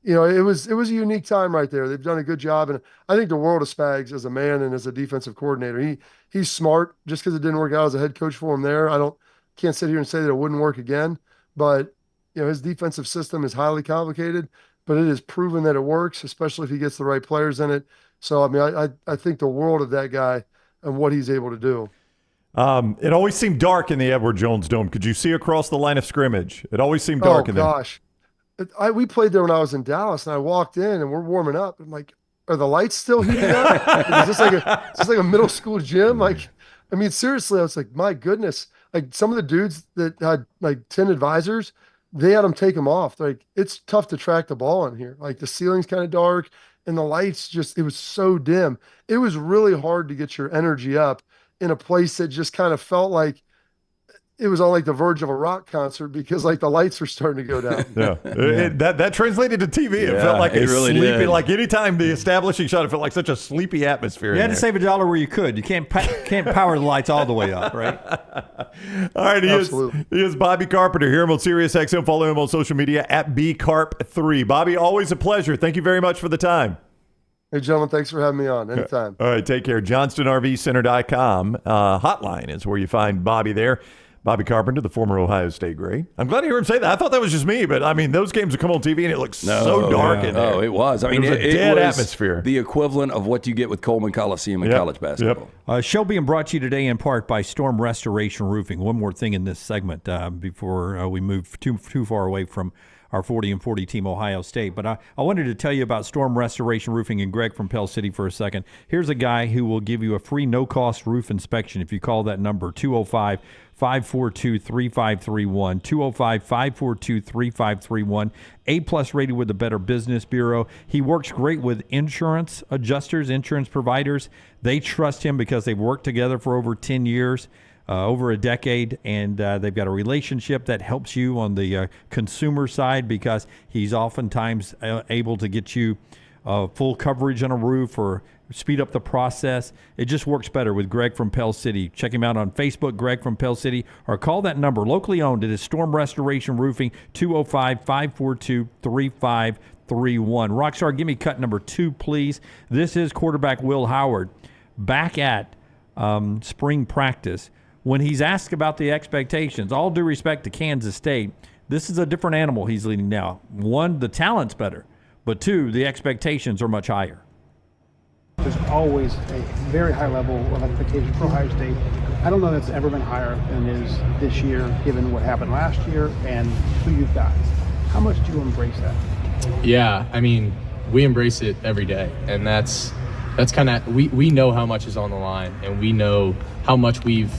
it was a unique time right there. They've done a good job. And I think the world of Spags as a man and as a defensive coordinator. He's smart. Just because it didn't work out as a head coach for him there, can't sit here and say that it wouldn't work again. But, his defensive system is highly complicated, but it is proven that it works, especially if he gets the right players in it. So, I think the world of that guy and what he's able to do. It always seemed dark in the Edward Jones Dome. Could you see across the line of scrimmage? It always seemed dark in there. Oh, gosh. We played there when I was in Dallas, and I walked in, and we're warming up. I'm like, are the lights still heating up? Is this like a middle school gym? Seriously, I was like, my goodness. Like, some of the dudes that had, 10 advisors, they had them take them off. Like, it's tough to track the ball in here. Like, the ceiling's kind of dark, and the lights it was so dim. It was really hard to get your energy up in a place that just kind of felt like it was on the verge of a rock concert because the lights were starting to go down. Yeah. That translated to TV. It felt like a really sleepy, did. Like anytime the establishing shot, it felt like such a sleepy atmosphere. You had to save $1 where you could. You can't power the lights all the way up, right? All right. He is Bobby Carpenter here on Sirius XM. Follow him on social media at BCarp3. Bobby, always a pleasure. Thank you very much for the time. Hey, gentlemen, thanks for having me on. Anytime. All right. Take care. JohnstonRVCenter.com. Hotline is where you find Bobby there. Bobby Carpenter, the former Ohio State great. I'm glad to hear him say that. I thought that was just me, but those games would come on TV and it looked so dark in there. Oh, it was. It was a dead atmosphere. The equivalent of what you get with Coleman Coliseum in college basketball. Show being brought to you today in part by Storm Restoration Roofing. One more thing in this segment before we move too far away from our 40 and 40 team, Ohio State. But I wanted to tell you about Storm Restoration Roofing and Greg from Pell City for a second. Here's a guy who will give you a free no-cost roof inspection if you call that number, 205-542-3531, 205-542-3531, A-plus rated with the Better Business Bureau. He works great with insurance adjusters, insurance providers. They trust him because they've worked together for over 10 years. Over a decade, and they've got a relationship that helps you on the consumer side because he's oftentimes able to get you full coverage on a roof or speed up the process. It just works better with Greg from Pell City. Check him out on Facebook, Greg from Pell City, or call that number. Locally owned, it is Storm Restoration Roofing, 205-542-3531. Rockstar, give me cut number 2, please. This is quarterback Will Howard back at spring practice. When he's asked about the expectations, all due respect to Kansas State, this is a different animal he's leading now. 1, the talent's better, but 2, the expectations are much higher. There's always a very high level of expectation for Ohio State. I don't know that's ever been higher than it is this year, given what happened last year and who you've got. How much do you embrace that? Yeah, we embrace it every day, and that's kind of, we know how much is on the line, and we know how much we've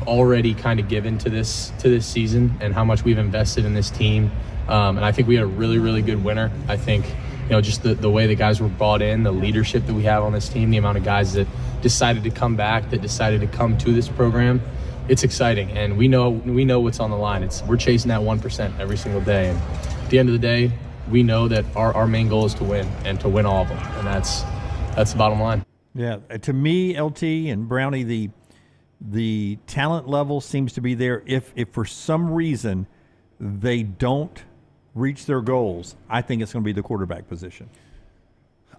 already kind of given to this season and how much we've invested in this team. And I think we had a really, really good winter. I think, just the way the guys were bought in, the leadership that we have on this team, the amount of guys that decided to come back, that decided to come to this program, it's exciting. And we know what's on the line. We're chasing that 1% every single day. And at the end of the day, we know that our main goal is to win and to win all of them. And that's the bottom line. Yeah. To me, LT and Brownie, the talent level seems to be there. If for some reason they don't reach their goals, I think it's going to be the quarterback position.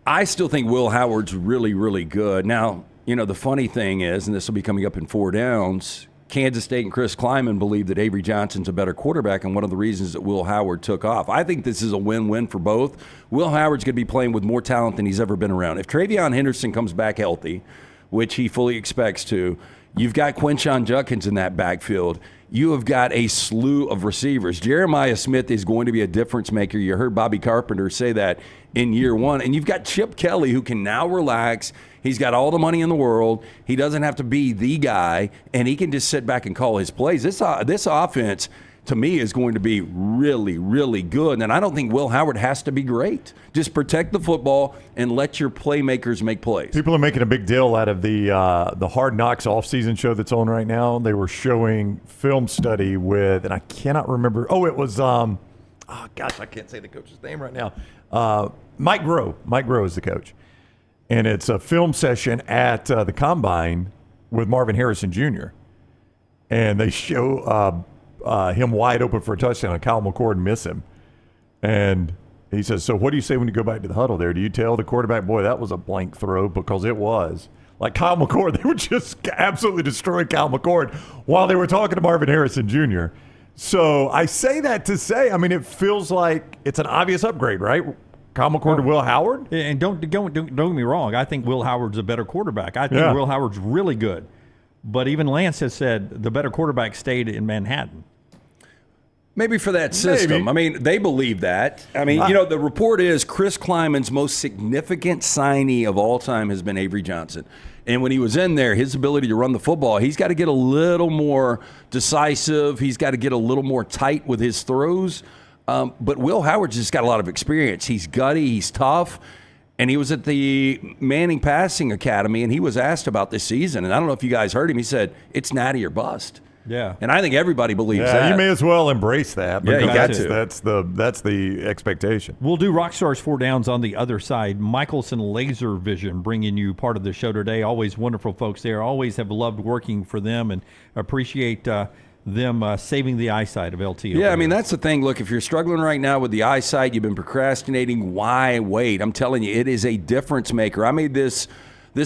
I still think Will Howard's really, really good. Now, the funny thing is, and this will be coming up in 4 downs, Kansas State and Chris Kleiman believe that Avery Johnson's a better quarterback, and one of the reasons that Will Howard took off. I think this is a win-win for both. Will Howard's going to be playing with more talent than he's ever been around. If Travion Henderson comes back healthy, which he fully expects to, you've got Quinshon Judkins in that backfield. You have got a slew of receivers. Jeremiah Smith is going to be a difference maker. You heard Bobby Carpenter say that in year one. And you've got Chip Kelly, who can now relax. He's got all the money in the world. He doesn't have to be the guy, and he can just sit back and call his plays. This offense, to me, is going to be really, really good. And I don't think Will Howard has to be great. Just protect the football and let your playmakers make plays. People are making a big deal out of the Hard Knocks offseason show that's on right now. They were showing film study with, and I cannot remember. Oh, it was, I can't say the coach's name right now. Mike Groh. Mike Groh is the coach. And it's a film session at the Combine with Marvin Harrison Jr. And they show him wide open for a touchdown, and Kyle McCord miss him. And he says, so what do you say when you go back to the huddle there? Do you tell the quarterback, boy, that was a blank throw? Because it was. Like Kyle McCord, they were just absolutely destroying Kyle McCord while they were talking to Marvin Harrison Jr. So I say that to say, I mean, it feels like it's an obvious upgrade, right? Kyle McCord to Will Howard? And don't get me wrong. I think Will Howard's a better quarterback. I think Will Howard's really good. But even Lance has said the better quarterback stayed in Manhattan. Maybe for that system. Maybe. I mean, they believe that. I mean, the report is Chris Kleiman's most significant signee of all time has been Avery Johnson. And when he was in there, his ability to run the football, he's got to get a little more decisive. He's got to get a little more tight with his throws. But Will Howard's just got a lot of experience. He's gutty. He's tough. And he was at the Manning Passing Academy, and he was asked about this season. And I don't know if you guys heard him. He said, it's natty or bust. Yeah. And I think everybody believes that. You may as well embrace that. Yeah, you got to. That's the expectation. We'll do Rockstar's Four Downs on the other side. Michelson Laser Vision bringing you part of the show today. Always wonderful folks there. Always have loved working for them and appreciate them saving the eyesight of LT. Yeah, I mean, that's the thing. Look, if you're struggling right now with the eyesight, you've been procrastinating, why wait? I'm telling you, it is a difference maker. I made this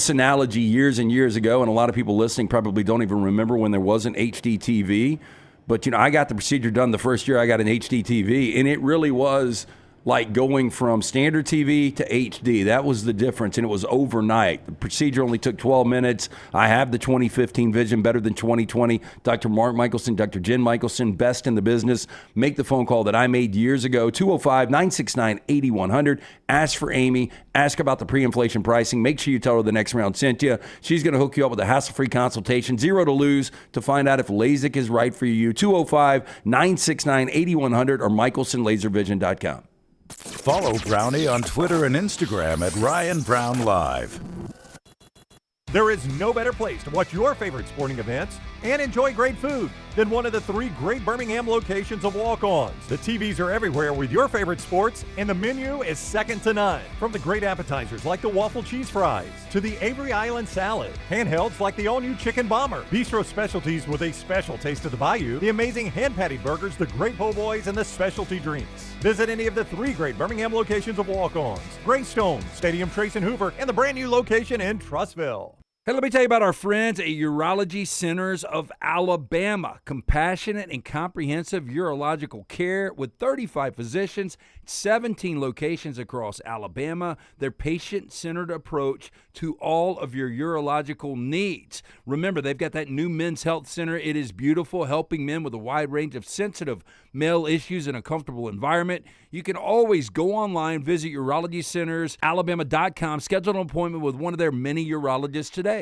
analogy years and years ago, and a lot of people listening probably don't even remember when there wasn't HD TV. But, I got the procedure done the first year I got an HD TV, and it really was like going from standard TV to HD. That was the difference, and it was overnight. The procedure only took 12 minutes. I have the 2015 vision, better than 2020. Dr. Mark Michelson, Dr. Jen Michelson, best in the business. Make the phone call that I made years ago, 205-969-8100. Ask for Amy. Ask about the pre-inflation pricing. Make sure you tell her the next round sent you. She's going to hook you up with a hassle-free consultation, zero to lose, to find out if LASIK is right for you. 205-969-8100 or michelsonlaservision.com. Follow Brownie on Twitter and Instagram at ryanbrownlive. There is no better place to watch your favorite sporting events and enjoy great food than one of the 3 great Birmingham locations of Walk-Ons. The TVs are everywhere with your favorite sports, and the menu is second to none. From the great appetizers like the waffle cheese fries to the Avery Island salad, handhelds like the all-new chicken bomber, bistro specialties with a special taste of the bayou, the amazing hand-patty burgers, the great po' boys, and the specialty drinks. Visit any of the 3 great Birmingham locations of Walk-Ons: Greystone, Stadium Trace and Hoover, and the brand new location in Trussville. Hey, let me tell you about our friends at Urology Centers of Alabama. Compassionate and comprehensive urological care with 35 physicians, 17 locations across Alabama. Their patient-centered approach to all of your urological needs. Remember, they've got that new men's health center. It is beautiful, helping men with a wide range of sensitive male issues in a comfortable environment. You can always go online, visit urologycentersalabama.com, schedule an appointment with one of their many urologists today.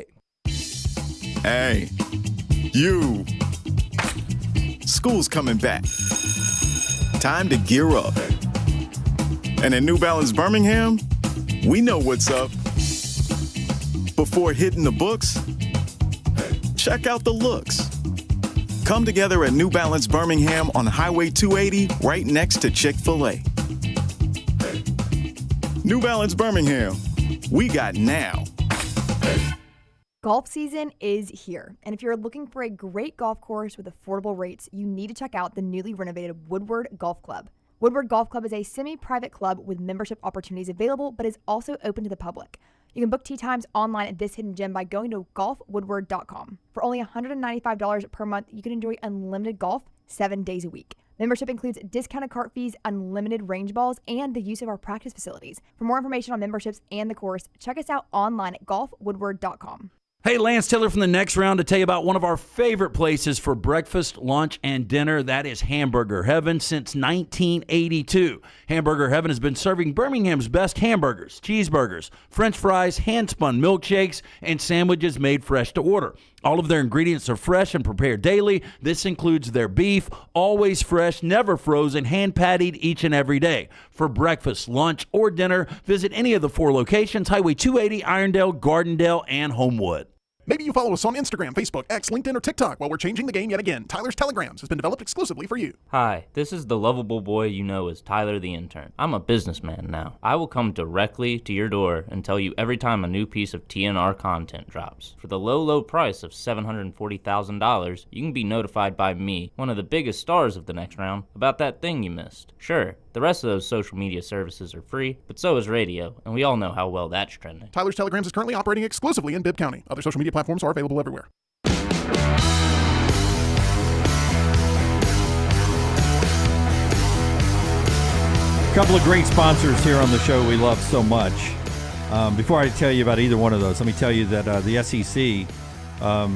Hey, you. School's coming back. Time to gear up. And at New Balance Birmingham, we know what's up. Before hitting the books, check out the looks. Come together at New Balance Birmingham on Highway 280, right next to Chick-fil-A. New Balance Birmingham, we got now. Golf season is here, and if you're looking for a great golf course with affordable rates, you need to check out the newly renovated Woodward Golf Club. Woodward Golf Club is a semi-private club with membership opportunities available, but is also open to the public. You can book tee times online at this hidden gem by going to golfwoodward.com. For only $195 per month, you can enjoy unlimited golf 7 days a week. Membership includes discounted cart fees, unlimited range balls, and the use of our practice facilities. For more information on memberships and the course, check us out online at golfwoodward.com. Hey, Lance Taylor from the Next Round to tell you about one of our favorite places for breakfast, lunch, and dinner. That is Hamburger Heaven since 1982. Hamburger Heaven has been serving Birmingham's best hamburgers, cheeseburgers, French fries, hand-spun milkshakes, and sandwiches made fresh to order. All of their ingredients are fresh and prepared daily. This includes their beef, always fresh, never frozen, hand-pattied each and every day. For breakfast, lunch, or dinner, visit any of the 4 locations, Highway 280, Irondale, Gardendale, and Homewood. Maybe you follow us on Instagram, Facebook, X, LinkedIn, or TikTok. While we're changing the game yet again, Tyler's Telegrams has been developed exclusively for you. Hi, this is the lovable boy you know as Tyler the Intern. I'm a businessman now. I will come directly to your door and tell you every time a new piece of TNR content drops. For the low, low price of $740,000, you can be notified by me, one of the biggest stars of the Next Round, about that thing you missed. Sure, the rest of those social media services are free, but so is radio, and we all know how well that's trending. Tyler's Telegrams is currently operating exclusively in Bibb County. Other social media platforms are available everywhere. A couple of great sponsors here on the show we love so much. Before I tell you about either one of those, let me tell you that the SEC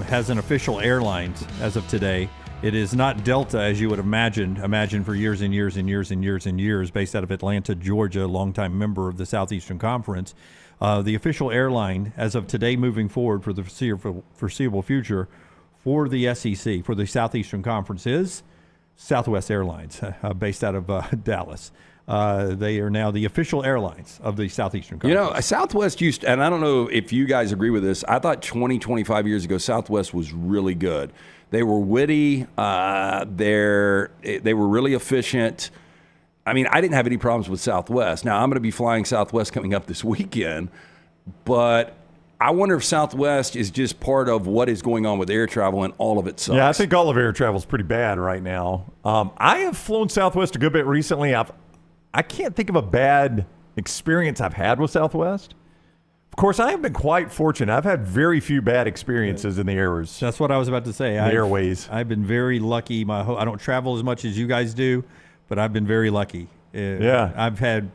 has an official airlines as of today. It is not Delta, as you would imagine for years and years and years and years and years, based out of Atlanta, Georgia, longtime member of the Southeastern Conference. The official airline, as of today moving forward for the foreseeable future for the SEC, for the Southeastern Conference, is Southwest Airlines, based out of Dallas. They are now the official airlines of the Southeastern Conference. You know, Southwest used, and I don't know if you guys agree with this, I thought 25 years ago, Southwest was really good. They were witty. They were really efficient. I mean, I didn't have any problems with Southwest. Now, I'm going to be flying Southwest coming up this weekend, but I wonder if Southwest is just part of what is going on with air travel, and all of it sucks. Yeah, I think all of air travel is pretty bad right now. I have flown Southwest a good bit recently. I can't think of a bad experience I've had with Southwest. Of course, I have been quite fortunate. I've had very few bad experiences in the airways. That's what I was about to say. The airways. I've been very lucky. I don't travel as much as you guys do, but I've been very lucky. Yeah. I've had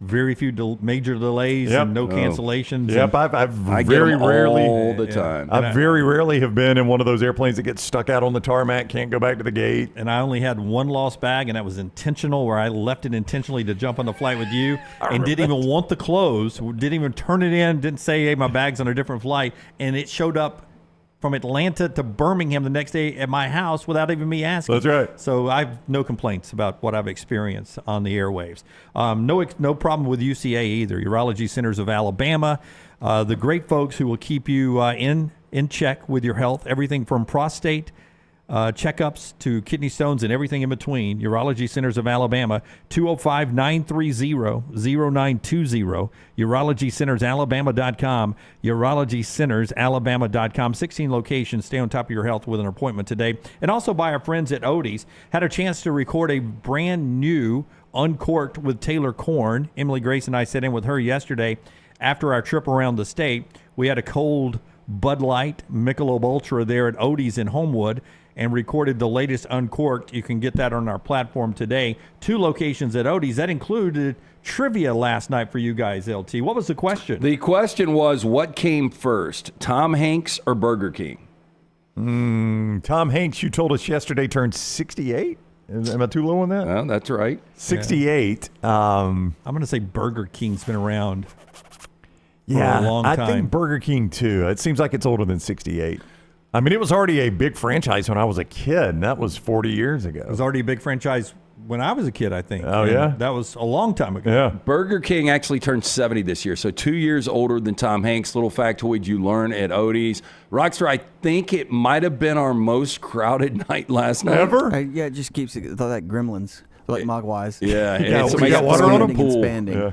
very few major delays and no cancellations. Yep, I very rarely all the time. I very rarely have been in one of those airplanes that gets stuck out on the tarmac, can't go back to the gate. And I only had one lost bag, and that was intentional, where I left it intentionally to jump on the flight with you, and didn't even want the clothes, didn't even turn it in, didn't say, hey, my bag's on a different flight, and it showed up from Atlanta to Birmingham the next day at my house without even me asking. That's right. So I have no complaints about what I've experienced on the airwaves. No problem with UCA either. Urology Centers of Alabama, the great folks who will keep you in check with your health, everything from prostate checkups to kidney stones and everything in between. Urology Centers of Alabama, 205-930-0920, urologycentersalabama.com, urologycentersalabama.com. 16 locations. Stay on top of your health with an appointment today. And also by our friends at Odie's. Had a chance to record a brand new Uncorked with Taylor Korn. Emily Grace and I sat in with her yesterday after our trip around the state. We had a cold Bud Light Michelob Ultra there at Odie's in Homewood and recorded the latest Uncorked. You can get that on our platform today. 2 locations at Odie's. That included trivia last night for you guys, LT. What was the question? The question was, what came first, Tom Hanks or Burger King? Tom Hanks, you told us yesterday, turned 68? Am I too low on that? Well, that's right. 68. I'm going to say Burger King's been around for a long time. I think Burger King, too. It seems like it's older than 68. I mean, it was already a big franchise when I was a kid, and that was 40 years ago. It was already a big franchise when I was a kid, I think. Oh, yeah? That was a long time ago. Yeah. Burger King actually turned 70 this year, so 2 years older than Tom Hanks. Little factoid you learn at Odie's. Rockstar, I think it might have been our most crowded night last night. Ever? Yeah, it just keeps it like Gremlins, like Mogwais. Yeah. And somebody got water on a pool. Expanding. Yeah.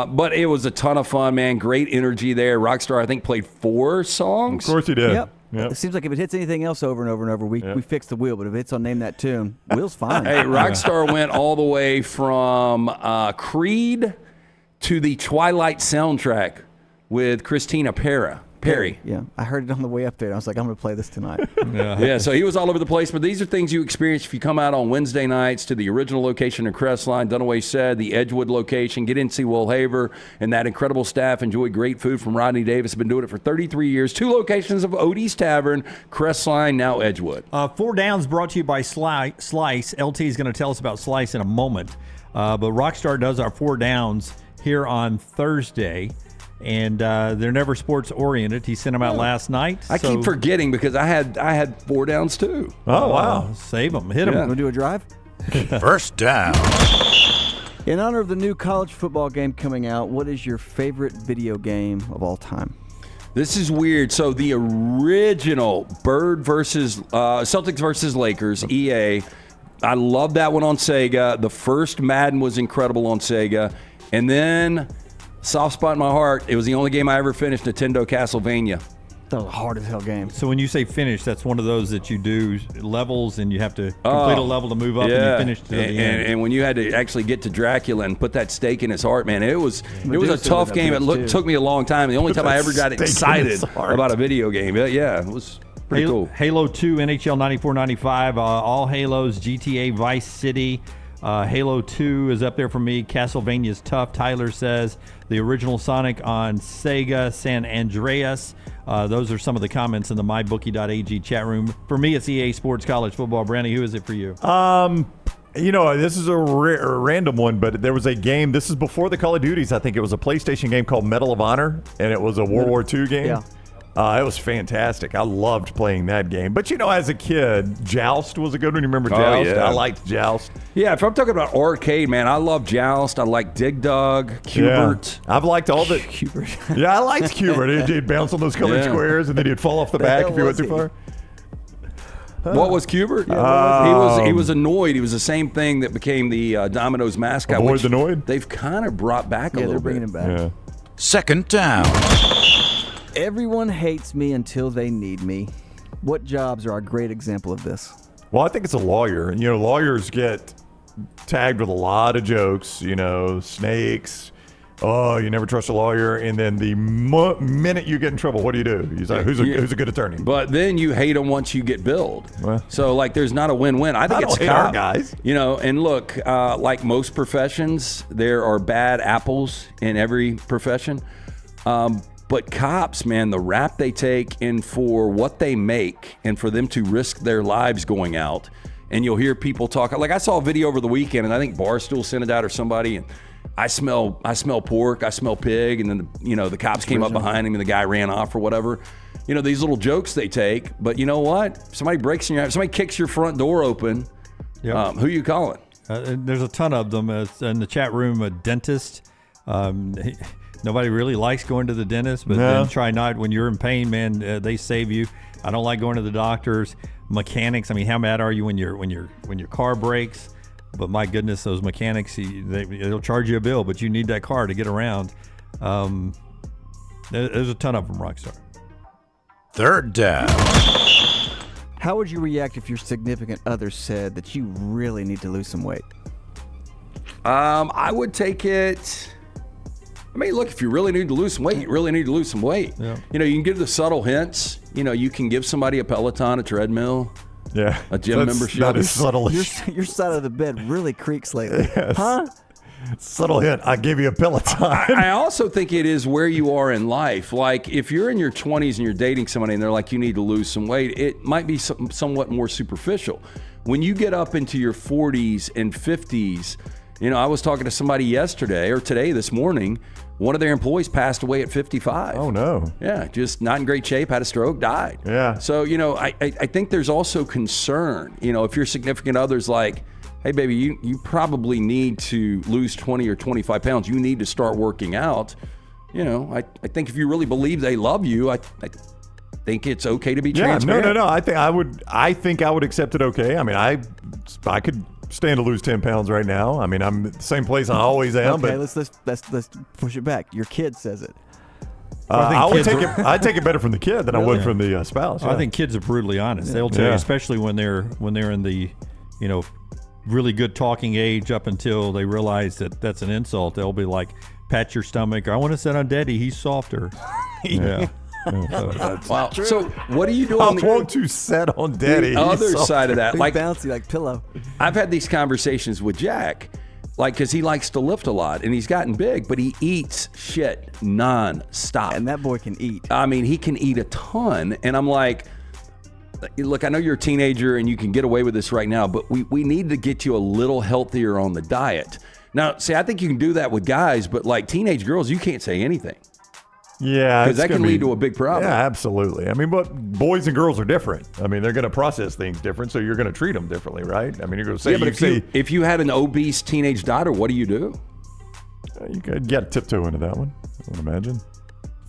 But it was a ton of fun, man. Great energy there. Rockstar, I think, played 4 songs. Of course he did. Yep. It seems like if it hits anything else over and over and over, we fix the wheel. But if it's on Name That Tune, wheel's fine. Hey, Rockstar went all the way from Creed to the Twilight soundtrack with Christina Perry. Yeah, I heard it on the way up there. I was like, I'm going to play this tonight. Yeah, so he was all over the place. But these are things you experience if you come out on Wednesday nights to the original location in Crestline. Dunaway said the Edgewood location. Get in, see Will Haver and that incredible staff. Enjoy great food from Rodney Davis. Been doing it for 33 years. 2 locations of Odie's Tavern, Crestline, now Edgewood. 4 Downs brought to you by Slice. LT is going to tell us about Slice in a moment. But Rockstar does our 4 Downs here on Thursday. And they're never sports oriented. He sent them out last night. I keep forgetting because I had 4 Downs too. Oh, wow. Save them. Hit them. Want to do a drive? First down. In honor of the new college football game coming out, what is your favorite video game of all time? This is weird. So the original Celtics versus Lakers, EA, I love that one on Sega. The first Madden was incredible on Sega. And then, soft spot in my heart, it was the only game I ever finished, Nintendo Castlevania. That was a hard as hell game. So when you say finish, that's one of those that you do levels and you have to complete a level to move up and you finish to the end. And when you had to actually get to Dracula and put that stake in his heart, man, it was a tough game. It took me a long time. The only time I ever got excited about a video game. Yeah, it was pretty cool. Halo 2, NHL 94-95, all Halos, GTA Vice City. Halo 2 is up there for me. Castlevania's tough, Tyler says. The original Sonic on Sega, San Andreas. Those are some of the comments in the mybookie.ag chat room. For me, it's EA Sports College Football. Brandy, who is it for you? This is a random one, but there was a game. This is before the Call of Duties. I think it was a PlayStation game called Medal of Honor, and it was a World War II game. Yeah. It was fantastic. I loved playing that game. But, as a kid, Joust was a good one. You remember Joust? Yeah. I liked Joust. Yeah, if I'm talking about arcade, man, I love Joust. I like Dig Dug, Cubert. Yeah. I've liked all the... Cubert. Yeah, I liked Cubert. He'd bounce on those colored squares, and then he'd fall off the back if you went too far. What was Cubert? He was a Noid. He was the same thing that became the Domino's mascot. Avoid the Noid? They've kind of brought back a little bit. Yeah, they're bringing him back. Yeah. Second down. Everyone hates me until they need me. What jobs are a great example of this? Well, I think it's a lawyer. And, lawyers get tagged with a lot of jokes, snakes. Oh, you never trust a lawyer. And then the minute you get in trouble, what do you do? He's like, who's a good attorney? But then you hate them once you get billed. Well, so, there's not a win-win. I think it's hate our guys. And look, like most professions, there are bad apples in every profession. But cops, man, the rap they take and for what they make and for them to risk their lives going out. And you'll hear people talk. Like I saw a video over the weekend, and I think Barstool sent it out or somebody, and I smell pork, I smell pig, and then the cops came up behind him and the guy ran off or whatever. These little jokes they take. But you know what? If somebody breaks in your house, somebody kicks your front door open. Yep. Who you calling? There's a ton of them. In the chat room, a dentist. Nobody really likes going to the dentist, but then try not when you're in pain, man. They save you. I don't like going to the doctors. Mechanics. I mean, how mad are you when your car breaks? But my goodness, those mechanics, they'll charge you a bill, but you need that car to get around. There's a ton of them, Rockstar. Third down. How would you react if your significant other said that you really need to lose some weight? I would take it. I mean, look, if you really need to lose some weight, you really need to lose some weight. Yeah. You can give the subtle hints. You can give somebody a Peloton, a treadmill, a gym membership. Not as subtle. Your side of the bed really creaks lately. Yes. Huh? Subtle hint. I give you a Peloton. I also think it is where you are in life. Like if you're in your 20s and you're dating somebody and they're like, you need to lose some weight, it might be somewhat more superficial. When you get up into your 40s and 50s, I was talking to somebody yesterday or this morning. One of their employees passed away at 55. Oh, no. Yeah, just not in great shape, had a stroke, died. Yeah. So, I think there's also concern. If your significant other's like, hey, baby, you probably need to lose 20 or 25 pounds. You need to start working out. I think if you really believe they love you, I think it's okay to be transparent. No. I think I would accept it okay. I mean, I could stand to lose 10 pounds right now. I mean, I'm the same place I always am. Okay, but let's push it back. Your kid says it. I'd take it better from the kid than I would from the spouse. I think kids are brutally honest. They'll tell you, especially when they're in the really good talking age up until they realize that that's an insult. They'll be like, pat your stomach. Or I want to sit on Daddy. He's softer. Yeah. Wow. So what do you do I on the want to sit on Daddy. the other side of that? Big Like bouncy, like pillow. I've had these conversations with Jack, like because he likes to lift a lot and he's gotten big, but he eats shit non-stop. And that boy can eat. I mean, he can eat a ton, and I'm like, look, I know you're a teenager and you can get away with this right now, but we need to get you a little healthier on the diet. Now, see, I think you can do that with guys, but like teenage girls, you can't say anything. Yeah. Because that can lead to a big problem. Yeah, absolutely. I mean, but boys and girls are different. I mean, they're going to process things different, so you're going to treat them differently, right? I mean, you're going to say, yeah, but if you had an obese teenage daughter, what do? You could get a tiptoe into that one, I would imagine.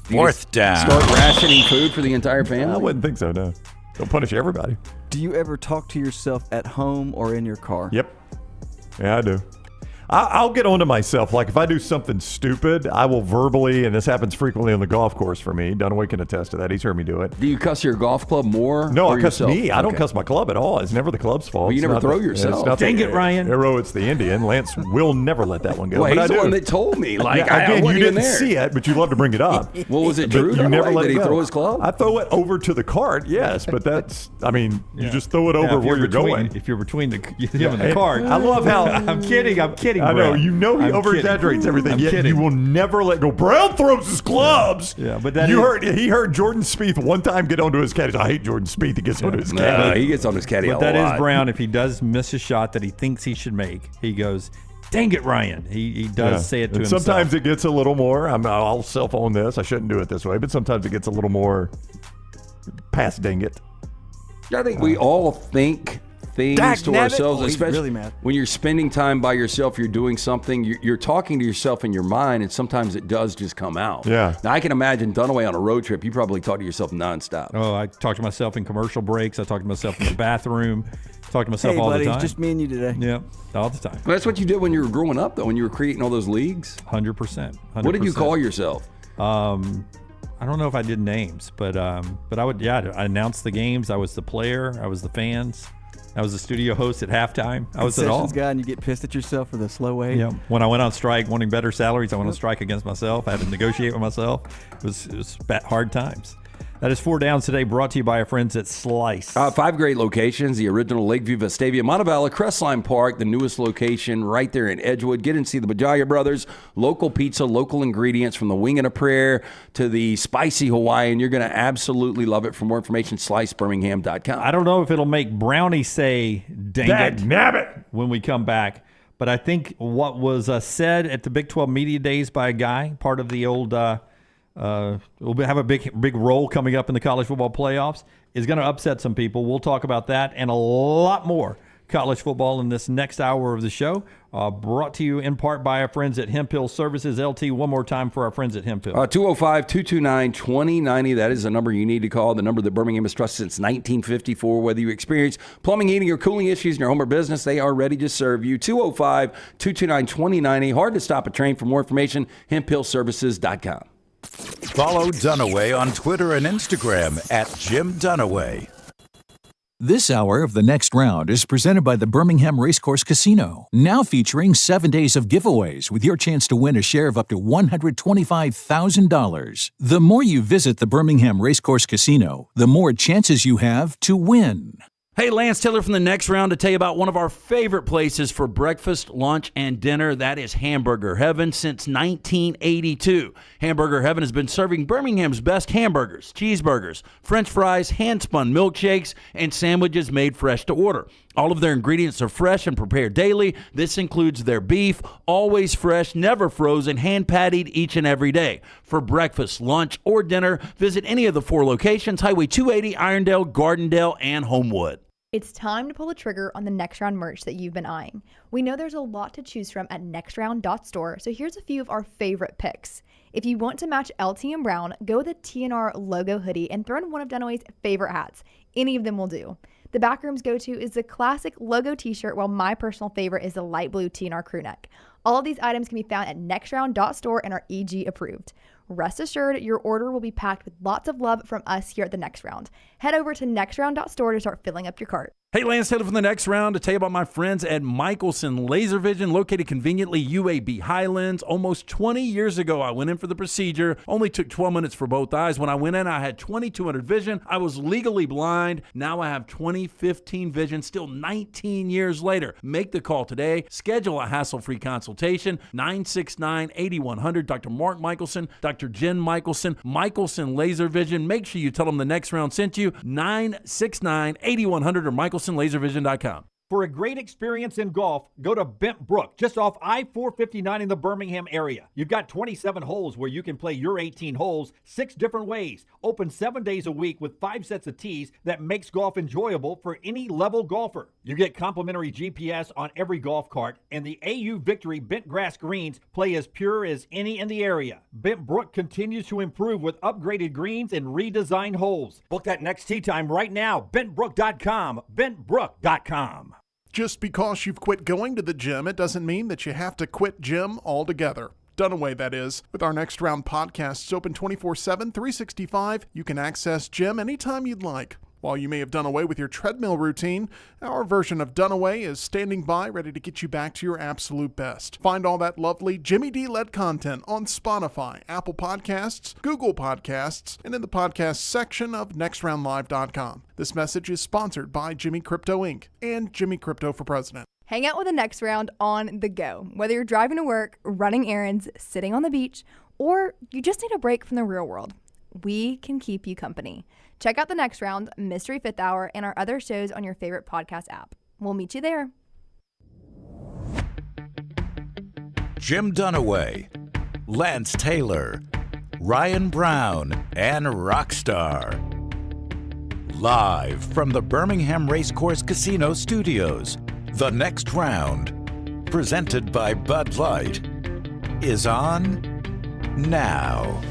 Fourth down. Start rationing food for the entire family? I wouldn't think so, no. Don't punish everybody. Do you ever talk to yourself at home or in your car? Yep. Yeah, I do. I'll get onto myself. Like if I do something stupid, I will verbally, and this happens frequently on the golf course for me. Dunaway can attest to that. He's heard me do it. Do you cuss your golf club more? No, or I cuss yourself? me. I don't Okay. cuss my club at all. It's never the club's fault. Well, you It's never not throw the- yourself. It's not Dang the it, Ryan. Arrow, it's the Indian. Lance will never let that one go. Well, but he's I the do. one that told me. Like, Yeah, I again, you wasn't even didn't there. see it, but you love to bring it up. Well, was it But true? You never let Did it he go. throw his club? I throw it over to the cart, yes, but that's, I mean, you just throw it over if where you're going. If you're between him and the cart. I love how I'm kidding. I'm kidding. I know Brad. you know he I'm over-exaggerates kidding. everything. I'm Yet kidding. you will never let go. Brown throws his clubs. Yeah, but that he is- heard Jordan Spieth one time get onto his caddy. I hate Jordan Spieth. He gets onto his No, caddy. he gets on his caddy But a that lot. is Brown. If he does miss a shot that he thinks he should make, he goes, "Dang it, Ryan!" He does Yeah. say it to And himself. sometimes it gets a little more. I'll self-own this. I shouldn't do it this way, but sometimes it gets a little more past dang it. I think we all think things Dag to nabbit. ourselves, Oh, he's especially really mad. when you're spending time by yourself, you're doing something, you're talking to yourself in your mind, and sometimes it does just come out. Yeah. Now, I can imagine Dunaway on a road trip, you probably talk to yourself nonstop. Oh, I talk to myself in commercial breaks. I talk to myself in the bathroom. Talk to myself Hey, all buddy, the it's time. just me and you today. Yeah, all the time. Well, that's what you did when you were growing up, though, when you were creating all those leagues. 100%. What did you call yourself? I don't know if I did names, but I would. Yeah, I announced the games. I was the player. I was the fans. I was the studio host at halftime. I was it all. Concessions guy, and you get pissed at yourself for the slow wait. Yeah. When I went on strike, wanting better salaries, I went on strike against myself. I had to negotiate with myself. It was hard times. That is 4 Downs today, brought to you by our friends at Slice. 5 great locations: the original Lakeview, Vestavia, Montevallo, Crestline Park, the newest location right there in Edgewood. Get and see the Bajaya Brothers. Local pizza, local ingredients, from the wing and a prayer to the spicy Hawaiian. You're going to absolutely love it. For more information, slicebirmingham.com. I don't know if it'll make Brownie say "dang it" nabbit when we come back, but I think what was said at the Big 12 Media Days by a guy, part of the old we'll have a big role coming up in the college football playoffs, is going to upset some people. We'll talk about that and a lot more college football in this next hour of the show, brought to you in part by our friends at Hemp Hill Services. LT, one more time for our friends at Hemp Hill. 205-229-2090. That is the number you need to call, the number that Birmingham has trusted since 1954. Whether you experience plumbing, heating, or cooling issues in your home or business, they are ready to serve you. 205-229-2090. Hard to stop a train. For more information, hemphillservices.com. Follow Dunaway on Twitter and Instagram at jimdunaway. This hour of The Next Round is presented by the Birmingham Racecourse Casino, now featuring 7 days of giveaways with your chance to win a share of up to $125,000. The more you visit the Birmingham Racecourse Casino, the more chances you have to win. Hey, Lance Taylor from The Next Round to tell you about one of our favorite places for breakfast, lunch, and dinner. That is Hamburger Heaven since 1982. Hamburger Heaven has been serving Birmingham's best hamburgers, cheeseburgers, French fries, hand-spun milkshakes, and sandwiches made fresh to order. All of their ingredients are fresh and prepared daily. This includes their beef, always fresh, never frozen, hand-pattied each and every day. For breakfast, lunch, or dinner, visit any of the 4 locations: Highway 280, Irondale, Gardendale, and Homewood. It's time to pull the trigger on the Next Round merch that you've been eyeing. We know there's a lot to choose from at nextround.store, so here's a few of our favorite picks. If you want to match LT and Brown, go with the TNR logo hoodie and throw in one of Dunaway's favorite hats. Any of them will do. The Backroom's go-to is the classic logo t-shirt, while my personal favorite is the light blue TNR crew neck. All of these items can be found at nextround.store and are EG approved. Rest assured, your order will be packed with lots of love from us here at The Next Round. Head over to nextround.store to start filling up your cart. Hey, Lance Taylor from the next round to tell you about my friends at Michelson Laser Vision, located conveniently UAB Highlands. Almost 20 years ago, I went in for the procedure. Only took 12 minutes for both eyes. When I went in, I had 2200 vision. I was legally blind. Now I have 20/15 vision, still 19 years later. Make the call today. Schedule a hassle-free consultation. 969-8100. Dr. Mark Michelson, Dr. Jen Michelson, Michelson Laser Vision. Make sure you tell them the next round sent you. 969-8100 or MichelsonLaserVision.com. For a great experience in golf, go to Bent Brook, just off I-459 in the Birmingham area. You've got 27 holes where you can play your 18 holes 6 different ways. Open 7 days a week with 5 sets of tees that makes golf enjoyable for any level golfer. You get complimentary GPS on every golf cart, and the AU Victory bent grass greens play as pure as any in the area. Bent Brook continues to improve with upgraded greens and redesigned holes. Book that next tee time right now. BentBrook.com. BentBrook.com. Just because you've quit going to the gym, it doesn't mean that you have to quit gym altogether. Dunaway, that is. With our Next Round podcasts open 24/7, 365, you can access gym anytime you'd like. While you may have done away with your treadmill routine, our version of Dunaway is standing by ready to get you back to your absolute best. Find all that lovely Jimmy D-led content on Spotify, Apple Podcasts, Google Podcasts, and in the podcast section of nextroundlive.com. This message is sponsored by Jimmy Crypto Inc. and Jimmy Crypto for President. Hang out with the Next Round on the go. Whether you're driving to work, running errands, sitting on the beach, or you just need a break from the real world, we can keep you company. Check out the Next Round, Mystery Fifth Hour, and our other shows on your favorite podcast app. We'll meet you there. Jim Dunaway, Lance Taylor, Ryan Brown, and Rockstar. Live from the Birmingham Racecourse Casino Studios, The Next Round, presented by Bud Light, is on now.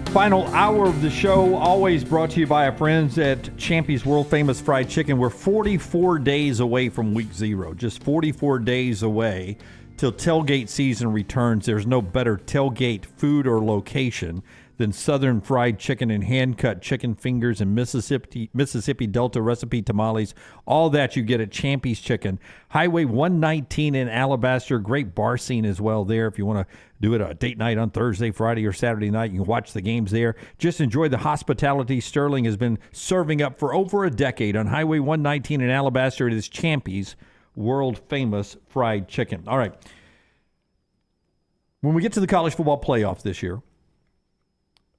Final hour of the show, always brought to you by our friends at Champy's World Famous Fried Chicken. We're 44 days away from week 0, just 44 days away till tailgate season returns. There's no better tailgate food or location than Southern Fried Chicken and hand-cut chicken fingers and Mississippi Delta recipe tamales. All that you get at Champy's Chicken. Highway 119 in Alabaster. Great bar scene as well there. If you want to do it a date night on Thursday, Friday, or Saturday night, you can watch the games there. Just enjoy the hospitality Sterling has been serving up for over a decade. On Highway 119 in Alabaster, it is Champy's world-famous fried chicken. All right. When we get to the college football playoff this year,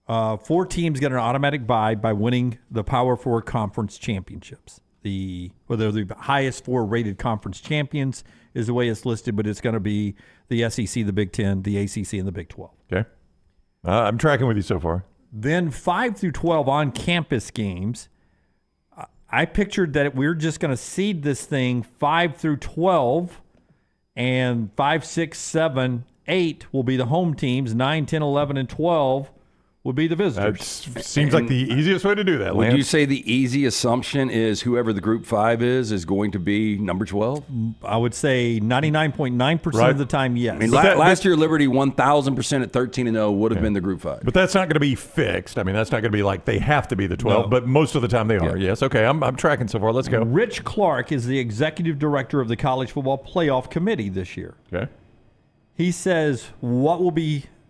4 teams get an automatic bye by winning the Power 4 conference championships. They're the highest 4 rated conference champions is the way it's listed, but it's going to be the SEC, the Big Ten, the ACC, and the Big 12. Okay. I'm tracking with you so far. Then 5 through 12 on-campus games. I pictured that we're just going to seed this thing 5 through 12, and 5, 6, 7, 8 will be the home teams. 9, 10, 11, and 12 would be the visitors. That seems like the easiest way to do that, Lance. Would you say the easy assumption is whoever the Group 5 is going to be number 12? I would say 99.9% of the time, yes. I mean, last year, Liberty 1,000% at 13-0 would have been the Group 5. But that's not going to be fixed. I mean, that's not going to be like they have to be the 12, but most of the time they are, yes. Okay, I'm tracking so far. Let's go. Rich Clark is the executive director of the College Football Playoff Committee this year. Okay. He says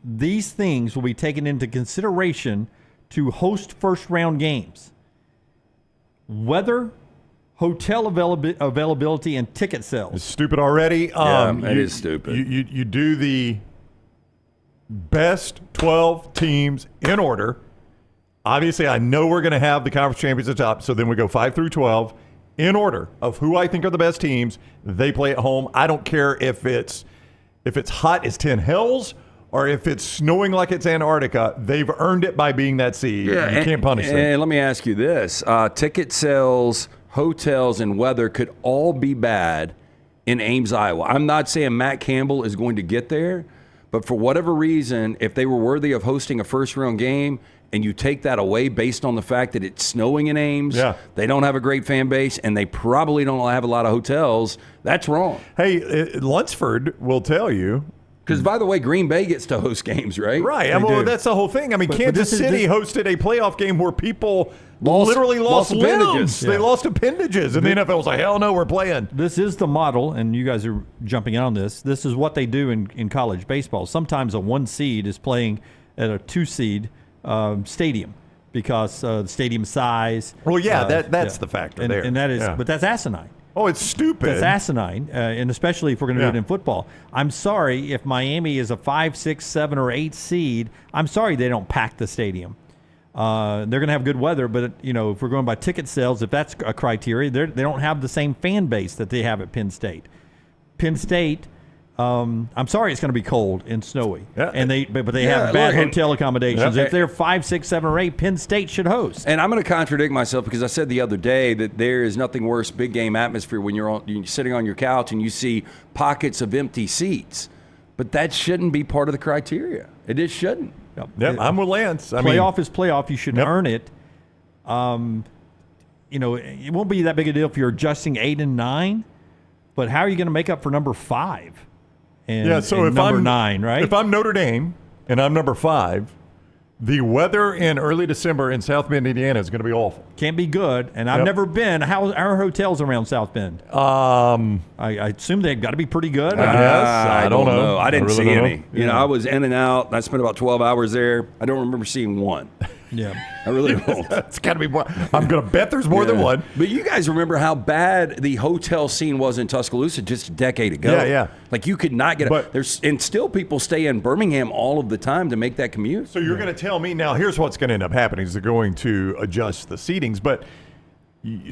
these things will be taken into consideration to host first-round games. Weather, hotel availability, and ticket sales. It's stupid already. It is stupid. You do the best 12 teams in order. Obviously, I know we're going to have the conference champions at the top, so then we go 5 through 12 in order of who I think are the best teams. They play at home. I don't care if it's hot as 10 hells or if it's snowing like it's Antarctica. They've earned it by being that seed. You can't punish them. And let me ask you this. Ticket sales, hotels, and weather could all be bad in Ames, Iowa. I'm not saying Matt Campbell is going to get there, but for whatever reason, if they were worthy of hosting a first-round game and you take that away based on the fact that it's snowing in Ames, they don't have a great fan base, and they probably don't have a lot of hotels, that's wrong. Hey, Lunceford will tell you. Because, by the way, Green Bay gets to host games, right? Right. Well, that's the whole thing. I mean, Kansas City hosted a playoff game where people literally lost appendages. limbs. They lost appendages. And the NFL was like, hell no, we're playing. This is the model, and you guys are jumping on this. This is what they do in college baseball. Sometimes a 1 seed is playing at a 2 seed stadium because the stadium size. Well, that's the factor there. And that is, but that's asinine. Oh, it's stupid. That's asinine, and especially if we're going to do it in football. I'm sorry if Miami is a 5, 6, 7, or 8 seed. I'm sorry they don't pack the stadium. They're going to have good weather, but if we're going by ticket sales, if that's a criteria, they don't have the same fan base that they have at Penn State. Penn State. I'm sorry, it's going to be cold and snowy, and they have bad hotel accommodations. If they're 5, 6, 7, or 8, Penn State should host. And I'm going to contradict myself because I said the other day that there is nothing worse big game atmosphere when you're sitting on your couch and you see pockets of empty seats. But that shouldn't be part of the criteria. It just shouldn't. Yep, I'm with Lance. Playoff is playoff. You should earn it. It won't be that big a deal if you're adjusting 8 and 9. But how are you going to make up for number 5? So if number I'm 9, right? If I'm Notre Dame and I'm number 5, the weather in early December in South Bend, Indiana is going to be awful. Can't be good. And I've never been. How our hotels around South Bend? I assume they've got to be pretty good. I don't know. I didn't see any. Yeah. I was in and out. I spent about 12 hours there. I don't remember seeing one. Yeah, I really don't. It's got to be more. I'm going to bet there's more than one. But you guys remember how bad the hotel scene was in Tuscaloosa just a decade ago? Yeah. Like you could not get and still people stay in Birmingham all of the time to make that commute. So you're going to tell me now, here's what's going to end up happening is they're going to adjust the seatings. But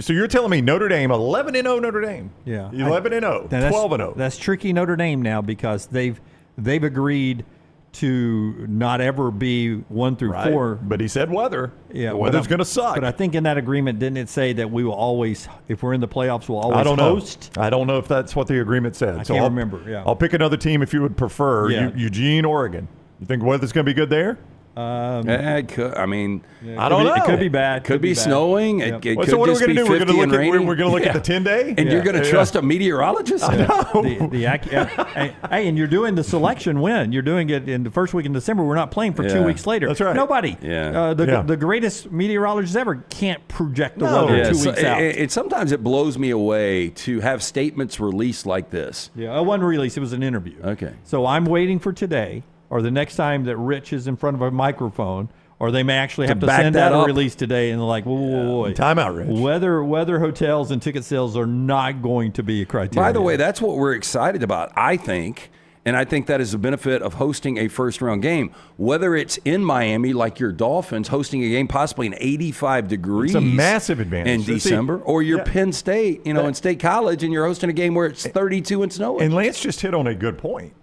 so you're telling me Notre Dame, 11-0 Notre Dame. Yeah. 11-0, 12-0. That's tricky Notre Dame now because they've agreed to not ever be 1 through 4. But he said weather. Yeah, the weather's going to suck. But I think in that agreement, didn't it say that we will always, if we're in the playoffs, we'll always host? I don't know if that's what the agreement said. I can't remember. Yeah, I'll pick another team if you would prefer. Yeah. Eugene, Oregon. You think weather's going to be good there? It could, I mean, I don't know. It could be bad. Could be snowing. It could so what are just we going to be do? 50 and rainy. We're going to look at the 10-day? And you're going to trust a meteorologist? I know. Hey, and you're doing the selection when? You're doing it in the first week in December. We're not playing for 2 weeks later. That's right. Nobody. The greatest meteorologists ever can't project the weather 2 weeks out. Sometimes it blows me away to have statements released like this. Yeah, it wasn't released. It was an interview. Okay. So I'm waiting for today or the next time that Rich is in front of a microphone, or they may actually have to send out a release today, and they're like, whoa. Time out, Rich. Weather hotels and ticket sales are not going to be a criteria. By the way, that's what we're excited about, I think, and I think that is the benefit of hosting a first-round game. Whether it's in Miami, like your Dolphins, hosting a game possibly in 85 degrees. It's a massive advantage. In December. Or your Penn State, in State College, and you're hosting a game where it's 32 and snowing. And Lance just hit on a good point.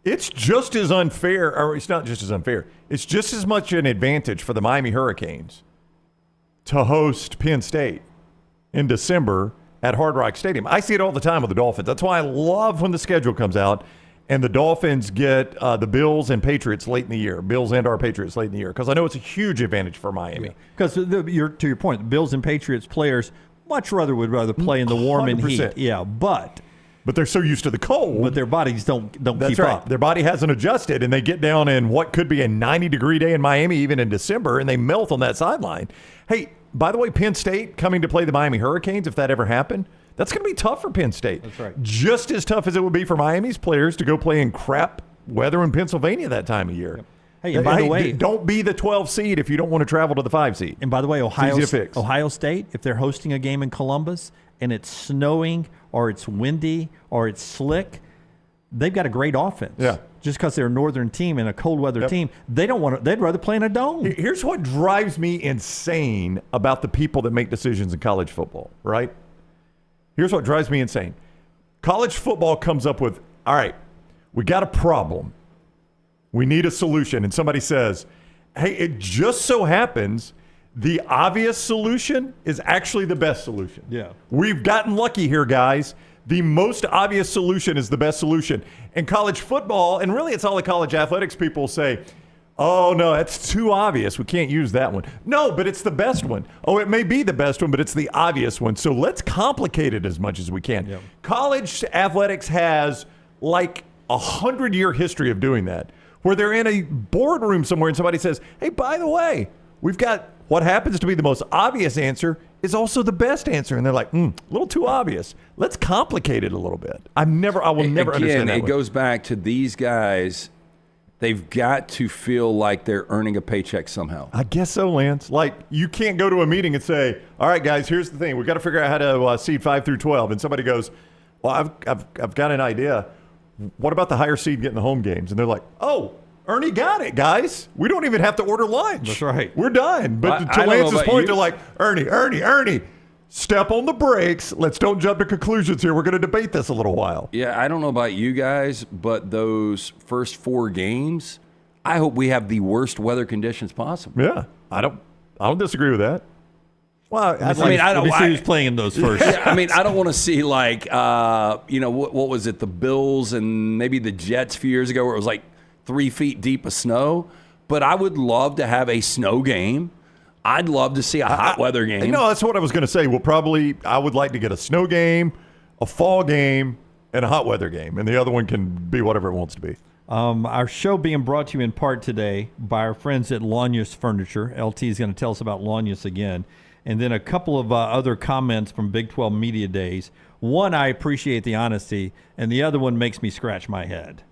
It's just as unfair, or it's not just as unfair, it's just as much an advantage for the Miami Hurricanes to host Penn State in December at Hard Rock Stadium. I see it all the time with the Dolphins. That's why I love when the schedule comes out and the Dolphins get the Bills and Patriots late in the year, Bills and our Patriots late in the year, because I know it's a huge advantage for Miami. Because to your point, the Bills and Patriots players would rather play in the warm and heat. 100%. Yeah, but they're so used to the cold. But their bodies don't That's keep right. up. Their body hasn't adjusted, and they get down in what could be a 90-degree day in Miami, even in December, and they melt on that sideline. Hey, by the way, Penn State coming to play the Miami Hurricanes, if that ever happened, that's going to be tough for Penn State. That's right. Just as tough as it would be for Miami's players to go play in crap weather in Pennsylvania that time of year. Yep. Hey, and by the way, don't be the 12 seed if you don't want to travel to the 5 seed. And by the way, Ohio State, if they're hosting a game in Columbus and it's snowing or it's windy or it's slick, they've got a great offense. Yeah. Just because they're a northern team and a cold weather team, they'd rather play in a dome. Here's what drives me insane about the people that make decisions in college football, right? Here's what drives me insane. College football comes up with, all right, we got a problem. We need a solution. And somebody says, hey, it just so happens the obvious solution is actually the best solution. Yeah. We've gotten lucky here, guys. The most obvious solution is the best solution. In college football, and really it's all the college athletics people say, oh, no, that's too obvious. We can't use that one. No, but it's the best one. Oh, it may be the best one, but it's the obvious one. So let's complicate it as much as we can. Yep. College athletics has like a 100-year history of doing that, where they're in a boardroom somewhere and somebody says, hey, by the way, we've got what happens to be the most obvious answer is also the best answer. And they're like, a little too obvious. Let's complicate it a little bit. I will never understand that. It goes back to these guys. They've got to feel like they're earning a paycheck somehow. I guess so, Lance. Like, you can't go to a meeting and say, all right, guys, here's the thing. We've got to figure out how to seed 5 through 12. And somebody goes, well, I've got an idea. What about the higher seed getting the home games? And they're like, oh, Ernie got it, guys. We don't even have to order lunch. That's right. We're done. But to Lance's point, they're like, Ernie, step on the brakes. Let's don't jump to conclusions here. We're going to debate this a little while. Yeah, I don't know about you guys, but those first 4 games, I hope we have the worst weather conditions possible. Yeah, I don't disagree with that. Well, I don't see who's playing in those first. Yeah, I don't want to see like, what was it, the Bills and maybe the Jets a few years ago where it was like 3 feet deep of snow. But I would love to have a snow game. I'd love to see a hot weather game. No, that's what I was going to say. I would like to get a snow game, a fall game, and a hot weather game. And the other one can be whatever it wants to be. Our show being brought to you in part today by our friends at Launius Furniture. LT is going to tell us about Launius again. And then a couple of other comments from Big 12 Media Days. One, I appreciate the honesty, and the other one makes me scratch my head.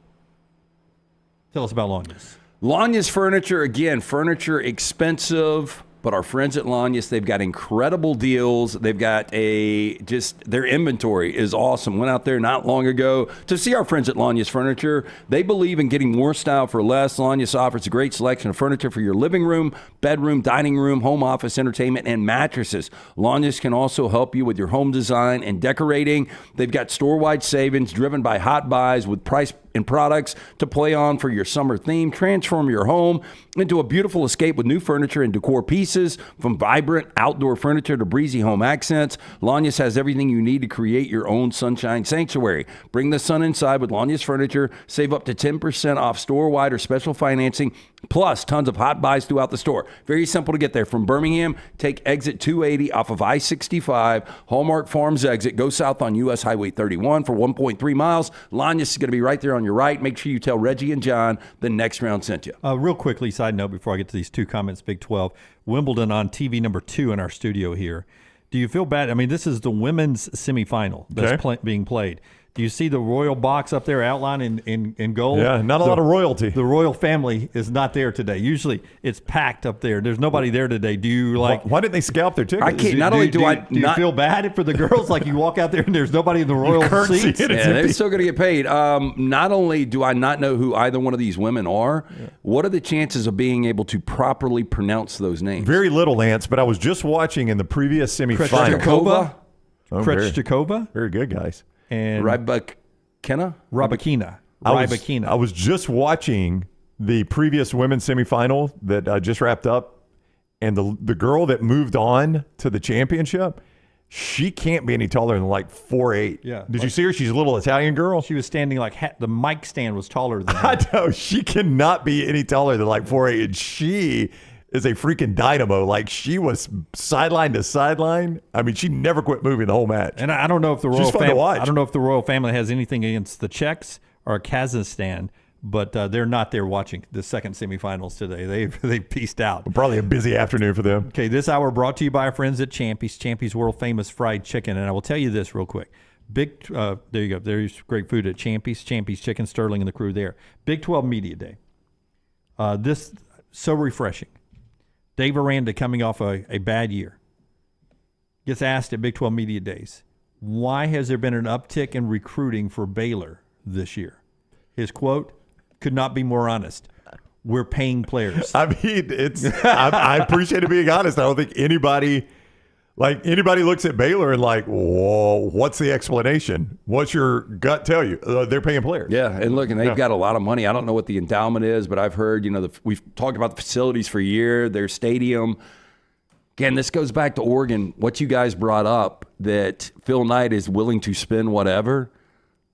Tell us about Launius. Launius Furniture, again, furniture expensive, but our friends at Launius, they've got incredible deals. They've got their inventory is awesome. Went out there not long ago to see our friends at Launius Furniture. They believe in getting more style for less. Launius offers a great selection of furniture for your living room, bedroom, dining room, home office, entertainment, and mattresses. Launius can also help you with your home design and decorating. They've got store-wide savings driven by hot buys with price and products to play on for your summer theme. Transform your home into a beautiful escape with new furniture and decor pieces, from vibrant outdoor furniture to breezy home accents. Launius has everything you need to create your own sunshine sanctuary. Bring the sun inside with Launius Furniture. Save up to 10% off store-wide or special financing, plus tons of hot buys throughout the store. Very simple to get there. From Birmingham, take exit 280 off of I-65, Hallmark Farms exit. Go south on U.S. Highway 31 for 1.3 miles. Launius is going to be right there on your right. Make sure you tell Reggie and John the next round sent you. Real quickly, side note before I get to these 2 comments, Big 12, Wimbledon on TV number 2 in our studio here. Do you feel bad? This is the women's semifinal that's being played. Do you see the royal box up there outlined in gold? Yeah, not a lot of royalty. The royal family is not there today. Usually it's packed up there. There's nobody there today. Do you like... Why didn't they scalp their tickets? I can't. Do you feel bad for the girls? Like you walk out there and there's nobody in the royal seats? Yeah, they're still going to get paid. Not only do I not know who either one of these women are, what are the chances of being able to properly pronounce those names? Very little, Lance, but I was just watching in the previous semifinal. Krejcikova? Very good, guys. And Rybakina. I was just watching the previous women's semifinal that just wrapped up, and the girl that moved on to the championship, she can't be any taller than like 4'8". Yeah. Did you see her? She's a little Italian girl. She was standing like the mic stand was taller than her. I know. She cannot be any taller than like 4'8", and she is a freaking dynamo. Like, she was sideline to sideline. She never quit moving the whole match. And I don't know if the royal fun to watch. I don't know if the royal family has anything against the Czechs or Kazakhstan, but they're not there watching the second semifinals today. They peaced out. Probably a busy afternoon for them. Okay, this hour brought to you by our friends at Champy's. Champy's world famous fried chicken, and I will tell you this real quick. There you go. There's great food at Champy's. Champy's Chicken, Sterling, and the crew there. Big 12 Media Day. This so refreshing. Dave Aranda, coming off a bad year, gets asked at Big 12 Media Days, why has there been an uptick in recruiting for Baylor this year? His quote, could not be more honest. We're paying players. I appreciate it being honest. I don't think anybody looks at Baylor and like, whoa, what's the explanation? What's your gut tell you? They're paying players. Yeah, and look, and they've got a lot of money. I don't know what the endowment is, but I've heard, we've talked about the facilities for a year, their stadium. Again, this goes back to Oregon. What you guys brought up, that Phil Knight is willing to spend whatever,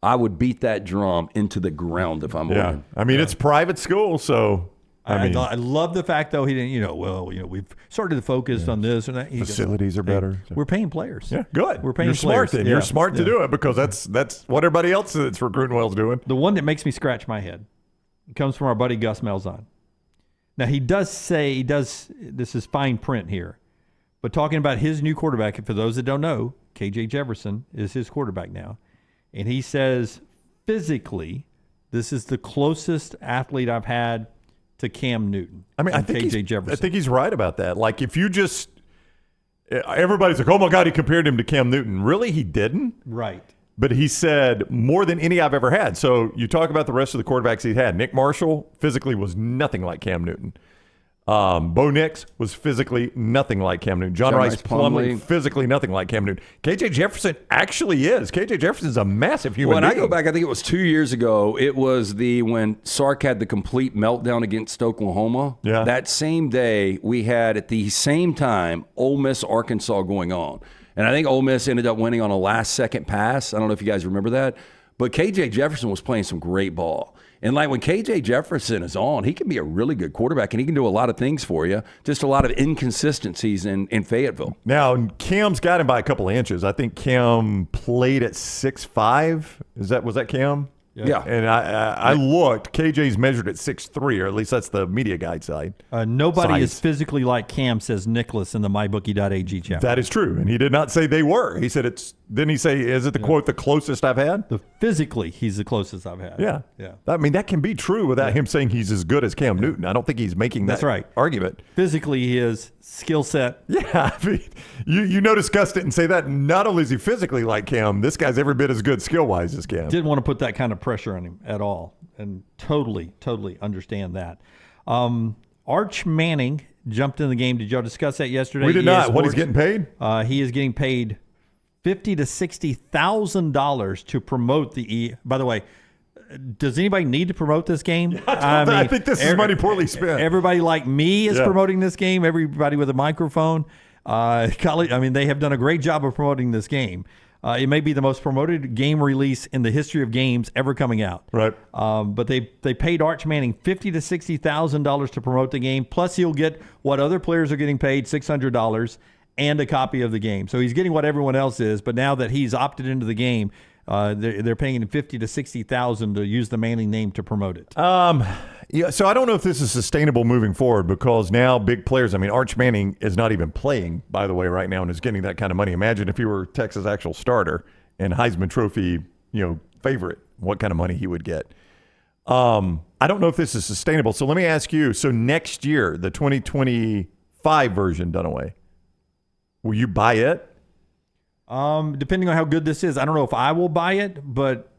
I would beat that drum into the ground if I'm Oregon. It's private school, so... I love the fact, though, he didn't, we've started to focus on this and that. Facilities are better. We're paying players. Yeah, good. We're paying You're players. Smart then. You're smart to do it, because that's what everybody else that's recruiting well is doing. The one that makes me scratch my head comes from our buddy Gus Malzahn. Now, he does say, this is fine print here, but talking about his new quarterback, and for those that don't know, KJ Jefferson is his quarterback now. And he says, physically, this is the closest athlete I've had to Cam Newton. I mean, I think KJ Jefferson. I think he's right about that. Like, if you just, everybody's like, oh my God, he compared him to Cam Newton. Really, he didn't. Right. But he said more than any I've ever had. So you talk about the rest of the quarterbacks he's had. Nick Marshall physically was nothing like Cam Newton. Bo Nix was physically nothing like Cam Newton. John Rice Plumlee, physically nothing like Cam Newton. KJ Jefferson actually is. KJ Jefferson is a massive human being. When I go back, I think it was 2 years ago, it was when Sark had the complete meltdown against Oklahoma. Yeah. That same day, we had at the same time Ole Miss Arkansas going on. And I think Ole Miss ended up winning on a last-second pass. I don't know if you guys remember that. But KJ Jefferson was playing some great ball. And like when KJ Jefferson is on, he can be a really good quarterback, and he can do a lot of things for you. Just a lot of inconsistencies in Fayetteville. Now, Cam's got him by a couple of inches. I think Cam played at 6'5". Was that Cam? Yeah. And I looked. KJ's measured at 6'3", or at least that's the media guide side. Nobody is physically like Cam, says Nicholas in the mybookie.ag channel. That is true. And he did not say they were. He said didn't he say, is it the quote, the closest I've had? Physically, he's the closest I've had. Yeah. Yeah. I mean, that can be true without him saying he's as good as Cam Newton. I don't think he's making that argument. Physically, his skill set. Yeah. I mean, you know, discussed it and say that not only is he physically like Cam, this guy's every bit as good skill-wise as Cam. Didn't want to put that kind of pressure on him at all, and totally understand that. Arch Manning jumped in the game. Did y'all discuss that yesterday? We did not. What, he's getting paid? He is getting paid $50,000 to $60,000 to promote the By the way, does anybody need to promote this game? I think this is money poorly spent. Everybody like me is promoting this game. Everybody with a microphone. They have done a great job of promoting this game. It may be the most promoted game release in the history of games ever coming out. Right. But they paid Arch Manning $50,000 to $60,000 to promote the game. Plus, he'll get what other players are getting paid, $600, and a copy of the game. So he's getting what everyone else is. But now that he's opted into the game, they're paying him $50,000 to $60,000 to use the Manning name to promote it. Yeah, so I don't know if this is sustainable moving forward, because now big players, I mean, Arch Manning is not even playing, by the way, right now, and is getting that kind of money. Imagine if he were Texas' actual starter and Heisman Trophy, favorite, what kind of money he would get. I don't know if this is sustainable. So let me ask you, so next year, the 2025 version, Dunaway, will you buy it? Depending on how good this is. I don't know if I will buy it, but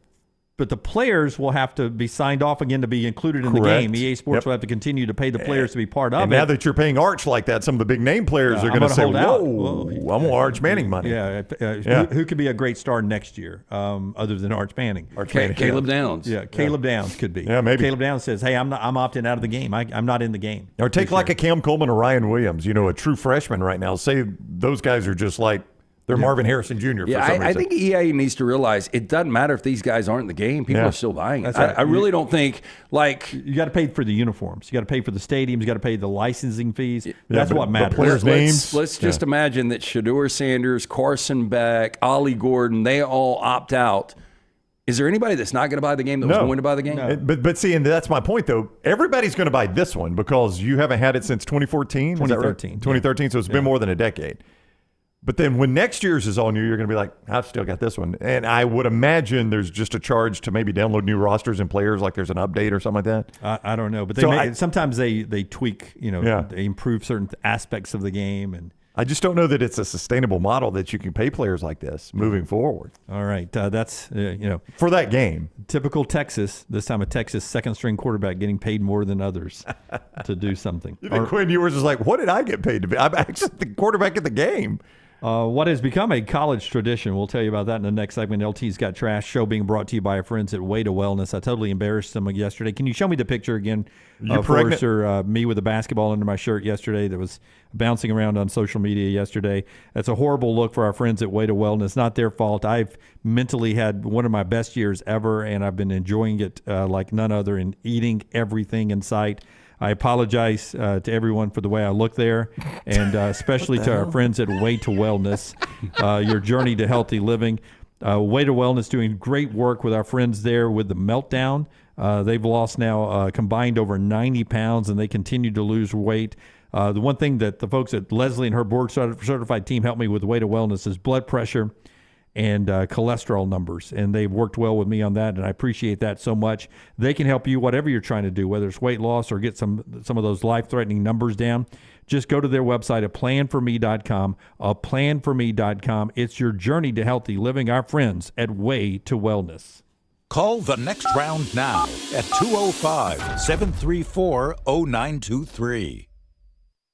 the players will have to be signed off again to be included in the game. EA Sports will have to continue to pay the players to be part of it. And now that you're paying Arch like that, some of the big name players are going to say, whoa, I want Arch Manning money. Who could be a great star next year other than Arch Manning? Caleb Downs. Yeah, Caleb Downs could be. Yeah, maybe. Caleb Downs says, hey, I'm opting out of the game. I'm not in the game. Or take like a Cam Coleman or Ryan Williams, a true freshman right now. Say those guys are just like, they're Marvin Harrison Jr. Yeah, I think EA needs to realize it doesn't matter if these guys aren't in the game. People are still buying it. Right. I really don't think, you got to pay for the uniforms. You got to pay for the stadiums. You got to pay the licensing fees. That's what matters. The players' names. Let's just imagine that Shedeur Sanders, Carson Beck, Ollie Gordon, they all opt out. Is there anybody that's not going to buy the game that was going to buy the game? No. But see, and that's my point, though. Everybody's going to buy this one because you haven't had it since 2014? 2013. Right? 2013, so it's been more than a decade. But then when next year's is on you, you're going to be like, I've still got this one. And I would imagine there's just a charge to maybe download new rosters and players, like there's an update or something like that. I don't know. But sometimes they tweak, they improve certain aspects of the game. And I just don't know that it's a sustainable model that you can pay players like this moving forward. All right. That's, for that game. Typical Texas, this time a Texas second-string quarterback getting paid more than others to do something. You think Quinn Ewers is like, what did I get paid to be? I'm actually the quarterback at the game. What has become a college tradition, we'll tell you about that in the next segment. LT's Got Trash, show being brought to you by our friends at Way to Wellness. I totally embarrassed them yesterday. Can you show me the picture again? Me with a basketball under my shirt yesterday that was bouncing around on social media yesterday. That's a horrible look for our friends at Way to Wellness. Not their fault. I've mentally had one of my best years ever, and I've been enjoying it like none other and eating everything in sight. I apologize to everyone for the way I look there, and especially to our friends at Way to Wellness, your journey to healthy living. Way to Wellness doing great work with our friends there with the Meltdown. They've lost now combined over 90 pounds, and they continue to lose weight. The one thing that the folks at Leslie and her board certified team helped me with Way to Wellness is blood pressure and cholesterol numbers, and they've worked well with me on that, and I appreciate that so much. They can help you whatever you're trying to do, whether it's weight loss or get some of those life-threatening numbers down. Just go to their website at planforme.com, planforme.com. It's your journey to healthy living. Our friends at Way to Wellness. Call the next round now at 205-734-0923.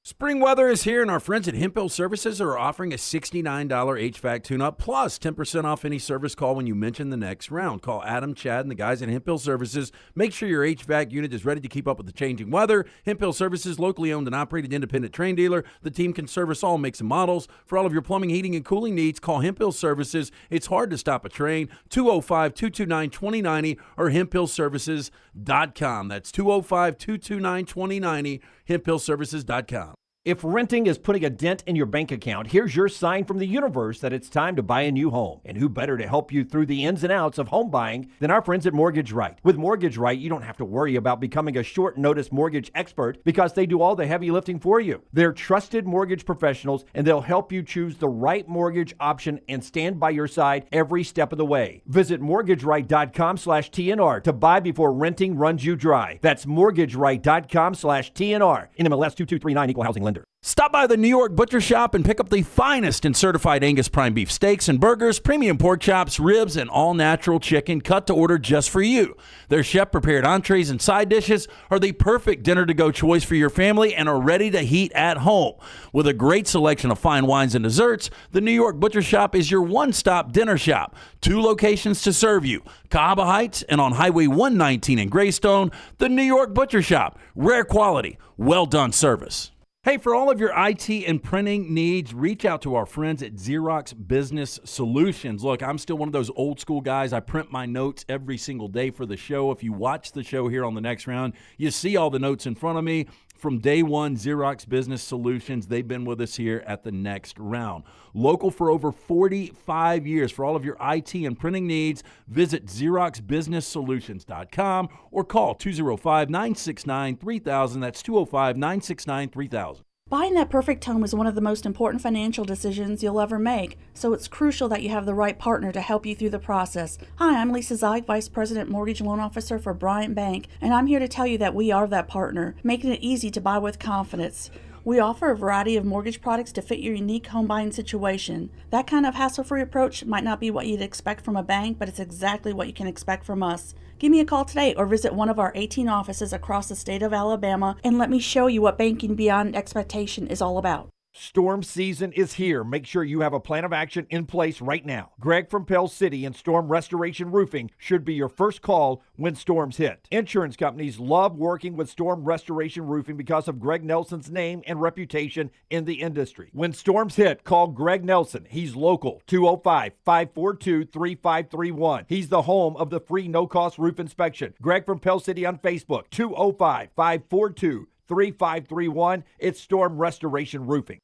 Spring weather is here, and our friends at Hemphill Services are offering a $69 HVAC tune-up plus 10% off any service call when you mention the next round. Call Adam, Chad, and the guys at Hemphill Services. Make sure your HVAC unit is ready to keep up with the changing weather. Hemphill Services, locally owned and operated independent train dealer. The team can service all makes and models. For all of your plumbing, heating, and cooling needs, call Hemphill Services. It's hard to stop a train. 205-229-2090 or hemphillservices.com. That's 205-229-2090, hemphillservices.com. If renting is putting a dent in your bank account, here's your sign from the universe that it's time to buy a new home. And who better to help you through the ins and outs of home buying than our friends at Mortgage Right. With Mortgage Right, you don't have to worry about becoming a short notice mortgage expert because they do all the heavy lifting for you. They're trusted mortgage professionals, and they'll help you choose the right mortgage option and stand by your side every step of the way. Visit mortgageright.com/TNR to buy before renting runs you dry. That's mortgageright.com/TNR. NMLS 2239, Equal Housing Lender. Stop by the New York Butcher Shop and pick up the finest in certified Angus prime beef steaks and burgers, premium pork chops, ribs, and all-natural chicken cut to order just for you. Their chef-prepared entrees and side dishes are the perfect dinner-to-go choice for your family and are ready to heat at home. With a great selection of fine wines and desserts, the New York Butcher Shop is your one-stop dinner shop. 2 locations to serve you, Cahaba Heights and on Highway 119 in Greystone. The New York Butcher Shop, rare quality, well-done service. Hey, for all of your IT and printing needs, reach out to our friends at Xerox Business Solutions. Look, I'm still one of those old school guys. I print my notes every single day for the show. If you watch the show here on the next round, you see all the notes in front of me. From day one, Xerox Business Solutions, they've been with us here at the next round. Local for over 45 years. For all of your IT and printing needs, visit XeroxBusinessSolutions.com or call 205-969-3000. That's 205-969-3000. Buying that perfect home is one of the most important financial decisions you'll ever make, so it's crucial that you have the right partner to help you through the process. Hi, I'm Lisa Zeig, Vice President Mortgage Loan Officer for Bryant Bank, and I'm here to tell you that we are that partner, making it easy to buy with confidence. We offer a variety of mortgage products to fit your unique home buying situation. That kind of hassle-free approach might not be what you'd expect from a bank, but it's exactly what you can expect from us. Give me a call today or visit one of our 18 offices across the state of Alabama and let me show you what banking beyond expectation is all about. Storm season is here. Make sure you have a plan of action in place right now. Greg from Pell City and Storm Restoration Roofing should be your first call when storms hit. Insurance companies love working with Storm Restoration Roofing because of Greg Nelson's name and reputation in the industry. When storms hit, call Greg Nelson. He's local, 205-542-3531. He's the home of the free no-cost roof inspection. Greg from Pell City on Facebook, 205-542-3531. It's Storm Restoration Roofing.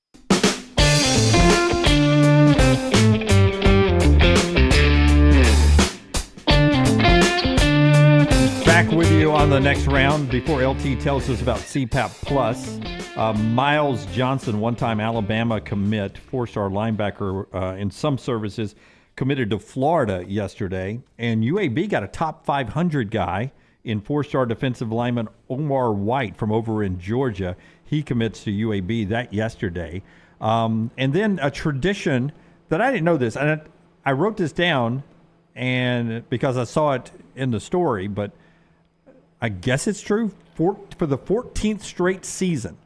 Back with you on the next round. Before LT tells us about CPAP Plus, Miles Johnson, one-time Alabama commit, 4-star linebacker in some services, committed to Florida yesterday, and UAB got a top 500 guy in 4-star defensive lineman Omar White from over in Georgia. He commits to UAB that yesterday. And then a tradition that I didn't know this, and I wrote this down and because I saw it in the story, but I guess it's true. For the 14th straight season,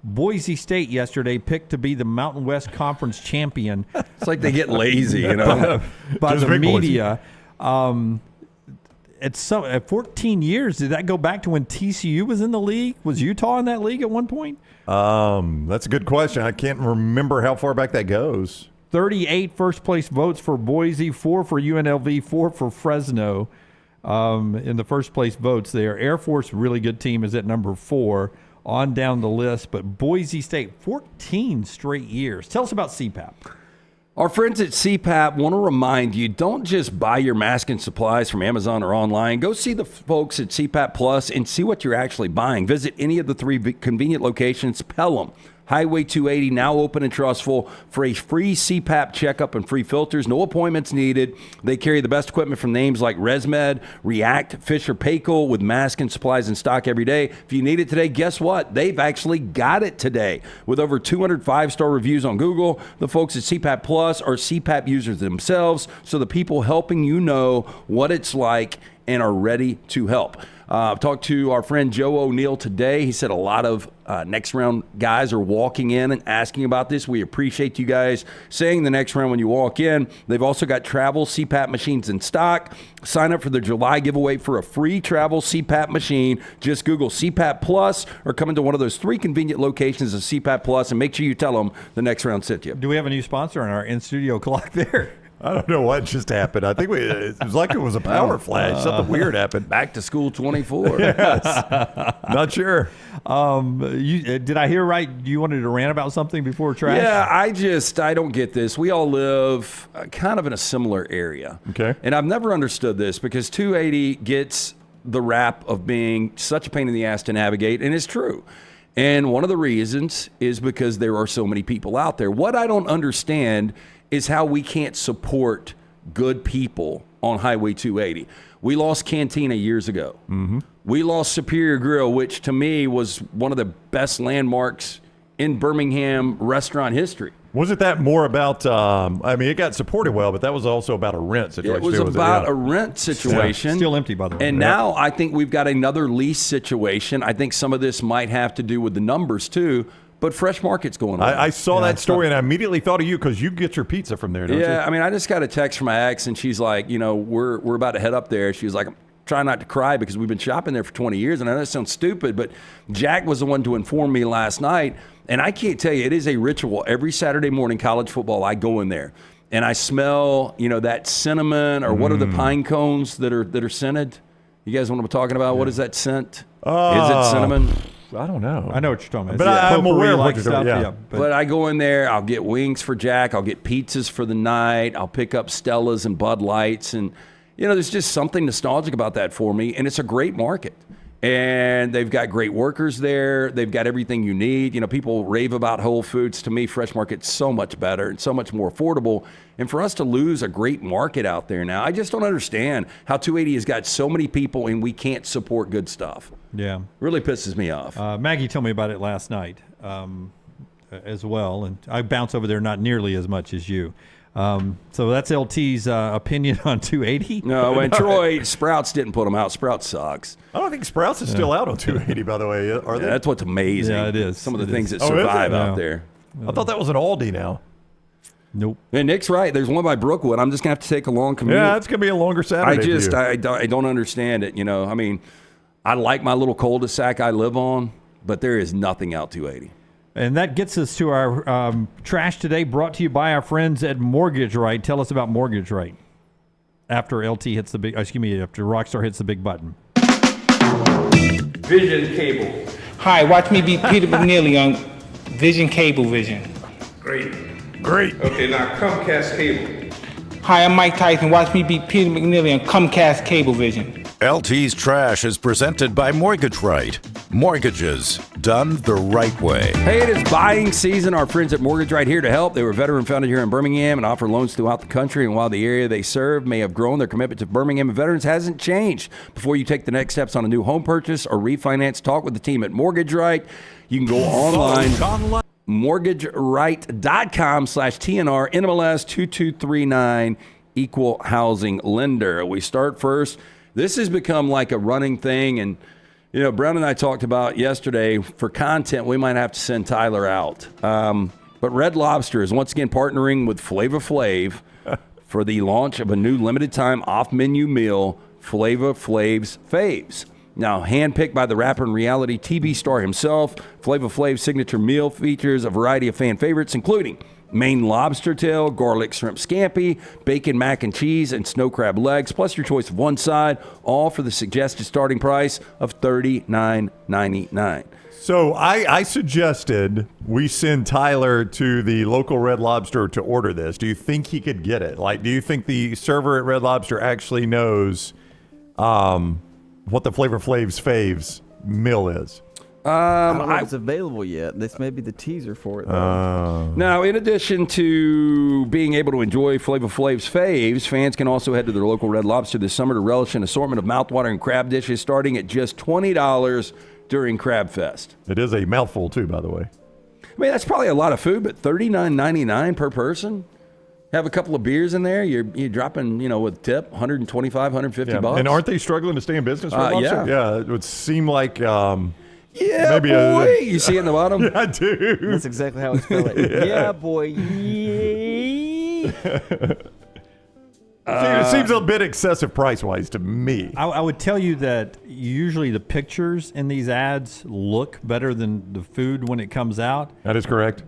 Boise State yesterday picked to be the Mountain West Conference champion. It's like they get lazy, you know, by the media. At 14 years, did that go back to when TCU was in the league? Was Utah in that league at one point? That's a good question. I can't remember how far back that goes. 38 first-place votes for Boise, 4 for UNLV, 4 for Fresno in the first-place votes there. Air Force, really good team, is at number 4 on down the list. But Boise State, 14 straight years. Tell us about CPAP. Our friends at CPAP want to remind you, don't just buy your mask and supplies from Amazon or online. Go see the folks at CPAP Plus and see what you're actually buying. Visit any of the 3 convenient locations. Pelham, Highway 280, now open and trustful for a free CPAP checkup and free filters. No appointments needed. They carry the best equipment from names like ResMed, React, Fisher Paykel with masks and supplies in stock every day. If you need it today, guess what? They've actually got it today. With over 200 5-star reviews on Google, the folks at CPAP Plus are CPAP users themselves, so the people helping you know what it's like and are ready to help. I've talked to our friend Joe O'Neill today. He said a lot of next round guys are walking in and asking about this. We appreciate you guys saying the next round when you walk in. They've also got travel CPAP machines in stock. Sign up for the July giveaway for a free travel CPAP machine. Just Google CPAP Plus or come into one of those 3 convenient locations of CPAP Plus and make sure you tell them the next round sent you. Do we have a new sponsor on our in-studio clock there? I don't know what just happened. I think it was like it was a power flash. Something weird happened. Back to school 24. Yes. Not sure. Did I hear right? You wanted to rant about something before trash? Yeah, I don't get this. We all live kind of in a similar area. Okay. And I've never understood this because 280 gets the rap of being such a pain in the ass to navigate, and it's true. And one of the reasons is because there are so many people out there. What I don't understand is how we can't support good people on Highway 280. We lost Cantina years ago. Mm-hmm. We lost Superior Grill, which to me was one of the best landmarks in Birmingham restaurant history. Wasn't that more about, it got supported well, but that was also about a rent situation. It was about a rent situation. Yeah. Still empty, by the way. And now I think we've got another lease situation. I think some of this might have to do with the numbers too. But Fresh Market's going on. I saw that story, and I immediately thought of you because you get your pizza from there, don't you? Yeah, I just got a text from my ex, and she's like, we're about to head up there. She was like, I'm trying not to cry because we've been shopping there for 20 years, and I know that sounds stupid, but Jack was the one to inform me last night, and I can't tell you, it is a ritual. Every Saturday morning, college football, I go in there, and I smell, that cinnamon, or what are the pine cones that are scented? You guys know what I'm talking about? Yeah. What is that scent? Is it cinnamon? I don't know. I know what you're talking about. But I'm aware of what you're talking about. Yeah. But I go in there, I'll get wings for Jack, I'll get pizzas for the night, I'll pick up Stella's and Bud Lights, and there's just something nostalgic about that for me, and it's a great market. And they've got great workers there. They've got everything you need. People rave about Whole Foods. To me, Fresh Market's so much better and so much more affordable. And for us to lose a great market out there now, I just don't understand how 280 has got so many people and we can't support good stuff. Yeah. Really pisses me off. Maggie told me about it last night as well. And I bounce over there not nearly as much as you. So that's LT's opinion on 280. No, and Troy, Sprouts didn't put them out. Sprouts sucks. I don't think Sprouts is still out on 280, by the way. Are they? That's what's amazing. Yeah, it is. Some of the things that survive out there. I thought that was an Aldi now. Nope. And Nick's right. There's one by Brookwood. I'm just going to have to take a long commute. Yeah, it's going to be a longer Saturday. I don't understand it. I like my little cul-de-sac I live on, but there is nothing out 280. And that gets us to our trash today, brought to you by our friends at Mortgage Right. Tell us about Mortgage Right. After after Rockstar hits the big button. Vision Cable. Hi, watch me beat Peter McNeely on Vision Cable Vision. Great. Okay, now Comcast Cable. Hi, I'm Mike Tyson. Watch me beat Peter McNeely on Comcast Cable Vision. LT's Trash is presented by Mortgage Right. Mortgages done the right way. Hey, it is buying season. Our friends at Mortgage Right here to help. They were veteran founded here in Birmingham and offer loans throughout the country. And while the area they serve may have grown, their commitment to Birmingham and veterans hasn't changed. Before you take the next steps on a new home purchase or refinance, talk with the team at Mortgage Right. You can go online. mortgageright.com/TNR, NMLS 2239, equal housing lender. We start first. This has become like a running thing, and Brown and I talked about yesterday, for content, we might have to send Tyler out. But Red Lobster is once again partnering with Flava Flav for the launch of a new limited time off-menu meal, Flava Flav's Faves. Now, handpicked by the rapper and reality TV star himself, Flava Flav's signature meal features a variety of fan favorites, including Maine lobster tail, garlic shrimp scampi, bacon mac and cheese, and snow crab legs, plus your choice of one side, all for the suggested starting price of $39.99. So I suggested we send Tyler to the local Red Lobster to order this. Do you think he could get it? Like, do you think the server at Red Lobster actually knows what the Flavor Flav's faves meal is? I don't know if it's available yet. This may be the teaser for it, though. Now, in addition to being able to enjoy Flavor Flav's faves, fans can also head to their local Red Lobster this summer to relish an assortment of mouthwatering crab dishes starting at just $20 during Crab Fest. It is a mouthful, too, by the way. I mean, that's probably a lot of food, but $39.99 per person. Have a couple of beers in there. You're dropping, with tip, $125, $150. And aren't they struggling to stay in business? Red Lobster? Yeah, it would seem like... yeah, maybe boy. You see it in the bottom? Yeah, I do. That's exactly how I spell it. Yeah, boy. Yeah. It seems a bit excessive price-wise to me. I would tell you that usually the pictures in these ads look better than the food when it comes out. That is correct.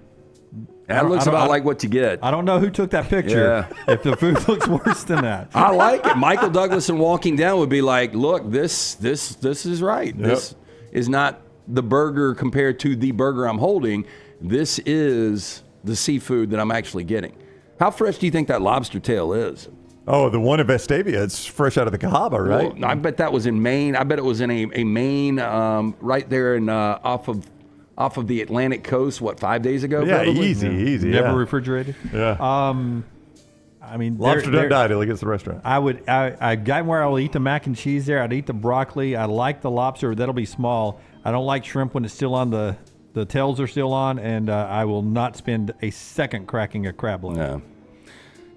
That looks about like what you get. I don't know who took that picture. Yeah. If the food looks worse than that. I like it. Michael Douglas in Walking Down would be like, look, this is right. Yep. This is not the burger compared to the burger I'm holding. This is the seafood that I'm actually getting. How fresh do you think that lobster tail is? Oh, the one in Vestavia. It's fresh out of the Cahaba, right? Well, I bet that was in Maine. I bet it was in a Maine right there in off of the Atlantic coast, 5 days ago? Yeah, probably? easy. Never yeah. refrigerated. Yeah. I mean, lobster doesn't die till it gets to the restaurant. I got where I'll eat the mac and cheese there. I'd eat the broccoli. I like the lobster. That'll be small. I don't like shrimp when it's still on the tails are still on, and I will not spend a second cracking a crab leg. No.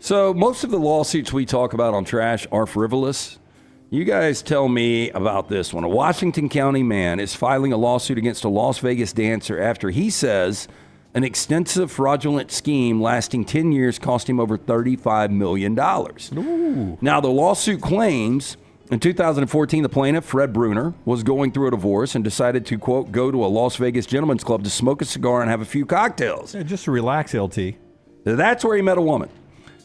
So most of the lawsuits we talk about on Trash are frivolous. You guys tell me about this one. A Washington County man is filing a lawsuit against a Las Vegas dancer after he says an extensive fraudulent scheme lasting 10 years cost him over $35 million. Ooh. Now, the lawsuit claims in 2014, the plaintiff, Fred Bruner, was going through a divorce and decided to, quote, go to a Las Vegas gentleman's club to smoke a cigar and have a few cocktails. Yeah, just to relax, LT. That's where he met a woman.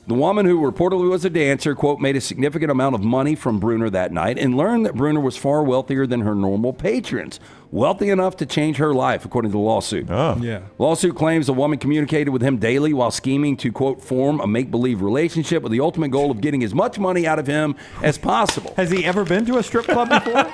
The woman, who reportedly was a dancer, quote, made a significant amount of money from Bruner that night and learned that Bruner was far wealthier than her normal patrons. Wealthy enough to change her life, according to the lawsuit. Oh. Yeah. Lawsuit claims the woman communicated with him daily while scheming to, quote, form a make-believe relationship with the ultimate goal of getting as much money out of him as possible. Has he ever been to a strip club before?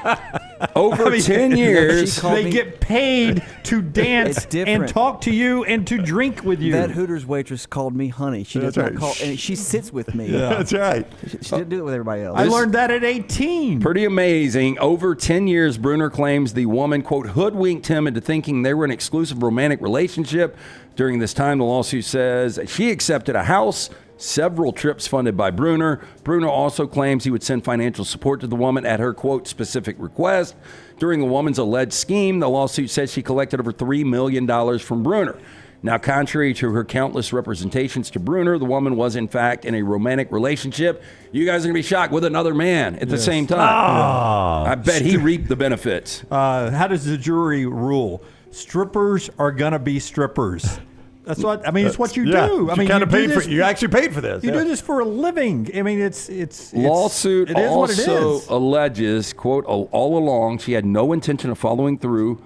Over 10 years. They get paid to dance and talk to you and to drink with you. That Hooters waitress called me honey. She does not call, and she sits with me. Yeah. That's right. She didn't do it with everybody else. I learned that at 18. Pretty amazing. Over 10 years, Bruner claims the woman, quote, hoodwinked him into thinking they were an exclusive romantic relationship. During this time, the lawsuit says she accepted a house, several trips funded by Bruner. Bruner also claims he would send financial support to the woman at her, quote, specific request. During the woman's alleged scheme, the lawsuit says she collected over $3 million from Bruner. Now, contrary to her countless representations to Bruner, the woman was, in fact, in a romantic relationship. You guys are going to be shocked with another man at the same time. Oh. I bet he reaped the benefits. How does the jury rule? Strippers are going to be strippers. That's what I mean. It's what you do. I mean, kind of paid this, for. You actually paid for this. You do this for a living. I mean, it's lawsuit it is what it also is. alleges, quote, all along she had no intention of following through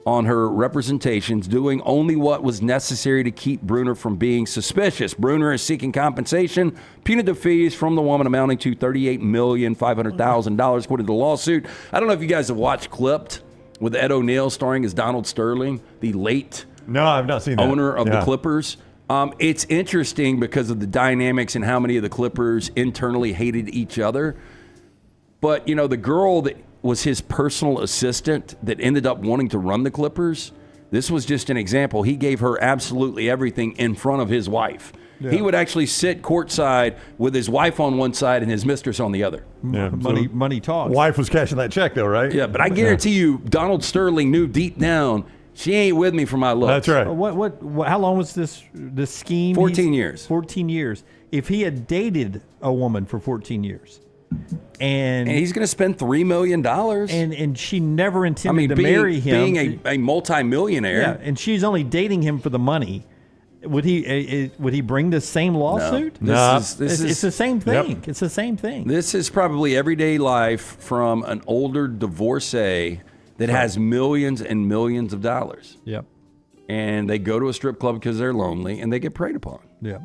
on her representations, doing only what was necessary to keep Bruner from being suspicious. Bruner is seeking compensation, punitive fees from the woman amounting to $38,500,000, according to the lawsuit. I don't know if you guys have watched Clipped with Ed O'Neill starring as Donald Sterling, the late No, I've not seen that. owner of the Clippers. It's interesting because of the dynamics and how many of the Clippers internally hated each other. But, the girl that was his personal assistant that ended up wanting to run the Clippers, this was just an example. He gave her absolutely everything in front of his wife. Yeah. He would actually sit courtside with his wife on one side and his mistress on the other. Yeah, money talks. Wife was cashing that check, though, right? Yeah, but I guarantee you, Donald Sterling knew deep down, she ain't with me for my looks. That's right. What? How long was this scheme? 14 years. 14 years. If he had dated a woman for 14 years, and he's going to spend $3 million, and she never intended to marry him, being a multimillionaire, yeah, and she's only dating him for the money. Would he bring the same lawsuit? No. It's the same thing. Yep. It's the same thing. This is probably everyday life from an older divorcee that has millions and millions of dollars. Yep. And they go to a strip club because they're lonely and they get preyed upon. Yep.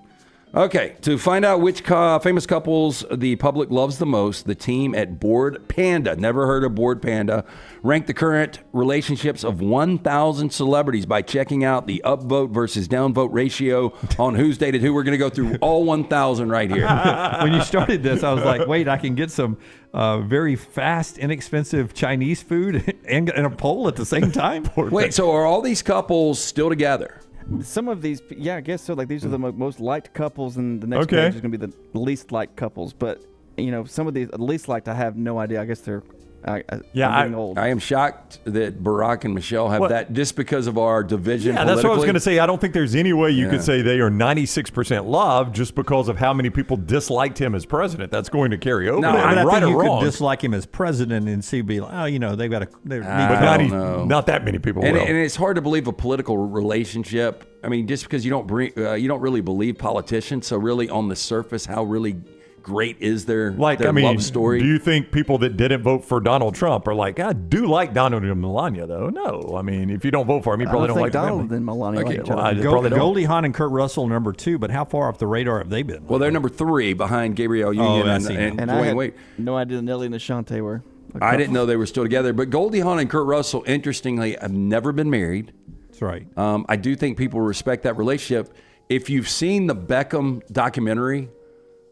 Okay, to find out which famous couples the public loves the most, the team at Bored Panda, never heard of Bored Panda, ranked the current relationships of 1,000 celebrities by checking out the upvote versus downvote ratio on who's dated who. We're going to go through all 1,000 right here. When you started this, I was like, wait, I can get some very fast, inexpensive Chinese food and a poll at the same time? Wait, so are all these couples still together? Some of these, yeah, I guess so. Like these are the most liked couples, and the next page is going to be the least liked couples. But some of these least liked, I have no idea. I guess they're I'm getting old. I am shocked that Barack and Michelle have that just because of our division. Yeah, that's what I was going to say. I don't think there's any way you could say they are 96% loved just because of how many people disliked him as president. That's going to carry over. No, I right think or you wrong. could dislike him as president and see, be like, they've got not that many people and, will. And it's hard to believe a political relationship. I mean, just because you don't really believe politicians. So really, on the surface, how really great is their love story? Do you think people that didn't vote for Donald Trump are like, I do like Donald and Melania, though? No. I mean, if you don't vote for him, you probably don't like Donald them. and Melania. Goldie Hawn and Kurt Russell number 2, but how far off the radar have they been? Well, they're number 3 behind Gabrielle Union and I Dwayne had Wade. no idea Nelly and Ashante were. I didn't know they were still together. But Goldie Hawn and Kurt Russell, interestingly, have never been married. That's right. I do think people respect that relationship. If you've seen the Beckham documentary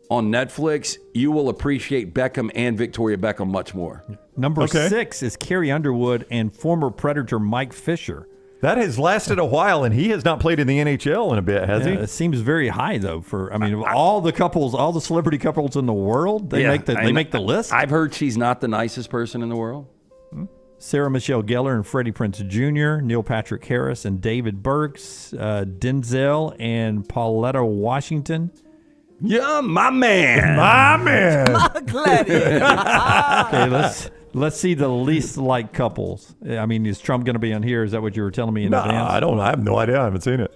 on Netflix, you will appreciate Beckham and Victoria Beckham much more. Number 6 is Carrie Underwood and former Predator Mike Fisher. That has lasted a while, and he has not played in the NHL in a bit, has he? It seems very high, though. Of all the couples, all the celebrity couples in the world, they make the list. I've heard she's not the nicest person in the world. Sarah Michelle Gellar and Freddie Prinze Jr., Neil Patrick Harris and David Burks, Denzel and Pauletta Washington. Yeah, my man. My man. Okay, let's see the least liked couples. I mean, is Trump going to be on here? Is that what you were telling me in advance? I don't. I have no idea. I haven't seen it.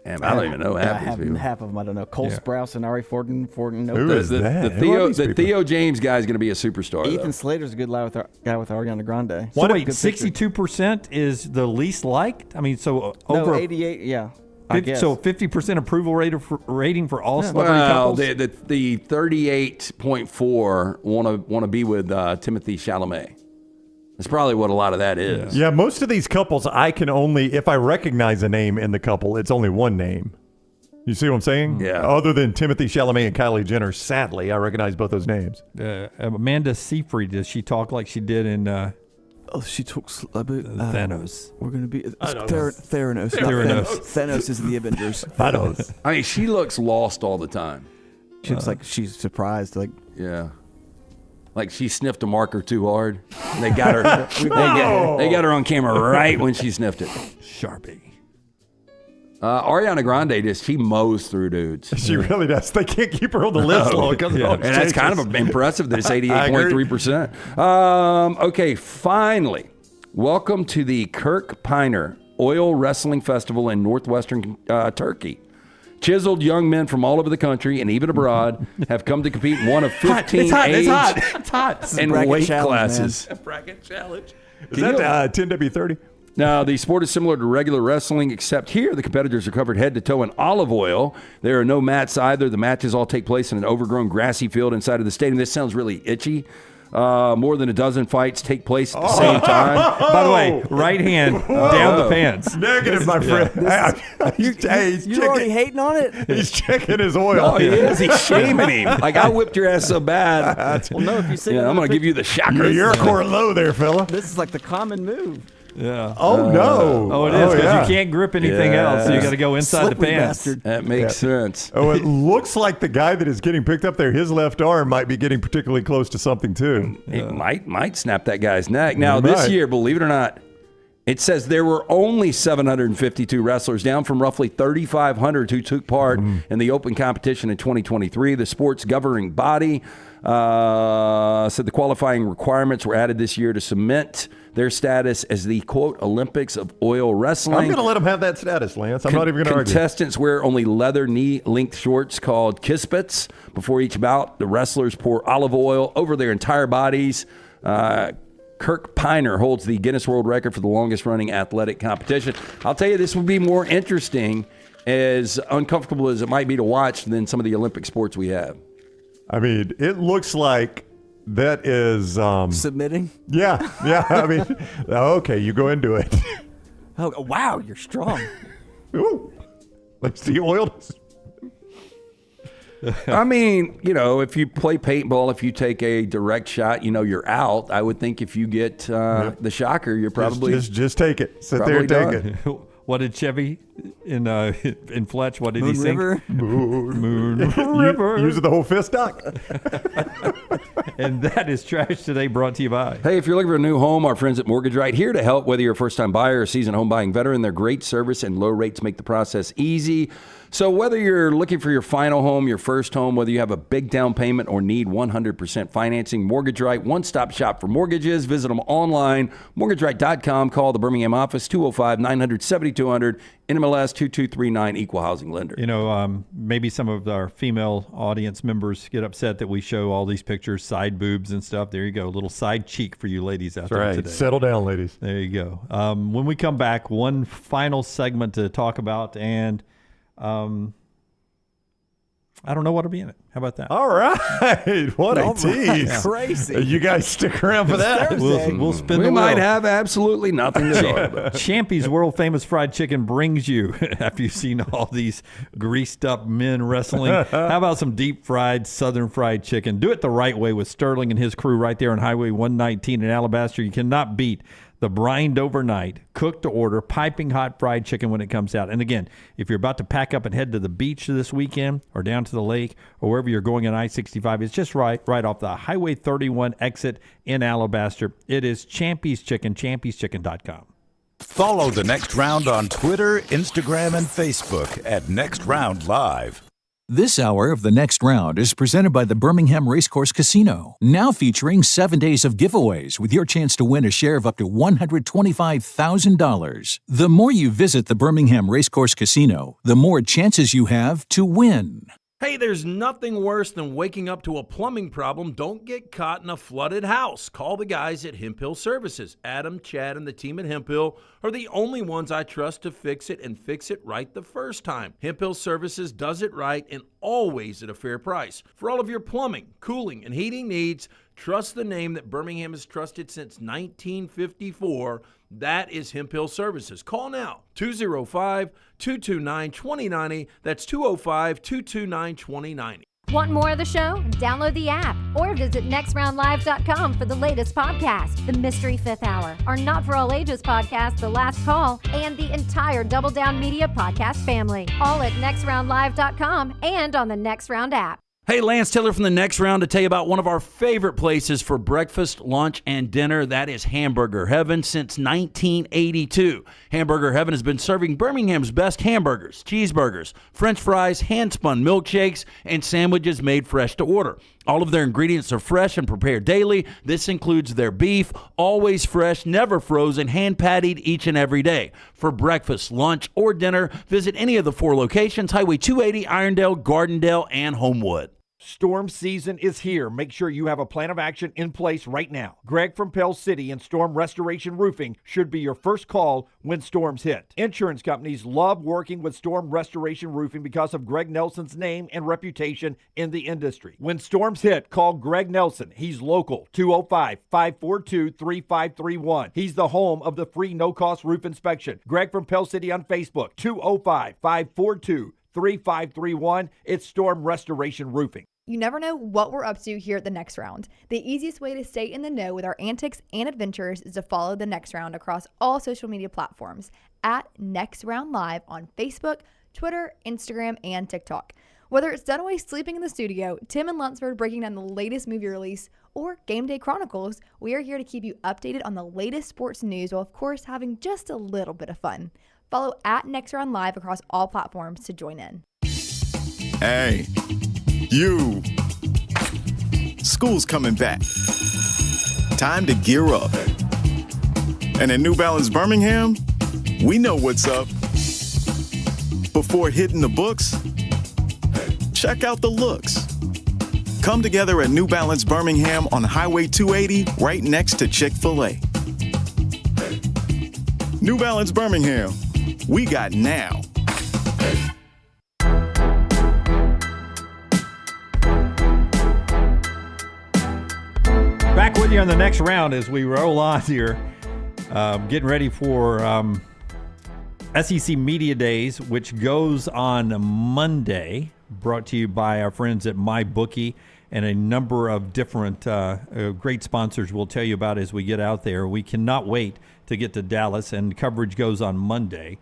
Damn, I don't even know half of them. I don't know. Cole Sprouse and Ari Forden. Nope. Who is that? The Theo James guy is going to be a superstar. Ethan Slater's a good guy with Ariana Grande. So wait, 62% is the least liked? I mean, so over 88, yeah. So 50% approval rating for all celebrity couples? The 38.4 want to be with Timothy Chalamet. That's probably what a lot of that is. Yeah, most of these couples, I can only, if I recognize a name in the couple, it's only one name. You see what I'm saying? Yeah. Other than Timothy Chalamet and Kylie Jenner, sadly, I recognize both those names. Amanda Seyfried, does she talk like she did in... she talks about Thanos. We're going to be Theranos. Thanos is the Avengers. Thanos. I mean, she looks lost all the time. She looks like she's surprised. Like she sniffed a marker too hard. They got her. they got her on camera right when she sniffed it. Sharpie. Ariana Grande she mows through dudes. She really does. They can't keep her on the list long. And that's kind of impressive that it's 88.3%. Okay, finally, welcome to the Kirk Piner Oil Wrestling Festival in northwestern Turkey. Chiseled young men from all over the country and even abroad have come to compete in one of 15 age and weight classes. Bracket challenge. Is that 10W30? Now, the sport is similar to regular wrestling, except here the competitors are covered head to toe in olive oil. There are no mats either. The matches all take place in an overgrown grassy field inside of the stadium. This sounds really itchy. More than a dozen fights take place at the same time. By the way, right hand down the pants. Negative, my friend. You're already hating on it? He's checking his oil. No, he is. He's shaming him. Like, I whipped your ass so bad. Well, no, if you see I'm going to give you the shocker. You're a core low there, fella. This is like the common move. Yeah. Oh, no. Oh, it is, because you can't grip anything else, so you got to go inside Slippery the pants. bastard. That makes sense. Oh, it looks like the guy that is getting picked up there, his left arm might be getting particularly close to something, too. It might snap that guy's neck. Now, this year, believe it or not, it says there were only 752 wrestlers, down from roughly 3,500 who took part in the open competition in 2023. The sport's governing body said the qualifying requirements were added this year to cement their status as the, quote, Olympics of oil wrestling. I'm going to let them have that status, Lance. I'm not even going to argue. Contestants wear only leather knee-length shorts called kispets. Before each bout, the wrestlers pour olive oil over their entire bodies. Kirk Piner holds the Guinness World Record for the longest-running athletic competition. I'll tell you, this would be more interesting, as uncomfortable as it might be to watch, than some of the Olympic sports we have. I mean, it looks like that is... submitting? Yeah. I mean, okay, you go into it. Oh, wow, you're strong. Ooh, let's see oil. I mean, if you play paintball, if you take a direct shot, you're out. I would think if you get the shocker, you're probably... Just take it. Sit there and take it. What did Chevy in Fletch? What did Moon he sing? River? Moon River. Using the whole fist, Doc. And that is Trash Today, brought to you by. Hey, if you're looking for a new home, our friends at Mortgage Right here to help. Whether you're a first-time buyer or seasoned home buying veteran, their great service and low rates make the process easy. So whether you're looking for your final home, your first home, whether you have a big down payment or need 100% financing, Mortgage Right, one-stop shop for mortgages. Visit them online, mortgageright.com. Call the Birmingham office, 205-900-7200, NMLS 2239, Equal Housing Lender. Maybe some of our female audience members get upset that we show all these pictures, side boobs and stuff. There you go, a little side cheek for you ladies out there today. Settle down, ladies. There you go. When we come back, one final segment to talk about, and I don't know what'll be in it. How about that? All right. What a tease. Crazy. You guys stick around for that. We'll spin the wheel. We might have absolutely nothing to talk about. Champy's World Famous Fried Chicken brings you, after you've seen all these greased up men wrestling, how about some deep fried Southern fried chicken? Do it the right way with Sterling and his crew right there on Highway 119 in Alabaster. You cannot beat the brined overnight, cooked to order, piping hot fried chicken when it comes out. And again, if you're about to pack up and head to the beach this weekend or down to the lake or wherever you're going on I-65, it's just right off the Highway 31 exit in Alabaster. It is Champy's Chicken, champy'schicken.com. Follow The Next Round on Twitter, Instagram, and Facebook at Next Round Live. This hour of The Next Round is presented by the Birmingham Racecourse Casino, now featuring 7 days of giveaways with your chance to win a share of up to $125,000. The more you visit the Birmingham Racecourse Casino, the more chances you have to win. Hey, there's nothing worse than waking up to a plumbing problem. Don't get caught in a flooded house. Call the guys at Hemphill Services. Adam, Chad, and the team at Hemphill are the only ones I trust to fix it and fix it right the first time. Hemphill Services does it right and always at a fair price. For all of your plumbing, cooling, and heating needs, trust the name that Birmingham has trusted since 1954. That is Hemphill Services. Call now, 205-229-2090. That's 205-229-2090. Want more of the show? Download the app or visit nextroundlive.com for the latest podcast, The Mystery Fifth Hour, our Not For All Ages podcast, The Last Call, and the entire Double Down Media podcast family. All at nextroundlive.com and on the Next Round app. Hey, Lance Taylor from The Next Round to tell you about one of our favorite places for breakfast, lunch, and dinner. That is Hamburger Heaven since 1982. Hamburger Heaven has been serving Birmingham's best hamburgers, cheeseburgers, French fries, hand-spun milkshakes, and sandwiches made fresh to order. All of their ingredients are fresh and prepared daily. This includes their beef, always fresh, never frozen, hand-pattied each and every day. For breakfast, lunch, or dinner, visit any of the 4 locations, Highway 280, Irondale, Gardendale, and Homewood. Storm season is here. Make sure you have a plan of action in place right now. Greg from Pell City and Storm Restoration Roofing should be your first call when storms hit. Insurance companies love working with Storm Restoration Roofing because of Greg Nelson's name and reputation in the industry. When storms hit, call Greg Nelson. He's local, 205-542-3531. He's the home of the free no-cost roof inspection. Greg from Pell City on Facebook, 205-542-3531. It's Storm Restoration Roofing. You never know what we're up to here at The Next Round. The easiest way to stay in the know with our antics and adventures is to follow The Next Round across all social media platforms at Next Round Live on Facebook, Twitter, Instagram, and TikTok. Whether it's Dunaway sleeping in the studio, Tim and Lunceford breaking down the latest movie release, or Game Day Chronicles, we are here to keep you updated on the latest sports news while, of course, having just a little bit of fun. Follow at Next Round Live across all platforms to join in. Hey, you. School's coming back. Time to gear up. And at New Balance Birmingham, we know what's up. Before hitting the books, check out the looks. Come together at New Balance Birmingham on Highway 280, right next to Chick-fil-A. New Balance Birmingham. We got now. Back with you on the next round as we roll on here. Getting ready for SEC Media Days, which goes on Monday. Brought to you by our friends at MyBookie and a number of different great sponsors we'll tell you about as we get out there. We cannot wait to get to Dallas, and coverage goes on Monday.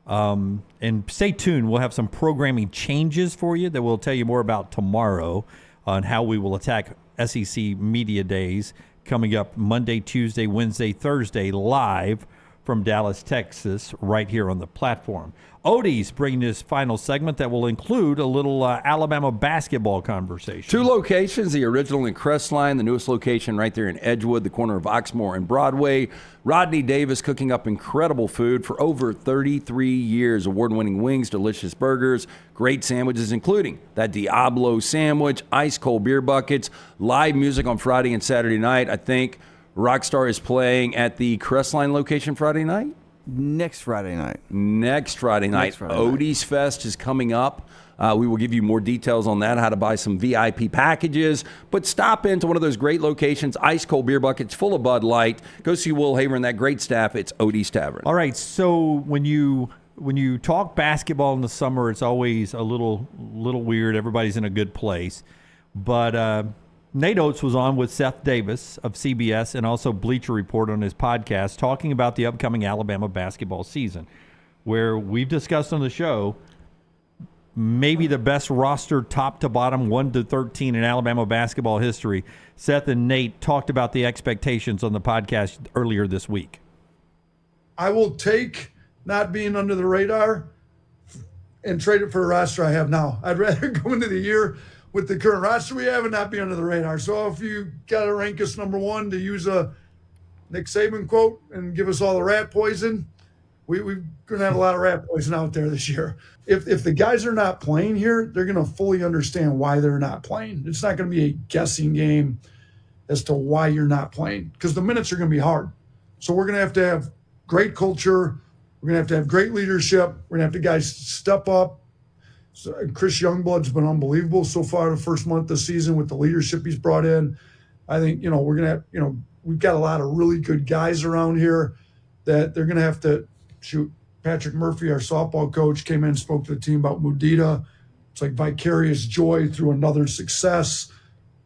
And stay tuned. We'll have some programming changes for you that we'll tell you more about tomorrow on how we will attack SEC Media Days coming up Monday, Tuesday, Wednesday, Thursday, live from Dallas, Texas, right here on the platform. Odie's bringing this final segment that will include a little Alabama basketball conversation. 2 locations, the original in Crestline, the newest location right there in Edgewood, the corner of Oxmoor and Broadway. Rodney Davis cooking up incredible food for over 33 years. Award-winning wings, delicious burgers, great sandwiches, including that Diablo sandwich, ice-cold beer buckets, live music on Friday and Saturday night. I think Rockstar is playing at the Crestline location Friday night? Next Friday night. Odie's Fest is coming up. We will give you more details on that, how to buy some VIP packages. But stop into one of those great locations, ice-cold beer buckets full of Bud Light. Go see Will Haver and that great staff. It's Odie's Tavern. All right, so when you talk basketball in the summer, it's always a little weird. Everybody's in a good place. But Nate Oates was on with Seth Davis of CBS and also Bleacher Report on his podcast talking about the upcoming Alabama basketball season, where we've discussed on the show maybe the best roster top to bottom 1 to 13 in Alabama basketball history. Seth and Nate talked about the expectations on the podcast earlier this week. I will take not being under the radar and trade it for a roster I have now. I'd rather go into the year with the current roster we have and not be under the radar. So if you got to rank us number 1, to use a Nick Saban quote, and give us all the rat poison, we're going to have a lot of rat poison out there this year. If the guys are not playing here, they're going to fully understand why they're not playing. It's not going to be a guessing game as to why you're not playing, because the minutes are going to be hard. So we're going to have great culture. We're going to have great leadership. We're going to have the guys step up. So Chris Youngblood's been unbelievable so far the first month of the season with the leadership he's brought in. I think, we're going to have, we've got a lot of really good guys around here that they're going to have to shoot. Patrick Murphy, our softball coach, came in and spoke to the team about Mudita. It's like vicarious joy through another success.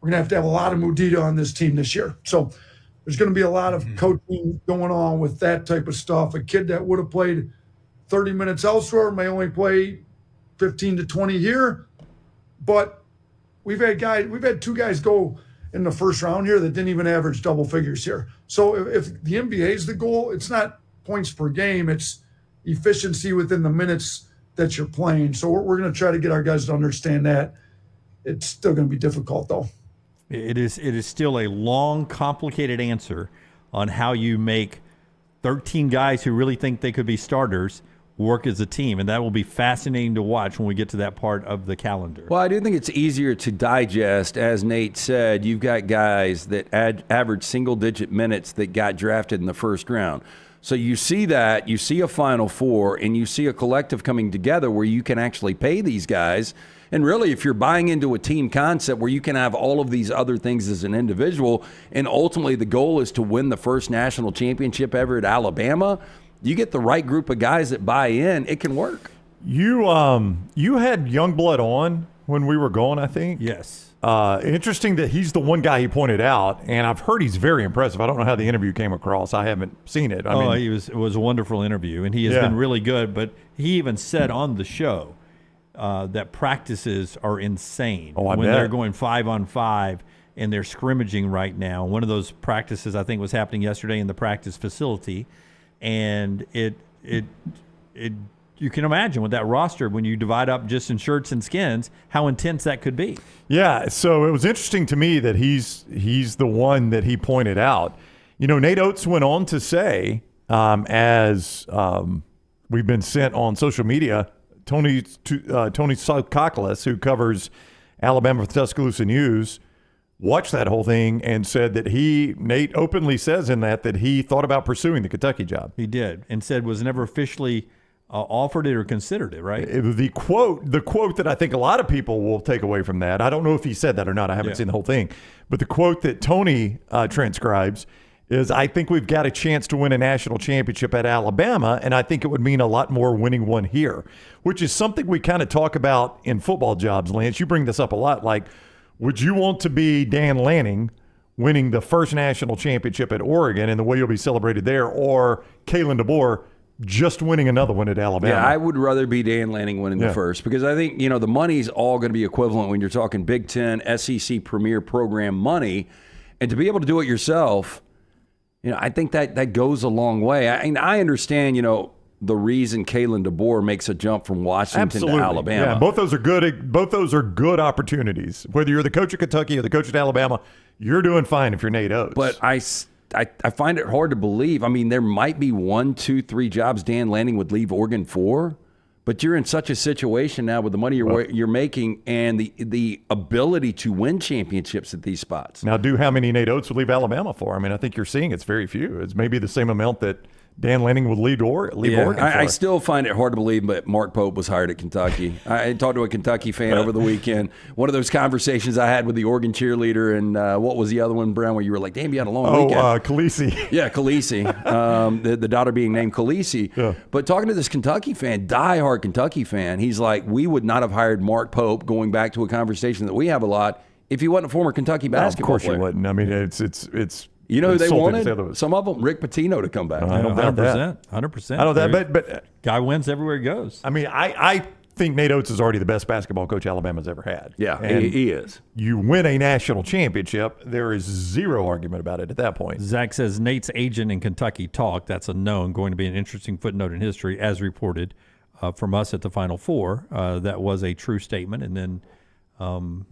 We're going to have a lot of Mudita on this team this year. So there's going to be a lot of coaching going on with that type of stuff. A kid that would have played 30 minutes elsewhere may only play 15 to 20 here, but we've had 2 guys go in the first round here that didn't even average double figures here. So if the NBA is the goal, it's not points per game, it's efficiency within the minutes that you're playing. So we're going to try to get our guys to understand that. It's still going to be difficult though. It is still a long, complicated answer on how you make 13 guys who really think they could be starters work as a team, and that will be fascinating to watch when we get to that part of the calendar. Well, I do think it's easier to digest. As Nate said, you've got guys that average single-digit minutes that got drafted in the first round. So you see that, you see a Final Four, and you see a collective coming together where you can actually pay these guys. And really, if you're buying into a team concept where you can have all of these other things as an individual, and ultimately the goal is to win the first national championship ever at Alabama, you get the right group of guys that buy in, it can work. You had Youngblood on when we were gone, I think. Yes. Interesting that he's the one guy he pointed out, and I've heard he's very impressive. I don't know how the interview came across. I haven't seen it. It was a wonderful interview, and he has been really good. But he even said on the show that practices are insane when they're going 5-on-5 and they're scrimmaging right now. One of those practices I think was happening yesterday in the practice facility. And it you can imagine with that roster, when you divide up just in shirts and skins, how intense that could be. Yeah, so it was interesting to me that he's the one that he pointed out. Nate Oates went on to say, as we've been sent on social media, Tony Tsoukalos, who covers Alabama for Tuscaloosa News, watched that whole thing and said that Nate openly says in that he thought about pursuing the Kentucky job. He did, and said was never officially offered it or considered it, right? The quote that I think a lot of people will take away from that, I don't know if he said that or not. I haven't seen the whole thing. But the quote that Tony transcribes is, I think we've got a chance to win a national championship at Alabama, and I think it would mean a lot more winning one here, which is something we kind of talk about in football jobs, Lance. You bring this up a lot. Like, would you want to be Dan Lanning winning the first national championship at Oregon and the way you'll be celebrated there, or Kalen DeBoer just winning another one at Alabama? Yeah, I would rather be Dan Lanning winning the first, because I think, the money's all going to be equivalent when you're talking Big Ten, SEC Premier Program money. And to be able to do it yourself, I think that goes a long way. I understand, the reason Kalen DeBoer makes a jump from Washington to Alabama. Yeah, both those are good. Both those are good opportunities. Whether you're the coach of Kentucky or the coach at Alabama, you're doing fine if you're Nate Oates. But I find it hard to believe. I mean, there might be 1, 2, 3 jobs Dan Lanning would leave Oregon for, but you're in such a situation now with the money you're making and the ability to win championships at these spots. Now, how many Nate Oates would leave Alabama for? I mean, I think you're seeing it's very few. It's maybe the same amount that Dan Lanning would leave Oregon for. I still find it hard to believe, but Mark Pope was hired at Kentucky. I talked to a Kentucky fan over the weekend. One of those conversations I had with the Oregon cheerleader, and what was the other one, Brown, where you were like, damn, you had a long weekend. Khaleesi. Yeah, Khaleesi. The daughter being named Khaleesi. Yeah. But talking to this Kentucky fan, diehard Kentucky fan, he's like, we would not have hired Mark Pope, going back to a conversation that we have a lot, if he wasn't a former Kentucky basketball player. Of course you wouldn't. I mean, it's you know who they wanted? Some of them, Rick Pitino to come back. I don't doubt that. 100%. I know that, but guy wins everywhere he goes. I mean, I think Nate Oates is already the best basketball coach Alabama's ever had. Yeah, and he is. You win a national championship, there is zero argument about it at that point. Zach says Nate's agent in Kentucky talked. That's a known, going to be an interesting footnote in history, as reported from us at the Final Four. That was a true statement, and then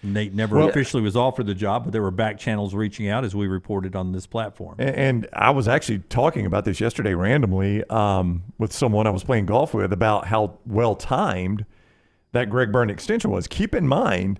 Nate never officially was offered the job, but there were back channels reaching out, as we reported on this platform. And I was actually talking about this yesterday randomly with someone I was playing golf with about how well-timed that Greg Byrne extension was. Keep in mind,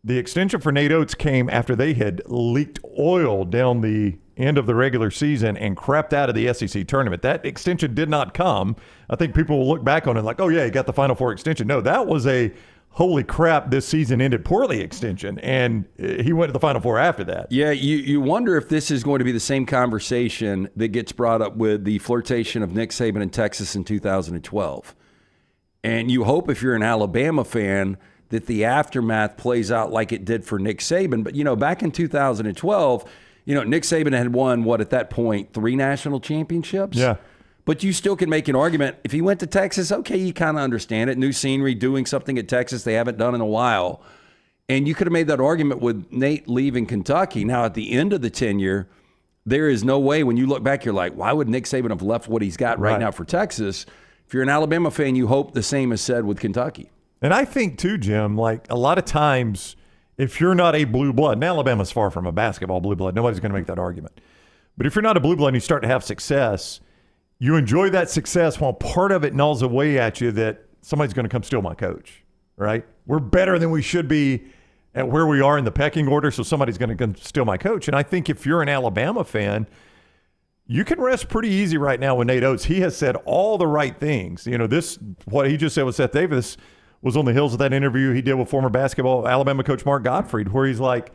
the extension for Nate Oates came after they had leaked oil down the end of the regular season and crapped out of the SEC tournament. That extension did not come. I think people will look back on it like, oh, yeah, he got the Final Four extension. No, that was a holy crap, this season ended poorly extension, and he went to the Final Four after that. Yeah, you wonder if this is going to be the same conversation that gets brought up with the flirtation of Nick Saban in Texas in 2012. And you hope, if you're an Alabama fan, that the aftermath plays out like it did for Nick Saban. But, back in 2012, Nick Saban had won, at that point, 3 national championships? Yeah. But you still can make an argument. If he went to Texas, okay, you kind of understand it. New scenery, doing something at Texas they haven't done in a while. And you could have made that argument with Nate leaving Kentucky. Now, at the end of the tenure, there is no way, when you look back, you're like, why would Nick Saban have left what he's got right now for Texas? If you're an Alabama fan, you hope the same is said with Kentucky. And I think, too, Jim, like a lot of times, if you're not a blue blood, and Alabama's far from a basketball blue blood, nobody's going to make that argument. But if you're not a blue blood and you start to have success, you enjoy that success while part of it gnaws away at you that somebody's going to come steal my coach, right? We're better than we should be at where we are in the pecking order, so somebody's going to come steal my coach. And I think if you're an Alabama fan, you can rest pretty easy right now with Nate Oates. He has said all the right things. What he just said with Seth Davis was on the heels of that interview he did with former basketball Alabama coach Mark Gottfried, where he's like,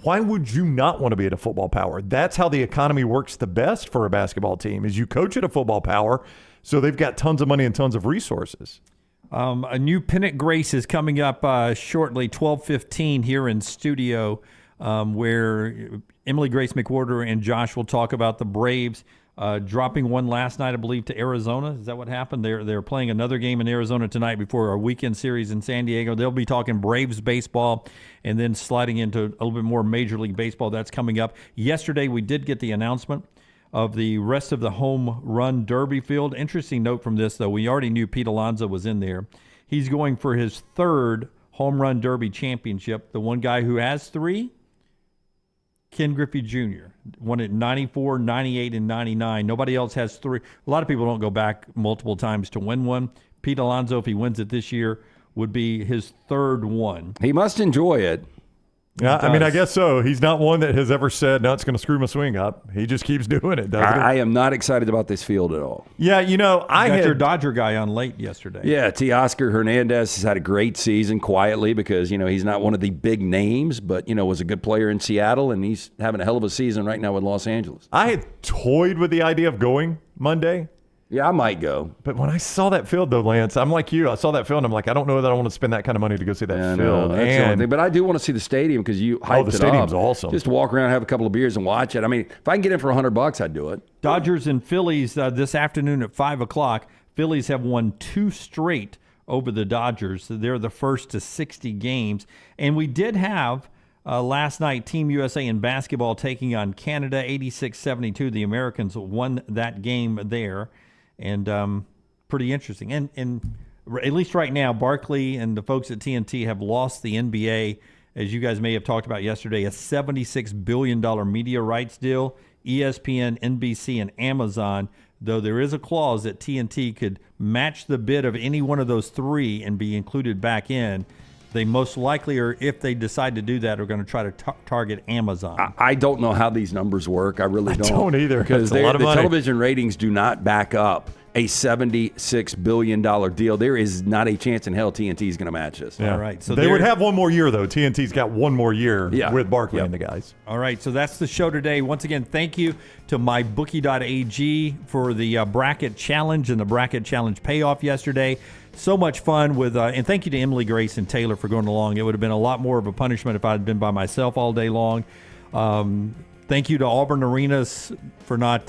why would you not want to be at a football power? That's how the economy works the best for a basketball team, is you coach at a football power, so they've got tons of money and tons of resources. A new Pennant Grace is coming up shortly, 12:15 here in studio, where Emily Grace McWhorter and Josh will talk about the Braves dropping one last night, I believe, to Arizona. Is that what happened? They're playing another game in Arizona tonight before our weekend series in San Diego. They'll be talking Braves baseball and then sliding into a little bit more Major League Baseball. That's coming up. Yesterday, we did get the announcement of the rest of the home run derby field. Interesting note from this, though. We already knew Pete Alonso was in there. He's going for his 3rd home run derby championship. The one guy who has 3, Ken Griffey Jr., won it in 94, 98, and 99. Nobody else has 3. A lot of people don't go back multiple times to win one. Pete Alonso, if he wins it this year, would be his third one. He must enjoy it. Yeah, I mean, I guess so. He's not one that has ever said, no, it's going to screw my swing up. He just keeps doing it, doesn't he? I am not excited about this field at all. Yeah, I got had your Dodger guy on late yesterday. Yeah, Teoscar Hernandez has had a great season quietly because, he's not one of the big names, but, was a good player in Seattle, and he's having a hell of a season right now with Los Angeles. I had toyed with the idea of going Monday. Yeah, I might go. But when I saw that field, though, Lance, I'm like you. I saw that field, and I'm like, I don't know that I want to spend that kind of money to go see that field. No, that's the only thing. But I do want to see the stadium because you hyped it up. The stadium's awesome. Just walk around, have a couple of beers, and watch it. I mean, if I can get in for $100, I'd do it. Dodgers and Phillies this afternoon at 5 o'clock. Phillies have won 2 straight over the Dodgers. So they're the first to 60 games. And we did have last night Team USA in basketball taking on Canada 86-72. The Americans won that game there. And pretty interesting. And at least right now, Barkley and the folks at TNT have lost the NBA, as you guys may have talked about yesterday, a $76 billion media rights deal. ESPN, NBC, and Amazon, though there is a clause that TNT could match the bid of any one of those 3 and be included back in. They most likely, or if they decide to do that, are going to try to target Amazon. I don't know how these numbers work. I really don't. I don't either. Because the television ratings do not back up a $76 billion deal. There is not a chance in hell TNT is going to match this. Yeah. All right. So they would have one more year, though. TNT's got one more year with Barkley and the guys. All right. So that's the show today. Once again, thank you to mybookie.ag for the bracket challenge and the bracket challenge payoff yesterday. So much fun with, and thank you to Emily, Grace, and Taylor for going along. It would have been a lot more of a punishment if I had been by myself all day long. Thank you to Auburn Arenas for not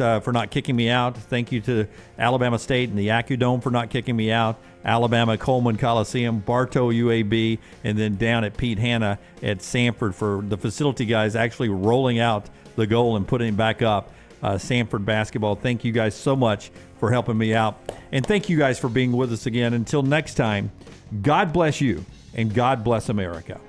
kicking me out. Thank you to Alabama State and the AccuDome for not kicking me out. Alabama Coleman Coliseum, Bartow UAB, and then down at Pete Hanna at Sanford for the facility guys actually rolling out the goal and putting it back up. Sanford basketball. Thank you guys so much for helping me out. And thank you guys for being with us again. Until next time, God bless you and God bless America.